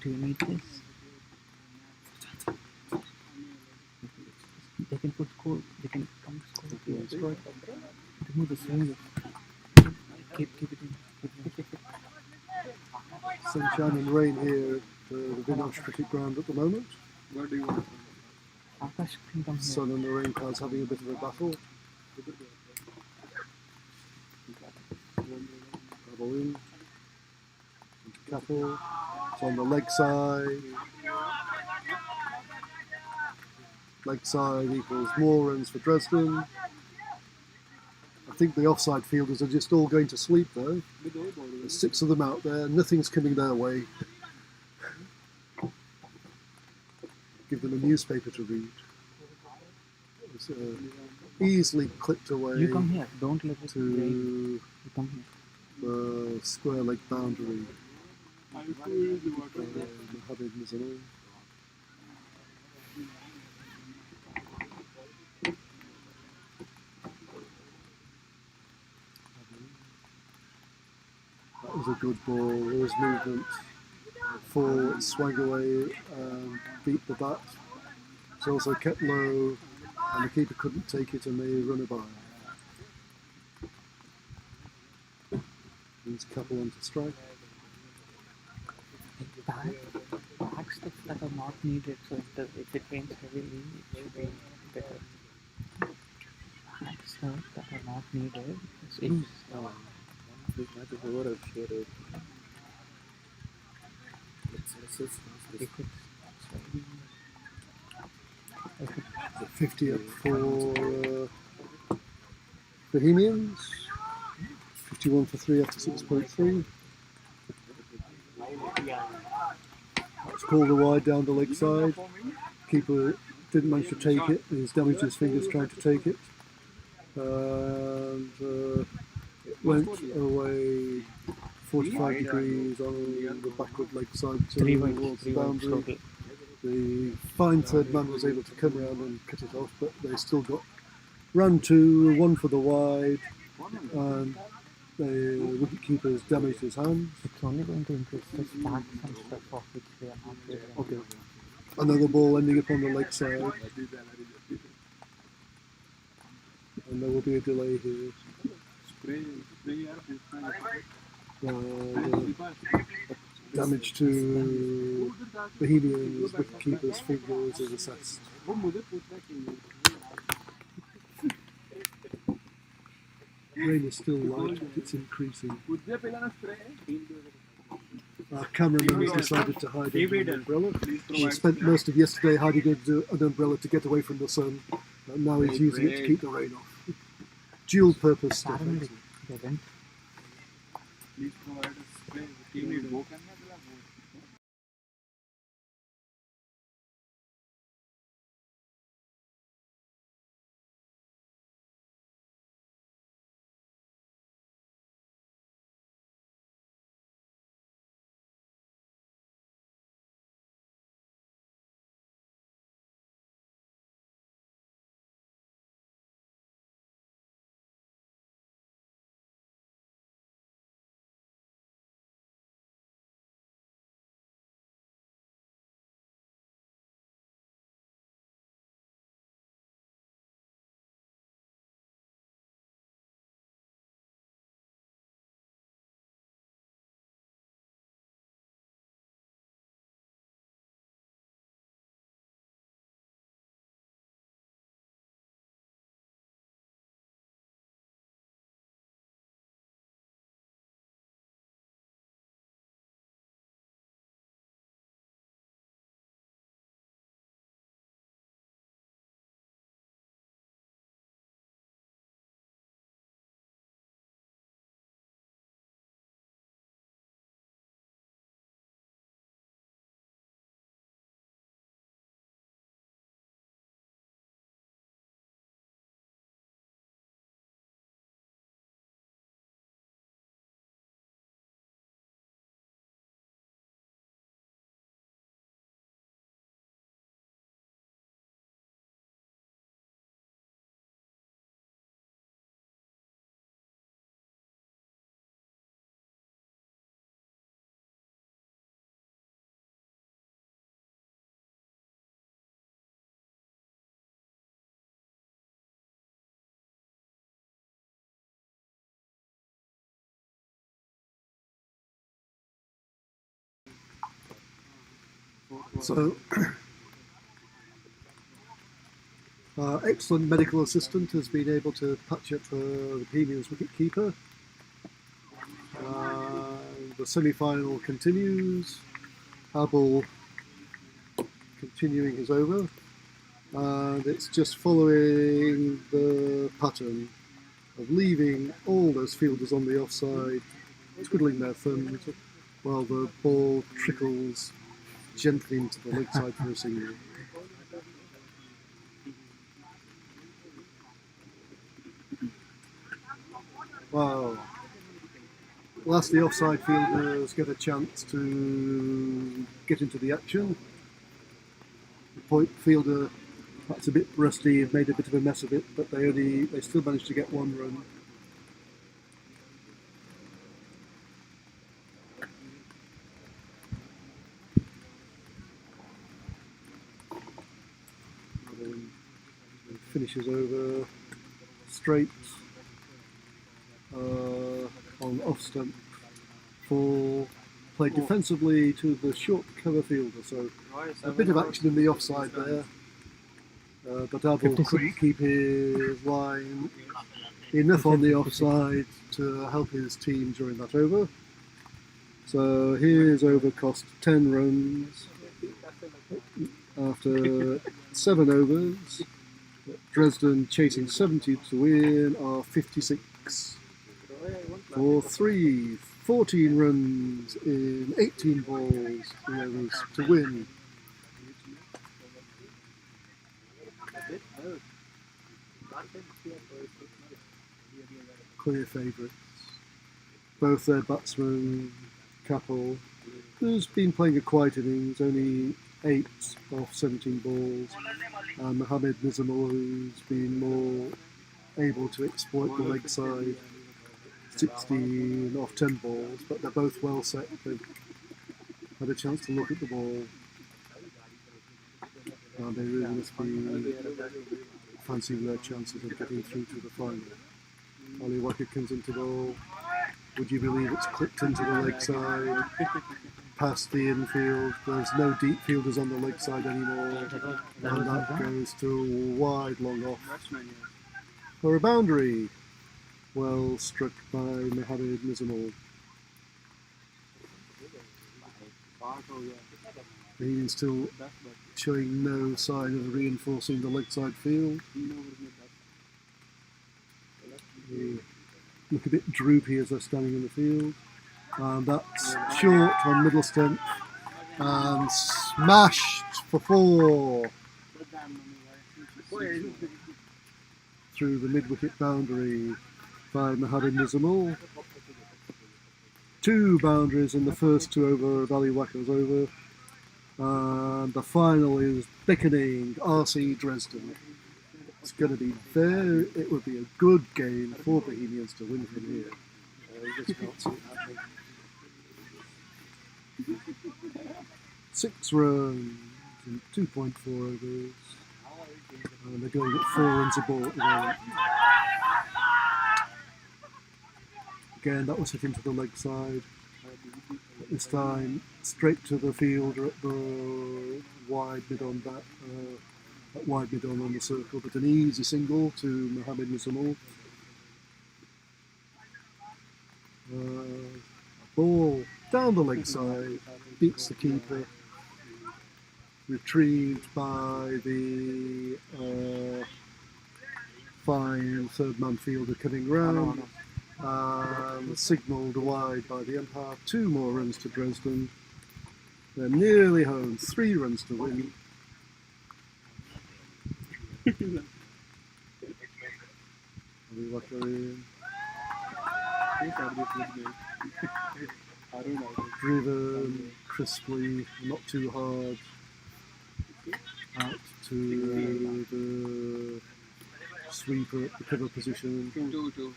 Do you need this? They can put score. They can come score here. Remove the swing. Keep it in. Keep it in. Sunshine and rain here at the Vinor Cricket ground at the moment. Where do you want Akash can come here. Sun and the rain clouds having a bit of a battle. Bowling. Cattle. It's on the leg side. Leg side equals more runs for Dresden. I think the offside fielders are just all going to sleep though. There's 6 of them out there, nothing's coming their way. Give them a newspaper to read. It's easily clipped away You come here. Don't let it to break. You come here. the square leg boundary. Mohammed Mizanov. That was a good ball. There was movement. Forward, swung away, beat the bat. It's also kept low, and the keeper couldn't take it, and they run it by. He's couple on to strike. Back steps that are not needed. So if it rains heavily, it should be better. Back steps that are not needed. This match is over. I'll share it. The 50th for Bohemians. 51 for 3 after 6.3. It's called a wide down the leg side. Keeper didn't manage to take it. He's damaged his fingers trying to take it. And it went away 45 degrees on the backward leg side towards the boundary. The fine third man was able to come around and cut it off, but they still got ran 2, 1 for the wide, and the wicketkeeper's damaged his hands. It's only going to increase the stacks and stuff of which we are not doing. Okay. Another ball ending up on the leg side. And there will be a delay here. Damage to Bohemians wicketkeeper's fingers is assessed. Rain is still light, but it's increasing. Our cameraman has decided to hide under an umbrella. He spent most of yesterday hiding under an umbrella to get away from the sun, and now he's using it to keep the rain off. Dual purpose stuff. Please provide a spray. Team lead, So, our excellent medical assistant has been able to patch up the Bohemians wicket-keeper. The semi-final continues. Abel continuing his over. And it's just following the pattern of leaving all those fielders on the offside, twiddling their thumbs, while the ball trickles gently into the leg side for a single. Wow. Last, the offside fielders get a chance to get into the action. The point fielder, that's a bit rusty, have made a bit of a mess of it, but they still managed to get one run. And then finishes over straight on off stump for played defensively to the short cover fielder, so a bit of action in the offside there. But Abel couldn't keep his line enough on the offside to help his team during that over. So his over cost 10 runs after 7 overs. Dresden chasing 70 to win are 56 for 14 runs in 18 balls, 3 overs to win. Clear favourites. Both their batsmen, Capel, who's been playing a quiet innings, only 8 off 17 balls, and Mohammed Nizamul, who's been more able to exploit the leg side, 16 off 10 balls, but they're both well set. They've had a chance to look at the ball, and they really must be fancying their chances of getting through to the final. Ali Waka comes into ball. Would you believe it's clipped into the leg side, past the infield? There's no deep fielders on the leg side anymore, and that goes to wide long off for a boundary. Well struck by Mohammed Nizamul. He's still showing no sign of reinforcing the leg side field. They look a bit droopy as they're standing in the field. And that's short on middle stump and smashed for 4 through the mid-wicket boundary by Mohammed Nizamul. 2 boundaries in the first 2 over of Ali Waka's over. And the final is beckoning RC Dresden. It's going to be it would be a good game for Bohemians to win from here. You just can't see it happening. 6 runs in 2.4 overs. And they're going at 4 runs a ball at the moment. Again, that was hit into the leg side. But this time, straight to the fielder at the wide mid-on bat. Wide mid-on on the circle, but an easy single to Mohammed Nizamul. Ball down the leg side, beats the keeper. Retrieved by the fine third-man fielder coming round. Signalled wide by the umpire. 2 more runs to Dresden. They're nearly home. 3 runs to win. Driven crisply, not too hard, out to the sweeper at the cover position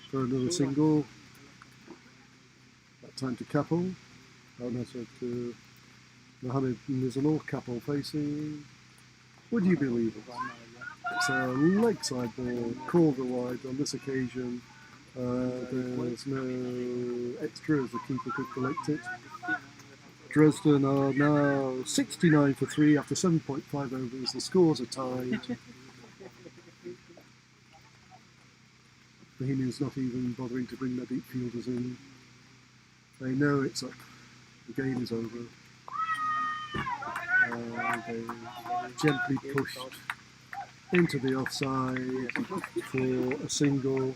for another single. That time to Capel. To Mohammed Nizamul. Capel facing. Would you believe it? It's a leg side ball, called the wide on this occasion. There's no extra as the keeper could collect it. Dresden are now 69 for 3 after 7.5 overs. The scores are tied. Bohemians not even bothering to bring their deep fielders in. They know it's up. The game is over. They gently pushed into the offside for a single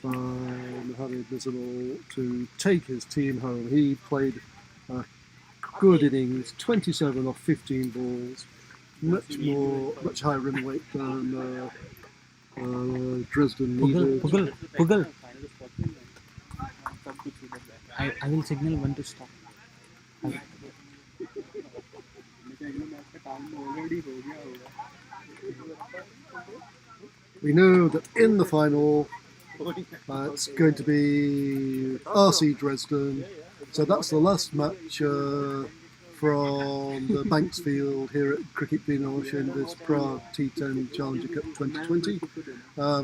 by Mohamed Nizamul to take his team home. He played a good innings, 27 off 15 balls, much higher run rate than Dresden needed. Pugal. I will signal when to stop. We know that in the final it's going to be RC Dresden. So that's the last match from the Banks Field here at Cricket Vinor in this Prague T10 Challenger Cup 2020.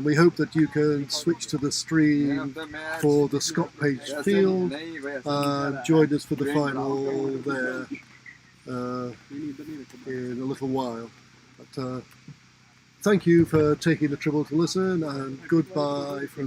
We hope that you can switch to the stream for the Scott Page Field and join us for the final there in a little while. But, thank you for taking the trouble to listen, and goodbye from